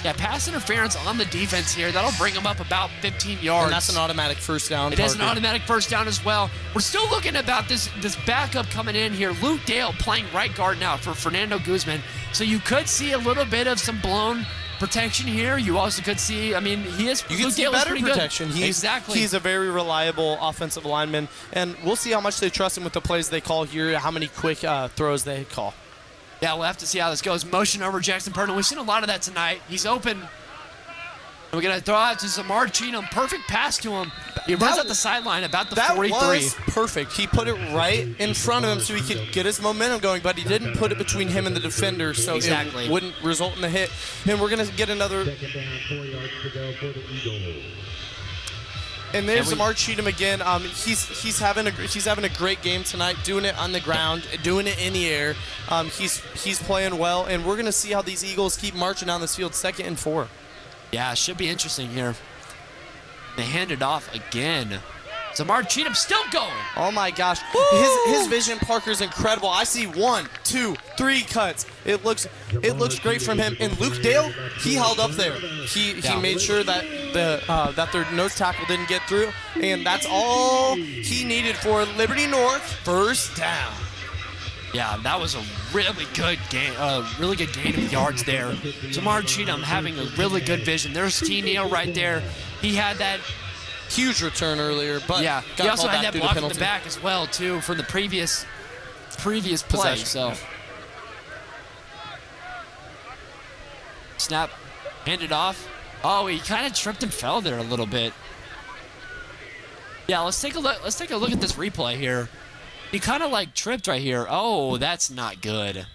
Yeah, pass interference on the defense here. That'll bring them up about 15 yards.
And that's an automatic first down.
It is an automatic first down as well. We're still looking about this backup coming in here. Luke Dale playing right guard now for Fernando Guzman. So you could see a little bit of some blown protection here. You also could see, I mean, he is.
You can see better protection.
Exactly.
He's a very reliable offensive lineman, and we'll see how much they trust him with the plays they call here, how many quick throws they call.
Yeah, we'll have to see how this goes. Motion over Jackson Purdle. We've seen a lot of that tonight. He's open. We're going to throw out to Zamar Cheatham. Perfect pass to him. He runs out the sideline about the 43.
That was perfect. He put it right in front of him so he could get his momentum going, but he didn't put it between him and the defender so it wouldn't result in a hit. And we're going to get another.
Second down, 4 yards to go for the Eagles.
And there's Zamar Cheatham again. He's having a great game tonight, doing it on the ground, doing it in the air. He's playing well, and we're gonna see how these Eagles keep marching down this field. 2nd and 4.
Yeah, it should be interesting here. They hand it off again. Zamar Cheatham still going.
Oh my gosh, his vision, Parker's incredible. I see 1, 2, 3 cuts. It looks great from him. And Luke Dale, he held up there. He made sure that that their nose tackle didn't get through, and that's all he needed for Liberty North first down.
Yeah, that was a really good game. Really good gain of yards there. Zamar Cheatham having a really good vision. There's T. Neal right there. He had that
huge return earlier, but
yeah,
got
he also
called
had
back
that
due to
block in the
penalty.
back as well too for the previous play.
Possession.
So snap, handed off. Oh, he kind of tripped and fell there a little bit. Yeah, let's take a look. Let's take a look at this replay here. He kind of like tripped right here. Oh, that's not good.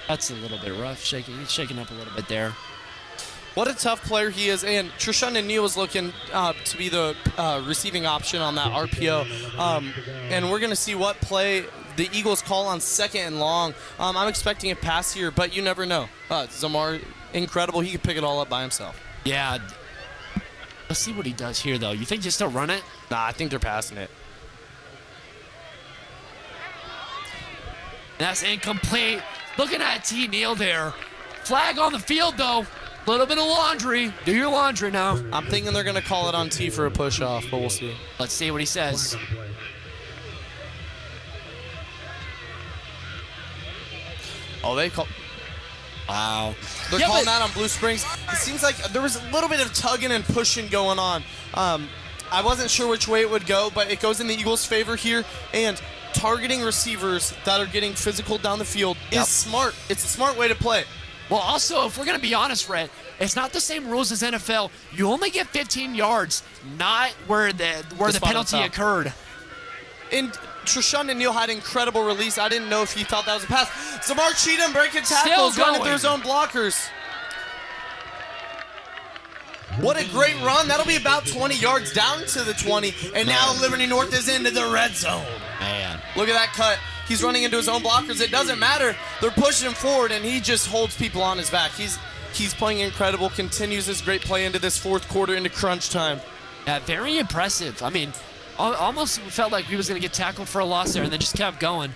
That's a little bit rough. He's shaking up a little bit there.
What a tough player he is, and Trishan Neal is looking to be the receiving option on that RPO. And we're going to see what play the Eagles call on 2nd and long. I'm expecting a pass here, but you never know. Zamar, incredible. He can pick it all up by himself.
Yeah. Let's see what he does here, though. You think they still run it?
Nah, I think they're passing it.
That's incomplete. Looking at T. Neal there. Flag on the field, though. A little bit of laundry. Do your laundry now.
I'm thinking they're going to call it on T for a push-off, but we'll see.
Let's see what he says.
Oh, they call...
Wow.
They're calling that on Blue Springs. It seems like there was a little bit of tugging and pushing going on. I wasn't sure which way it would go, but it goes in the Eagles' favor here. And targeting receivers that are getting physical down the field is smart. It's a smart way to play.
Well, also, if we're going to be honest, Rhett, it's not the same rules as NFL. You only get 15 yards, not where the penalty occurred.
And Trishan Neal had incredible release. I didn't know if he thought that was a pass. Zamar Cheatham breaking tackles, running through his own blockers. What a great run. That'll be about 20 yards down to the 20. And now Liberty North is into the red zone.
Man.
Look at that cut. He's running into his own blockers. It doesn't matter. They're pushing him forward, and he just holds people on his back. He's playing incredible, continues his great play into this 4th quarter, into crunch time.
Yeah, very impressive. I mean, almost felt like he was going to get tackled for a loss there and then just kept going.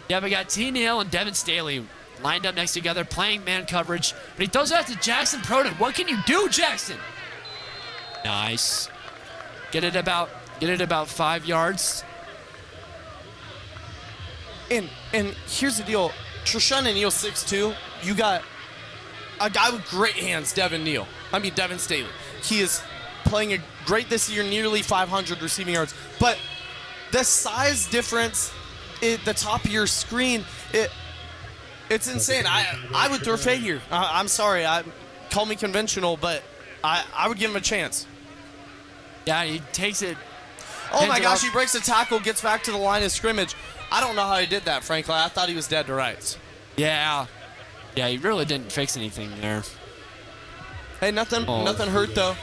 Yeah, we got T. Neal and Devin Staley lined up next to together, playing man coverage. But he throws it out to Jackson Proden. What can you do, Jackson? Nice. Get it about 5 yards.
And here's the deal. Trishan Neal 6'2". You got a guy with great hands, Devin Staley. He is playing great this year, nearly 500 receiving yards. But the size difference at the top of your screen, it's insane. I would throw Faye here. I'm sorry. Call me conventional, but I would give him a chance.
Yeah, he takes it.
Oh my gosh, he breaks the tackle, gets back to the line of scrimmage. I don't know how he did that, frankly. I thought he was dead to rights.
Yeah. Yeah, he really didn't fix anything there.
Hey, nothing hurt, though.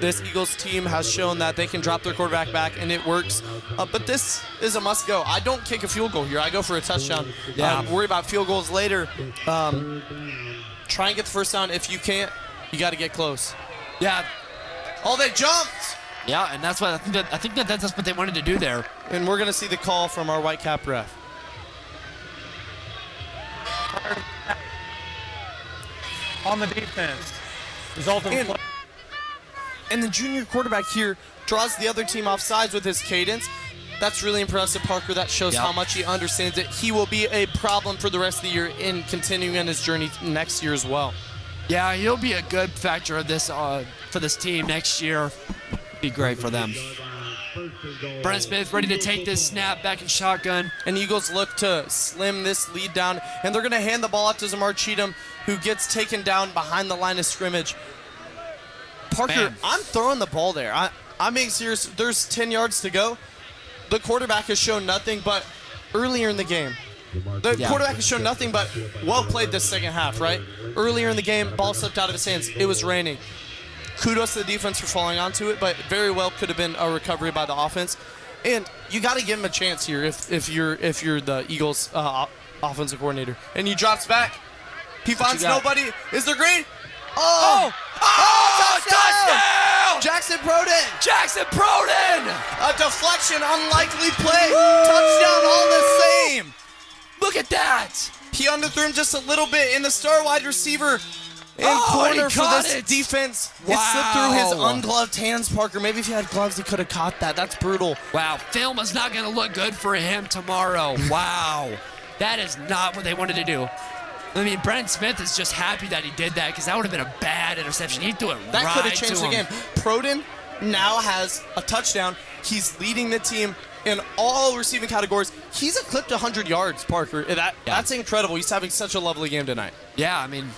This Eagles team has shown that they can drop their quarterback back, and it works. But this is a must-go. I don't kick a field goal here. I go for a touchdown. Worry about field goals later. Try and get the first down. If you can't, you got to get close.
Yeah.
Oh, they jumped!
Yeah, and that's what I think that's what they wanted to do there.
And we're going to see the call from our white cap ref.
on the defense. Result of the play.
And the junior quarterback here draws the other team off sides with his cadence. That's really impressive, Parker. That shows how much he understands it. He will be a problem for the rest of the year in continuing on his journey next year as well.
Yeah, he'll be a good factor of this for this team next year. Be great for them. Brent Smith ready to take this snap back in shotgun.
And Eagles look to slim this lead down, and they're going to hand the ball out to Zamar Cheatham, who gets taken down behind the line of scrimmage. Parker, I'm throwing the ball there. I'm being serious. There's 10 yards to go. The quarterback has shown nothing but earlier in the game. The quarterback has shown nothing but well played this second half, right? Earlier in the game, ball slipped out of his hands. It was raining. Kudos to the defense for falling onto it, but very well could have been a recovery by the offense. And you got to give him a chance here if you're the Eagles offensive coordinator. And he drops back. He finds nobody. Is there green? Touchdown! Jackson Proden!
Jackson Proden!
A deflection, unlikely play. Touchdown all the same.
Look at that!
He underthrew him just a little bit, and the star wide receiver in corner for this defense.
Wow.
It slipped through his ungloved hands, Parker. Maybe if he had gloves, he could have caught that. That's brutal.
Wow, film is not going to look good for him tomorrow. Wow. That is not what they wanted to do. I mean, Brent Smith is just happy that he did that because that would have been a bad interception. He threw it right to him.
That could have changed the game. Proden now has a touchdown. He's leading the team in all receiving categories. He's eclipsed 100 yards, Parker. That's incredible. He's having such a lovely game tonight.
Yeah, I mean,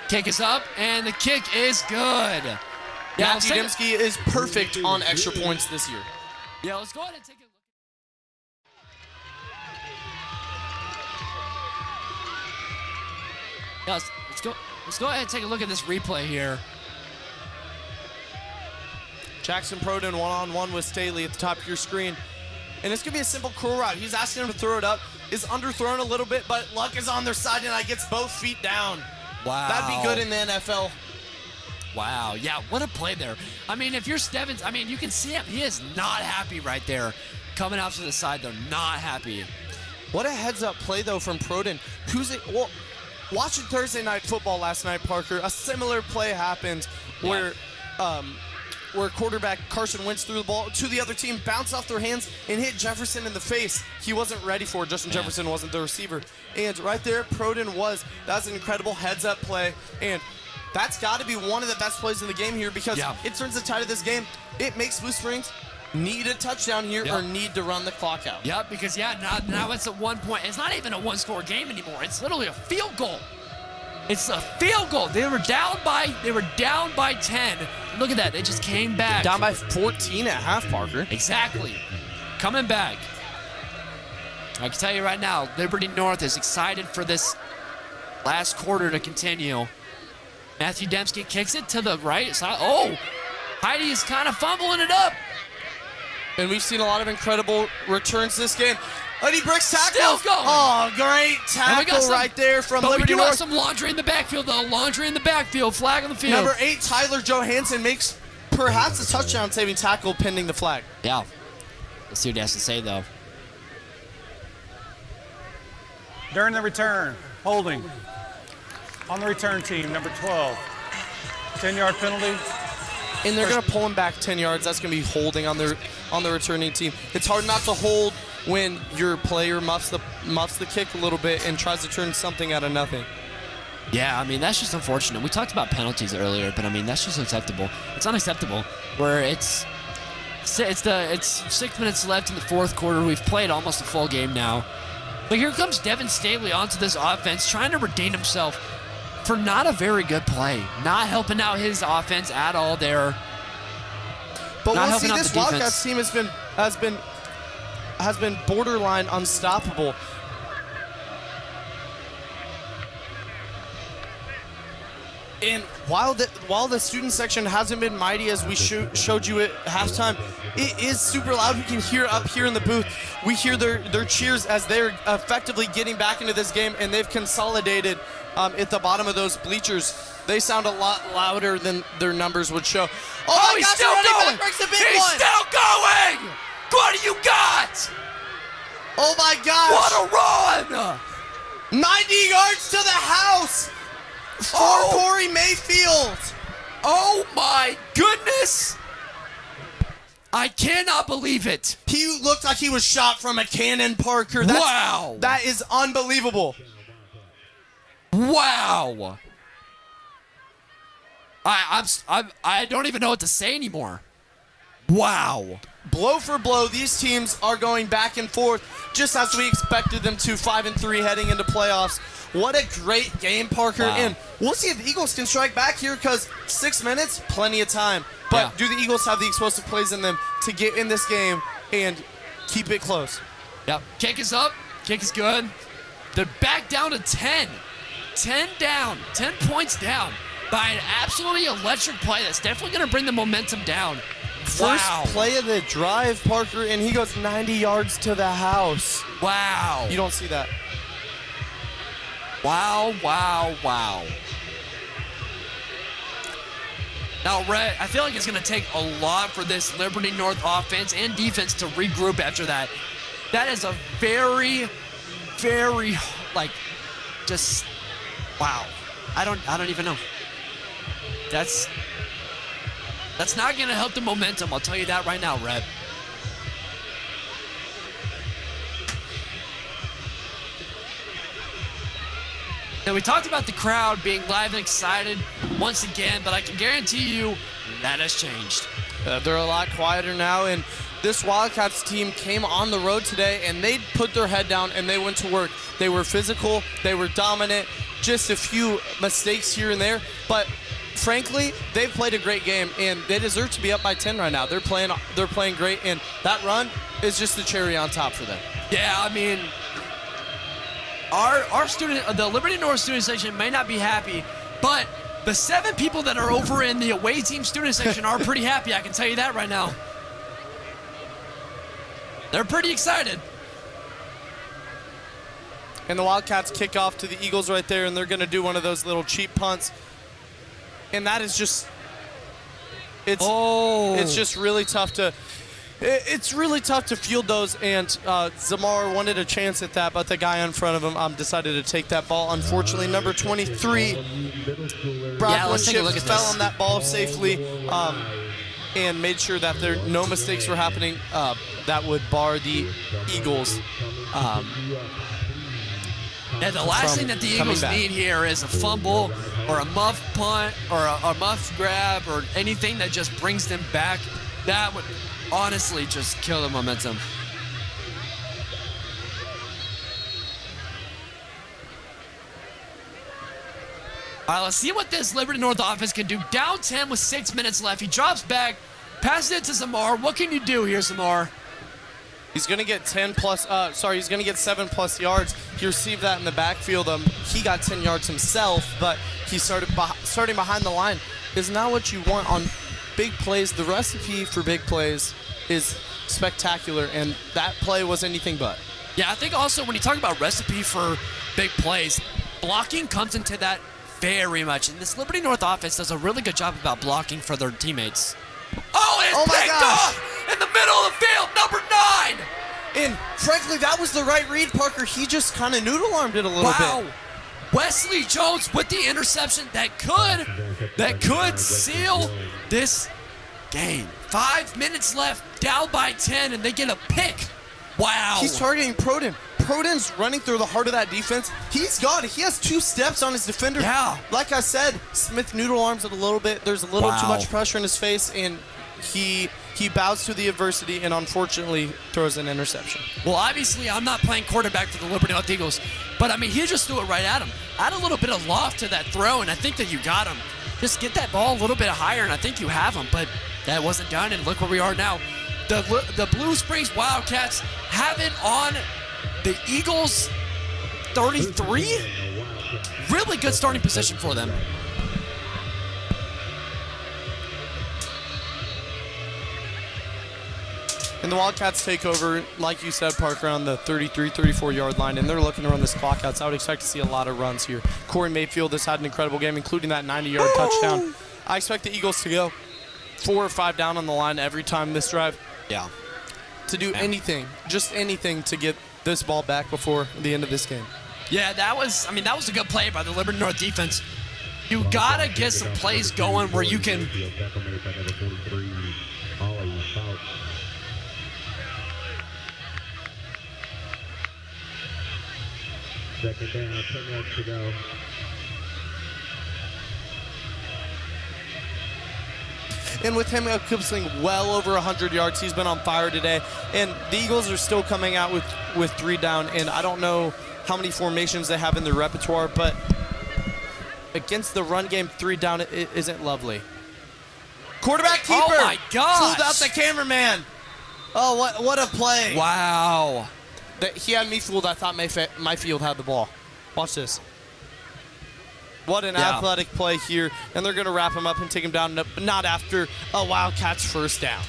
kick is up, and the kick is good. Yeah,
Matthew Dembski is perfect on extra points this year.
Yeah, let's go ahead and take a look. Yeah, let's go ahead and take a look at this replay here.
Jackson Proden one-on-one with Staley at the top of your screen. And it's going to be a simple curl route. He's asking him to throw it up. Is underthrown a little bit, but luck is on their side, and I gets both feet down.
Wow.
That'd be good in the NFL.
Wow, yeah, what a play there. I mean, if you're Stebbins, I mean, you can see him. He is not happy right there. Coming out to the side, though, not happy.
What a heads-up play, though, from Proden. Watching Thursday Night Football last night, Parker, a similar play happened where quarterback Carson Wentz threw the ball to the other team, bounced off their hands, and hit Jefferson in the face. He wasn't ready for it. Justin Jefferson wasn't the receiver. And right there, Proden was. That's an incredible heads-up play. And that's got to be one of the best plays in the game here because it turns the tide of this game. It makes Blue Springs need a touchdown here or need to run the clock out.
Yeah, because now it's at 1 point. It's not even a one-score game anymore. It's literally a field goal. It's a field goal. They were down by 10. Look at that. They just came back.
Down by 14 at half, Parker.
Exactly. Coming back. I can tell you right now, Liberty North is excited for this last quarter to continue. Matthew Dembski kicks it to the right side. Oh, Heidi is kind of fumbling it up.
And we've seen a lot of incredible returns this game. Eddie Bricks tackle.
Still going.
Oh, great tackle right there from Liberty North.
We do have some laundry in the backfield, though. Laundry in the backfield. Flag on the field.
Number 8, Tyler Johansson makes perhaps a touchdown-saving tackle pending the flag.
Yeah. Let's see what he has to say, though.
During the return, holding on the return team, number 12. 10-yard penalty.
And they're going to pull him back 10 yards. That's going to be holding on the returning team. It's hard not to hold when your player muffs the kick a little bit and tries to turn something out of nothing.
Yeah, I mean, that's just unfortunate. We talked about penalties earlier, but I mean, that's just unacceptable. It's unacceptable where it's 6 minutes left in the fourth quarter. We've played almost a full game now. But here comes Devin Staley onto this offense, trying to redeem himself for not a very good play. Not helping out his offense at all there.
But we'll see, this Wildcats team has been borderline unstoppable. And while the student section hasn't been mighty as we showed you at halftime, it is super loud. We can hear up here in the booth. We hear their cheers as they're effectively getting back into this game, and they've consolidated at the bottom of those bleachers. They sound a lot louder than their numbers would show. Oh my
he's
gosh,
still going!
He's
still going! What do you got?
Oh my gosh!
What a run!
90 yards to the house for Corey Mayfield.
Oh my goodness! I cannot believe it.
He looked like he was shot from a cannon, Parker.
Wow.
That is unbelievable.
Wow. I don't even know what to say anymore. Wow.
Blow for blow, these teams are going back and forth, just as we expected them to, 5-3 heading into playoffs. What a great game, Parker.
Wow.
And we'll see if the Eagles can strike back here, because 6 minutes, plenty of time. But do the Eagles have the explosive plays in them to get in this game and keep it close?
Yep. Kick is up. Kick is good. They're back down to 10. 10 down. 10 points down by an absolutely electric play that's definitely going to bring the momentum down.
First play of the drive, Parker, and he goes 90 yards to the house.
Wow.
You don't see that.
Wow, wow, wow. Now, Rhett, I feel like it's going to take a lot for this Liberty North offense and defense to regroup after that. That is a very, very, just, wow. I don't even know. That's not going to help the momentum. I'll tell you that right now, Rhett. Now, we talked about the crowd being live and excited once again, but I can guarantee you that has changed.
They're a lot quieter now, and this Wildcats team came on the road today, and they put their head down, and they went to work. They were physical. They were dominant. Just a few mistakes here and there, but frankly, they've played a great game, and they deserve to be up by 10 right now. They're playing great, and that run is just the cherry on top for them.
Yeah, I mean, the Liberty North student section may not be happy, but the 7 people that are over in the away team student section are pretty happy. I can tell you that right now. They're pretty excited.
And the Wildcats kick off to the Eagles right there, and they're going to do one of those little cheap punts. And that is just, it's just really tough to, it's really tough to field those. And Zamar wanted a chance at that, but the guy in front of him decided to take that ball. Unfortunately, number 23, Brock Winship fell on that ball safely and made sure that no mistakes were happening that would bar the Eagles.
Yeah, the last thing that the Eagles need here is a fumble or a muff punt or a muff grab or anything that just brings them back. That would honestly just kill the momentum. All right, let's see what this Liberty North offense can do. Down 10 with 6 minutes left. He drops back, passes it to Zamar. What can you do here, Zamar?
He's going to get he's going to get 7+ yards. He received that in the backfield. He got 10 yards himself, but he starting behind the line is not what you want on big plays. The recipe for big plays is spectacular, and that play was anything but.
Yeah, I think also when you talk about recipe for big plays, blocking comes into that very much. And this Liberty North offense does a really good job about blocking for their teammates. Oh, it's picked off in the middle of the field, number 9.
And frankly, that was the right read, Parker. He just kind of noodle-armed it a little bit.
Wesley Jones with the interception that could seal this game. 5 minutes left, down by 10, and they get a pick. Wow.
He's targeting Proden. Proden's running through the heart of that defense. He's got it. He has 2 steps on his defender.
Yeah.
Like I said, Smith noodle arms it a little bit. There's a little too much pressure in his face, and he bows to the adversity and unfortunately throws an interception.
Well, obviously, I'm not playing quarterback for the Liberty North Eagles, but I mean, he just threw it right at him. Add a little bit of loft to that throw, and I think that you got him. Just get that ball a little bit higher, and I think you have him, but that wasn't done, and look where we are now. The Blue Springs Wildcats have it on the Eagles 33. Really good starting position for them.
And the Wildcats take over, like you said, Parker, on the 33, 34-yard line, and they're looking to run this clock out, so I would expect to see a lot of runs here. Corey Mayfield has had an incredible game, including that 90-yard touchdown. I expect the Eagles to go 4 or 5 down on the line every time this drive.
Yeah.
To do anything, just anything to get this ball back before the end of this game.
Yeah, that was a good play by the Liberty North defense. You gotta get some plays going where you can.
Second down, 10 yards to go.
And with him accomplishing well over 100 yards, he's been on fire today. And the Eagles are still coming out with 3 down. And I don't know how many formations they have in their repertoire, but against the run game, 3 down isn't lovely. Quarterback keeper.
Oh my gosh.
Fooled out the cameraman. Oh, what a play.
Wow.
He had me fooled. I thought Mayfield had the ball. Watch this. What an athletic play here. And they're going to wrap him up and take him down, but not after a Wildcats first down.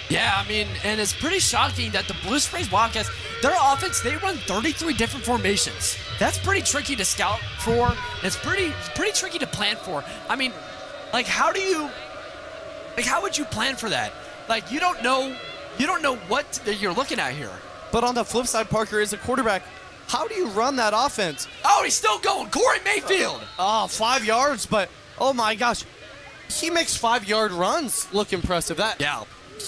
Yeah, I mean, and it's pretty shocking that the Blue Springs Wildcats, their offense, they run 33 different formations. That's pretty tricky to scout for. It's pretty tricky to plan for. I mean, like, how would you plan for that? Like, you don't know what you're looking at here.
But on the flip side, Parker, as a quarterback, how do you run that offense?
Oh, he's still going. Corey Mayfield.
5 yards, but oh my gosh. He makes 5-yard runs look impressive.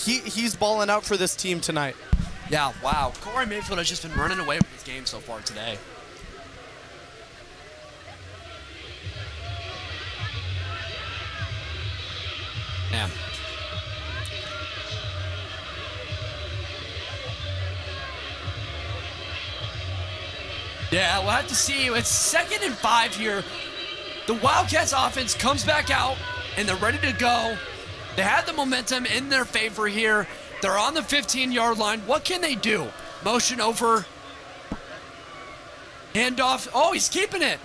He's balling out for this team tonight.
Yeah, wow. Corey Mayfield has just been running away with his game so far today. Man. Yeah, we'll have to see. It's 2nd and 5 here. The Wildcats offense comes back out, and they're ready to go. They have the momentum in their favor here. They're on the 15-yard line. What can they do? Motion over. Handoff. Oh, he's keeping it.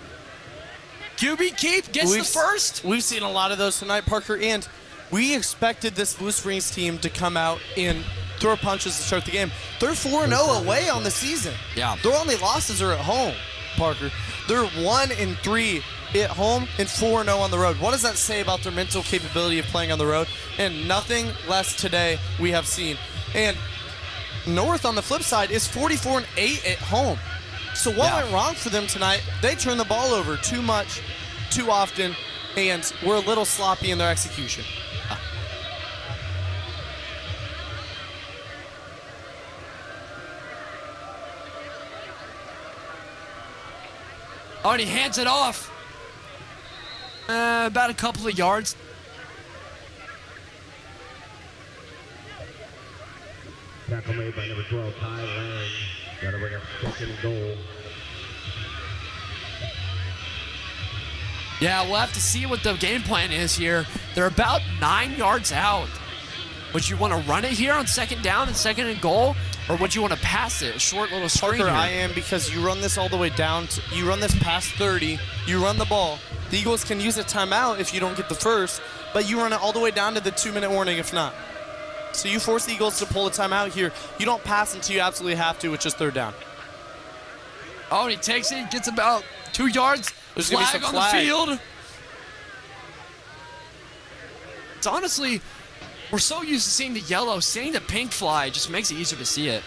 QB keep gets the first.
We've seen a lot of those tonight, Parker, and we expected this Blue Springs team to come out and throw punches to start the game. They're 4-0 away on the season.
Yeah.
Their only losses are at home, Parker. They're 1-3 at home and 4-0 on the road. What does that say about their mental capability of playing on the road? And nothing less today we have seen. And North on the flip side is 44-8 at home. So what went wrong for them tonight? They turned the ball over too much, too often, and were a little sloppy in their execution.
Oh, and he hands it off. About a couple of yards.
Tackle made by number 12, Ty Lang. Got to bring up 2nd and goal.
Yeah, we'll have to see what the game plan is here. They're about 9 yards out. Would you want to run it here on 2nd down and 2nd and goal? Or would you want to pass it? A short little screen
Parker,
here.
I am, because you run this all the way down. You run this past 30. You run the ball. The Eagles can use a timeout if you don't get the first, but you run it all the way down to the 2-minute warning if not. So you force the Eagles to pull a timeout here. You don't pass until you absolutely have to, which is 3rd down.
Oh, and he takes it, gets about 2 yards.
There's going to be some
on the field. It's honestly, we're so used to seeing the yellow. Seeing the pink fly just makes it easier to see it.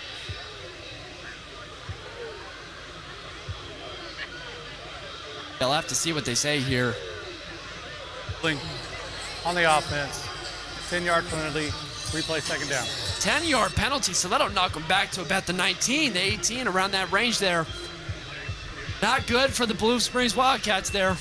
They'll have to see what they say here.
On the offense, 10-yard penalty, replay 2nd down.
10-yard penalty, so that'll knock them back to about the 19, the 18, around that range there. Not good for the Blue Springs Wildcats there.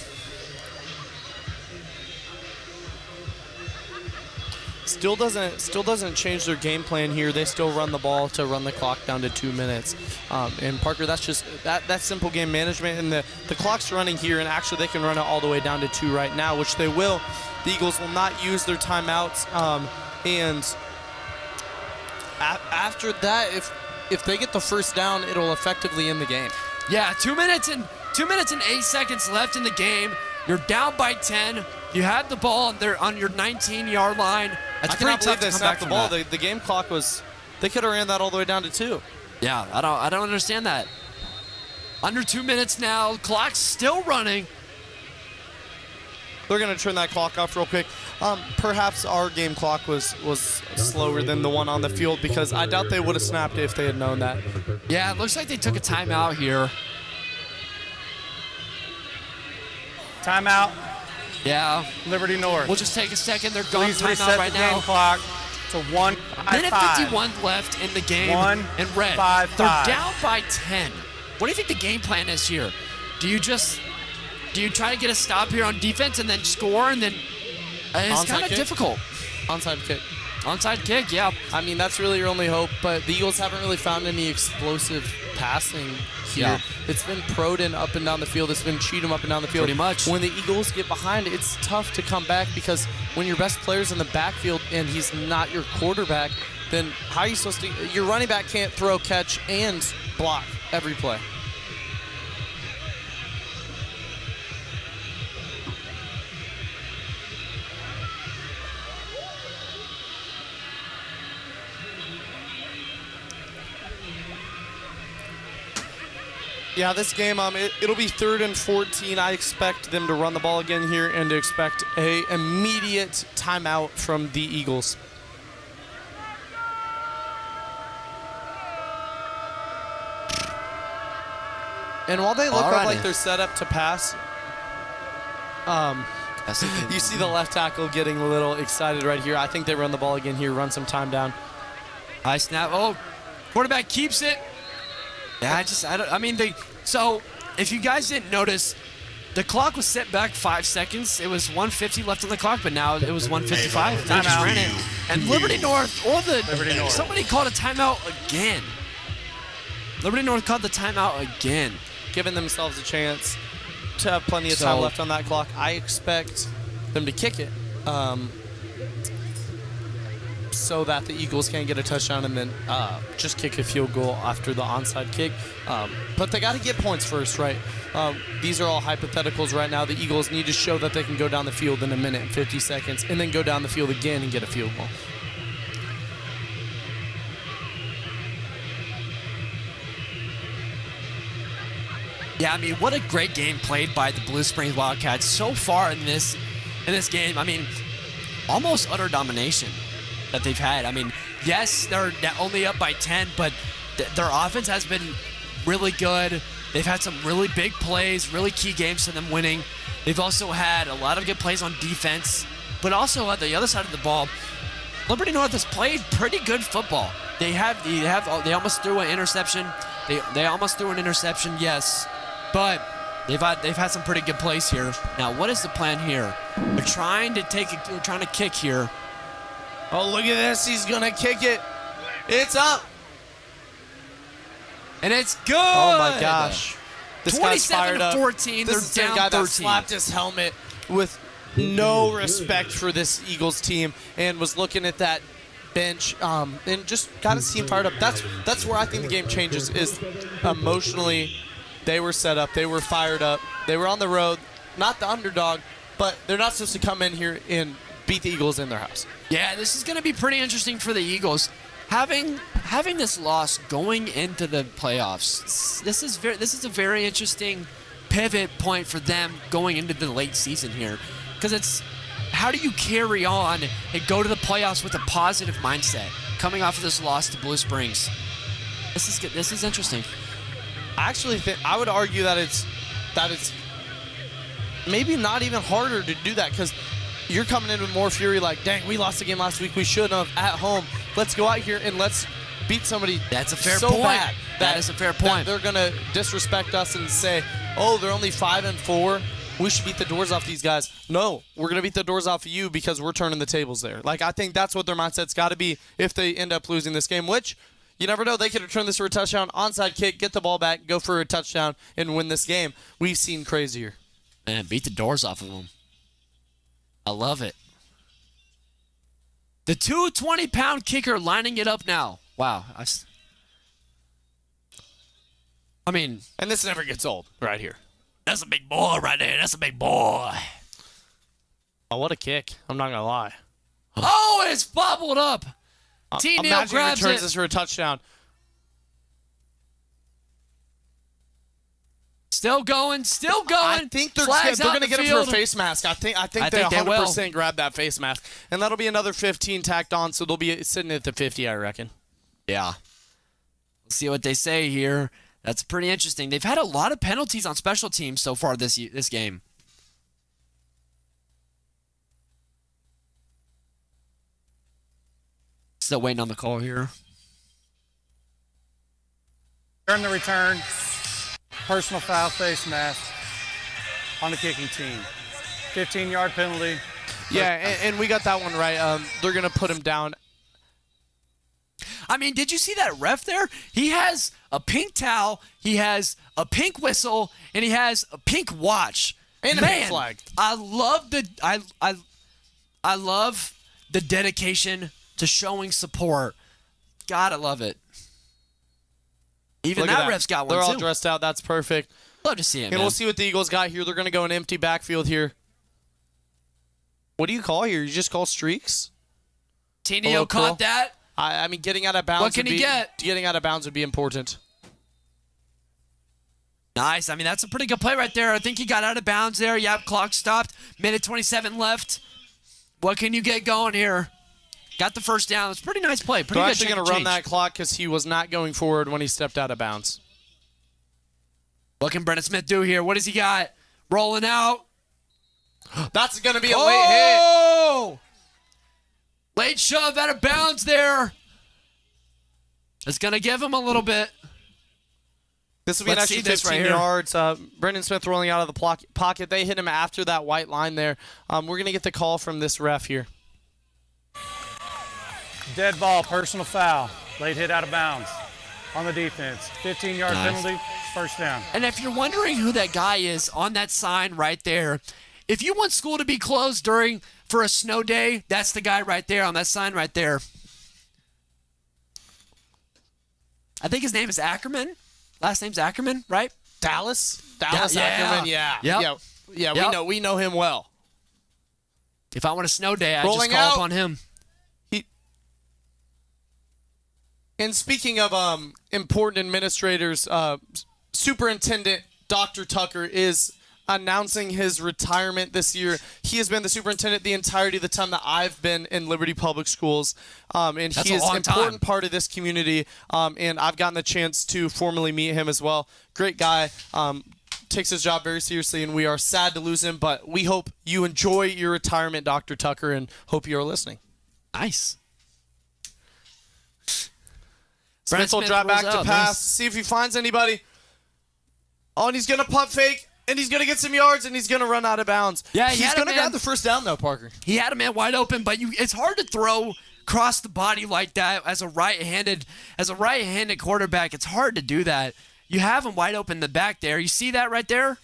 Still doesn't change their game plan here. They still run the ball to run the clock down to 2 minutes. And Parker, that's just that's simple game management. And the clock's running here, and actually they can run it all the way down to 2 right now, which they will. The Eagles will not use their timeouts. And after that, if they get the first down, it'll effectively end the game.
Yeah, 2 minutes and 8 seconds left in the game. You're down by 10. You had the ball and they're on your 19-yard line. That's
I cannot believe
pretty
they
tough to come back
snapped the
from
ball.
that.
The game clock was, they could have ran that all the way down to 2.
Yeah, I don't understand that. Under 2 minutes now. Clock's still running.
They're going to turn that clock off real quick. Perhaps our game clock was slower than the one on the field because I doubt they would have snapped it if they had known that.
Yeah, it looks like they took a timeout here.
Timeout.
Yeah.
Liberty North.
We'll just take a second. They're going
Please
timeout
reset
right
the
now.
game clock to 1:55.
Minute 51 left in the game. And Red,
1:55.
they're down by 10. What do you think the game plan is here? Do you try to get a stop here on defense and then score and then it's kind of difficult.
Onside kick.
Onside kick, yeah.
I mean, that's really your only hope, but the Eagles haven't really found any explosive passing here.
Yeah.
It's been Proden up and down the field. It's been Cheatham up and down the field.
Pretty much.
When the Eagles get behind, it's tough to come back because when your best player's in the backfield and he's not your quarterback, then how are you supposed to... Your running back can't throw, catch, and block every play. Yeah, this game, it'll be 3rd and 14. I expect them to run the ball again here and to expect a immediate timeout from the Eagles. And while they look up like they're set up to pass, you see the left tackle getting a little excited right here. I think they run the ball again here, run some time down.
High snap. Oh, quarterback keeps it. Yeah, so if you guys didn't notice, the clock was set back 5 seconds. It was 150 left on the clock, but now it was 155. They just ran it. And Liberty North, somebody called a timeout again. Liberty North called the timeout again.
Giving themselves a chance to have plenty of time left on that clock. I expect them to kick it so that the Eagles can get a touchdown and then just kick a field goal after the onside kick. But they got to get points first, right? These are all hypotheticals right now. The Eagles need to show that they can go down the field in a minute and 50 seconds and then go down the field again and get a field goal.
Yeah, I mean, what a great game played by the Blue Springs Wildcats so far in this game. I mean, almost utter domination that they've had. I mean, yes, they're only up by 10, but their offense has been really good. They've had some really big plays, really key games to them winning. They've also had a lot of good plays on defense, but also at the other side of the ball, Liberty North has played pretty good football. They almost threw an interception. They almost threw an interception, yes. But they've had some pretty good plays here. Now, what is the plan here? They're trying to kick here.
Oh, look at this. He's going to kick it. It's up.
And it's good.
Oh, my gosh. This guy's fired up.
27-14.
This is the
down
guy
13.
that slapped his helmet with no respect for this Eagles team and was looking at that bench and just got his team fired up. That's where I think the game changes is emotionally. They were set up. They were fired up. They were on the road, not the underdog, but they're not supposed to come in here and beat the Eagles in their house.
Yeah, this is going to be pretty interesting for the Eagles. Having this loss going into the playoffs, this is a very interesting pivot point for them going into the late season here. Because it's, how do you carry on and go to the playoffs with a positive mindset coming off of this loss to Blue Springs? This is interesting.
I actually think I would argue that it's maybe not even harder to do that because you're coming in with more fury like, dang, we lost the game last week. We shouldn't have at home. Let's go out here and let's beat somebody.
That's a fair
so
point.
Bad
that is a fair point.
They're going to disrespect us and say, oh, they're only 5-4. We should beat the doors off these guys. No, we're going to beat the doors off of you because we're turning the tables there. Like, I think that's what their mindset's got to be if they end up losing this game, which you never know. They could have turned this for a touchdown, onside kick, get the ball back, go for a touchdown, and win this game. We've seen crazier.
Man, beat the doors off of them. I love it. The 220-pound kicker lining it up now. Wow. I mean,
and this never gets old right here.
That's a big boy right there. That's a big boy.
Oh, what a kick. I'm not going to lie.
Oh, it's bobbled up. T-Neal grabs
returns
it.
this for a touchdown.
Still going.
I think they're going to get him for a face mask. I think they 100% grab that face mask. And that'll be another 15 tacked on, so they'll be sitting at the 50, I reckon.
Yeah. Let's see what they say here. That's pretty interesting. They've had a lot of penalties on special teams so far this game. Still waiting on the call here.
During the return, personal foul face mask on the kicking team. 15-yard penalty.
Yeah, and we got that one right. They're going to put him down.
I mean, did you see that ref there? He has a pink towel, he has a pink whistle, and he has a pink watch.
And a pink flag.
I love I love the dedication to showing support. Gotta love it. Even
Look at
that ref's got one,
They're
too.
all dressed out. That's perfect.
Love to see it,
And
man.
we'll see what the Eagles got here. They're going to go an empty backfield here. What do you call here? You just call streaks?
Tenio caught that.
I mean, getting out of bounds.
What can he get?
Getting out of bounds would be important.
Nice. I mean, that's a pretty good play right there. I think he got out of bounds there. Yep, clock stopped. Minute 27 left. What can you get going here? Got the first down. It's a pretty nice play. Pretty
They're
good
actually going to run that clock because he was not going forward when he stepped out of bounds.
What can Brennan Smith do here? What does he got? Rolling out.
That's going to be a late hit.
Late shove out of bounds there. It's going to give him a little bit.
This will be an extra 15 yards. Brendan Smith rolling out of the pocket. They hit him after that white line there. We're going to get the call from this ref here.
Dead ball, personal foul. Late hit out of bounds on the defense. 15-yard penalty, first down.
And if you're wondering who that guy is on that sign right there, if you want school to be closed for a snow day, that's the guy right there on that sign right there. I think his name is Ackerman. Last name's Ackerman, right?
Dallas Ackerman, yeah.
Yep.
Yeah, we know him well.
If I want a snow day, I
Rolling
just call
out.
upon him.
And speaking of important administrators, Superintendent Dr. Tucker is announcing his retirement this year. He has been the superintendent the entirety of the time that I've been in Liberty Public Schools, and he is an important part of this community, and I've gotten the chance to formally meet him as well. Great guy, takes his job very seriously, and we are sad to lose him, but we hope you enjoy your retirement, Dr. Tucker, and hope you are listening.
Nice.
Smith will drop back to pass, see if he finds anybody. Oh, and he's going to pump fake, and he's going to get some yards, and he's going to run out of bounds.
Yeah,
he's going to grab the first down, though, Parker.
He had a man wide open, but it's hard to throw across the body like that as a right-handed quarterback. It's hard to do that. You have him wide open in the back there. You see that right there?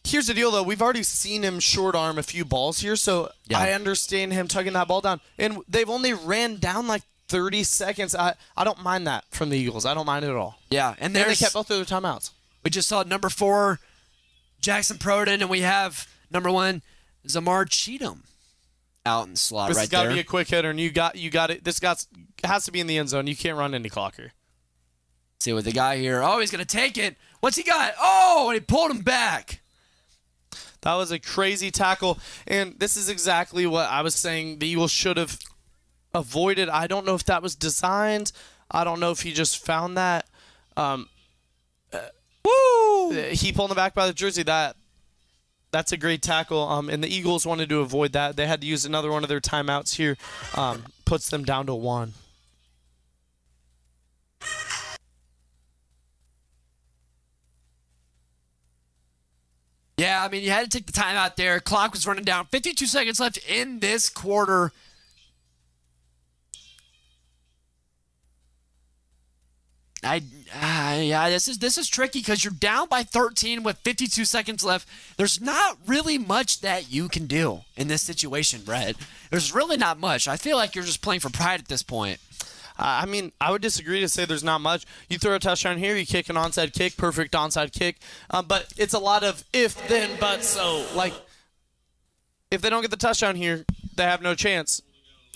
Here's the deal, though. We've already seen him short arm a few balls here, so I understand him tugging that ball down. And they've only ran down like 30 seconds. I don't mind that from the Eagles. I don't mind it at all.
Yeah, and
they kept both of their timeouts.
We just saw number 4, Jackson Proden, and we have number 1, Zamar Cheatham out in the slot
This
right
has got
there.
to be a quick hitter, and you got it. This has to be in the end zone. You can't run any clock here.
See what the guy here. Oh, he's going to take it. What's he got? Oh, and he pulled him back.
That was a crazy tackle, and this is exactly what I was saying the Eagles should have avoided. I don't know if that was designed. I don't know if he just found that. He pulled him back by the jersey. That's a great tackle, and the Eagles wanted to avoid that. They had to use another one of their timeouts here. Puts them down to 1.
Yeah, I mean, you had to take the time out there. Clock was running down. 52 seconds left in this quarter. This is tricky because you're down by 13 with 52 seconds left. There's not really much that you can do in this situation, Brett. There's really not much. I feel like you're just playing for pride at this point.
I mean, I would disagree to say there's not much. You throw a touchdown here, you kick an onside kick, perfect onside kick. But it's a lot of if, then, but, so. Like, if they don't get the touchdown here, they have no chance.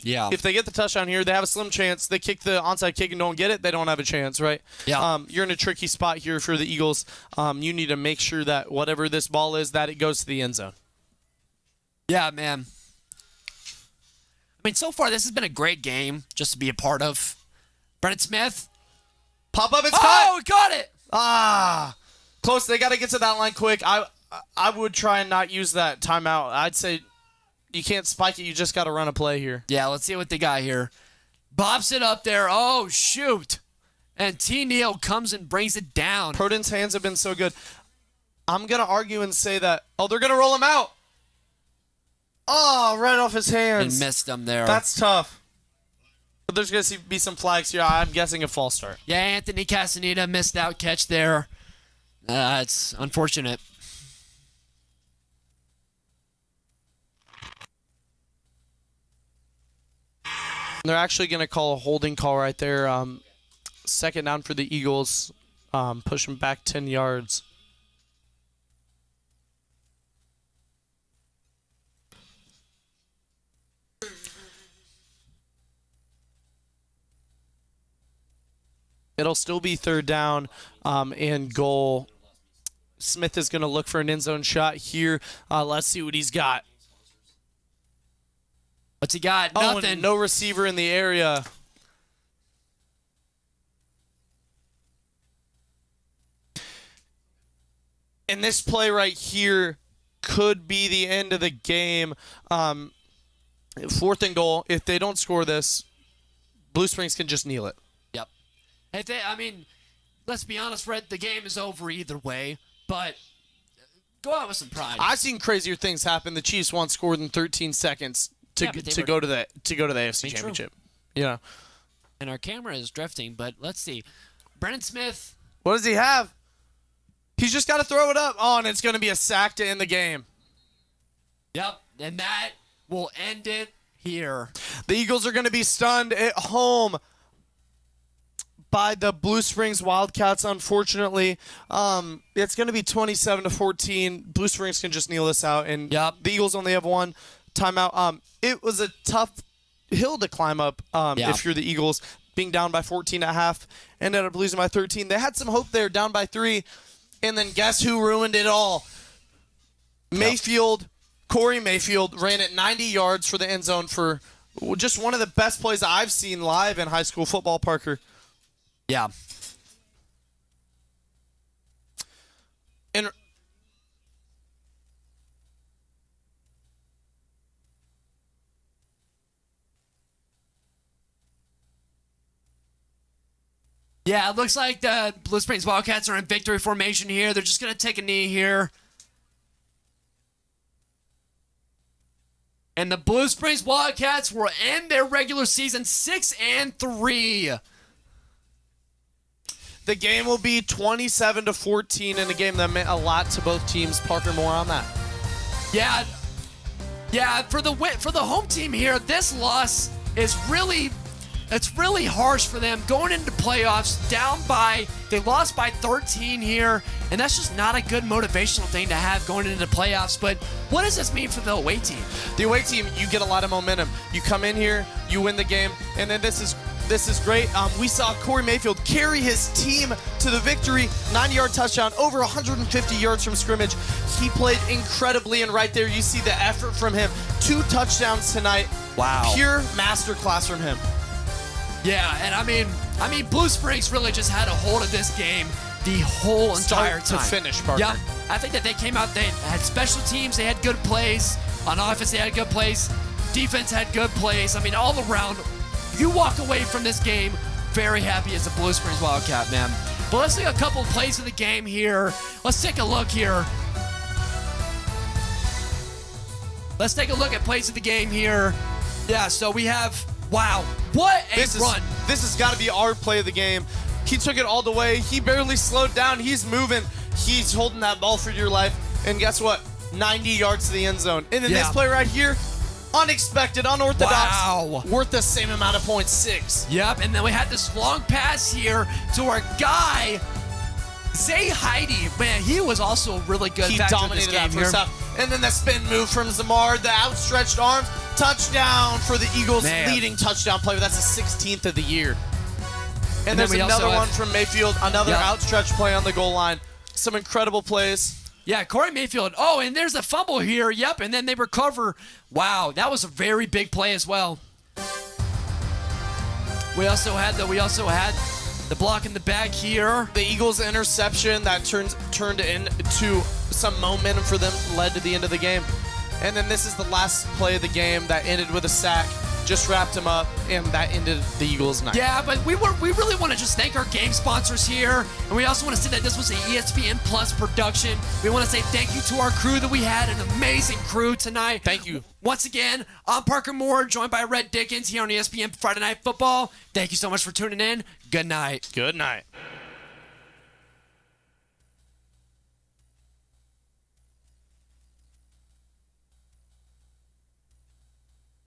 Yeah.
If they get the touchdown here, they have a slim chance. They kick the onside kick and don't get it, they don't have a chance, right?
Yeah.
You're in a tricky spot here for the Eagles. You need to make sure that whatever this ball is, that it goes to the end zone.
Yeah, man. I mean, so far, this has been a great game just to be a part of. Brennan Smith.
Pop up, it's
caught! Got it!
Close. They got to get to that line quick. I would try and not use that timeout. I'd say you can't spike it. You just got to run a play here.
Yeah, let's see what they got here. Bobs it up there. Oh, shoot. And T. Neal comes and brings it down.
Proden's hands have been so good. I'm going to argue and say that, they're going to roll him out. Oh, right off his hands.
And missed him there.
That's tough. But there's going to be some flags here. I'm guessing a false start.
Yeah, Anthony Castaneda missed out catch there. It's unfortunate.
They're actually going to call a holding call right there. Second down for the Eagles. Push them back 10 yards. It'll still be third down and goal. Smith is going to look for an end zone shot here. Let's see what he's got.
What's he got? Nothing.
No receiver in the area. And this play right here could be the end of the game. Fourth and goal. If they don't score this, Blue Springs can just kneel it.
Yep. I mean, let's be honest, Fred, the game is over either way, but go out with some pride.
I've seen crazier things happen. The Chiefs once scored in 13 seconds to go to the AFC Championship. Yeah.
And our camera is drifting, but let's see. Brennan Smith.
What does he have? He's just got to throw it up. Oh, and it's going to be a sack to end the game.
Yep, and that will end it here.
The Eagles are going to be stunned at home by the Blue Springs Wildcats, unfortunately. It's going to be 27-14. Blue Springs can just kneel this out, and the Eagles only have one timeout. It was a tough hill to climb up if you're the Eagles, being down by 14 at half, ended up losing by 13. They had some hope there, down by 3, and then guess who ruined it all? Corey Mayfield ran it 90 yards for the end zone for just one of the best plays I've seen live in high school football, Parker.
Yeah.
And
yeah, it looks like the Blue Springs Wildcats are in victory formation here. They're just going to take a knee here. And the Blue Springs Wildcats will end their regular season 6-3.
The game will be 27-14 in a game that meant a lot to both teams. Parker, more on that.
Yeah. For the home team here, this loss is really harsh for them going into playoffs. They lost by 13 here, and that's just not a good motivational thing to have going into playoffs. But what does this mean for the away team?
The away team, you get a lot of momentum. You come in here, you win the game, and then this is great. We saw Corey Mayfield carry his team to the victory. 90-yard touchdown, over 150 yards from scrimmage. He played incredibly, and right there you see the effort from him. 2 touchdowns tonight.
Wow.
Pure masterclass from him.
Yeah, and I mean, Blue Springs really just had a hold of this game the whole entire time.
Start to finish, Parker.
Yeah, I think that they came out, they had special teams, they had good plays. On offense, they had good plays. Defense had good plays. I mean, all around, you walk away from this game very happy as a Blue Springs Wildcat, man. But let's take a couple of plays of the game here. Let's take a look here. Let's take a look at plays of the game here. Yeah, so we have, wow, what a run.
This has got to be our play of the game. He took it all the way. He barely slowed down. He's moving. He's holding that ball for your life. And guess what? 90 yards to the end zone. And then this play right here, unexpected, unorthodox.
Wow.
Worth the same amount of points, 6.
Yep, and then we had this long pass here to our guy, Zay Heidi. Man, he was also really good.
He dominated that first half. And then the spin move from Zamar, the outstretched arms. Touchdown for the Eagles,
Man.
leading touchdown play. That's the 16th of the year. And
then
there's
we
another
also
one
have-
from Mayfield, another
Yep.
outstretched play on the goal line. Some incredible plays.
Yeah, Corey Mayfield. Oh, and there's a fumble here. Yep, and then they recover. Wow, that was a very big play as well. We also had the block in the back here.
The Eagles' interception that turned into some momentum for them, led to the end of the game. And then this is the last play of the game that ended with a sack. Just wrapped him up, and that ended the Eagles' night.
Yeah, but we really want to just thank our game sponsors here, and we also want to say that this was an ESPN Plus production. We want to say thank you to our crew that we had, an amazing crew tonight.
Thank you.
Once again, I'm Parker Moore, joined by Rhett Dickens here on ESPN Friday Night Football. Thank you so much for tuning in. Good night.
Good night.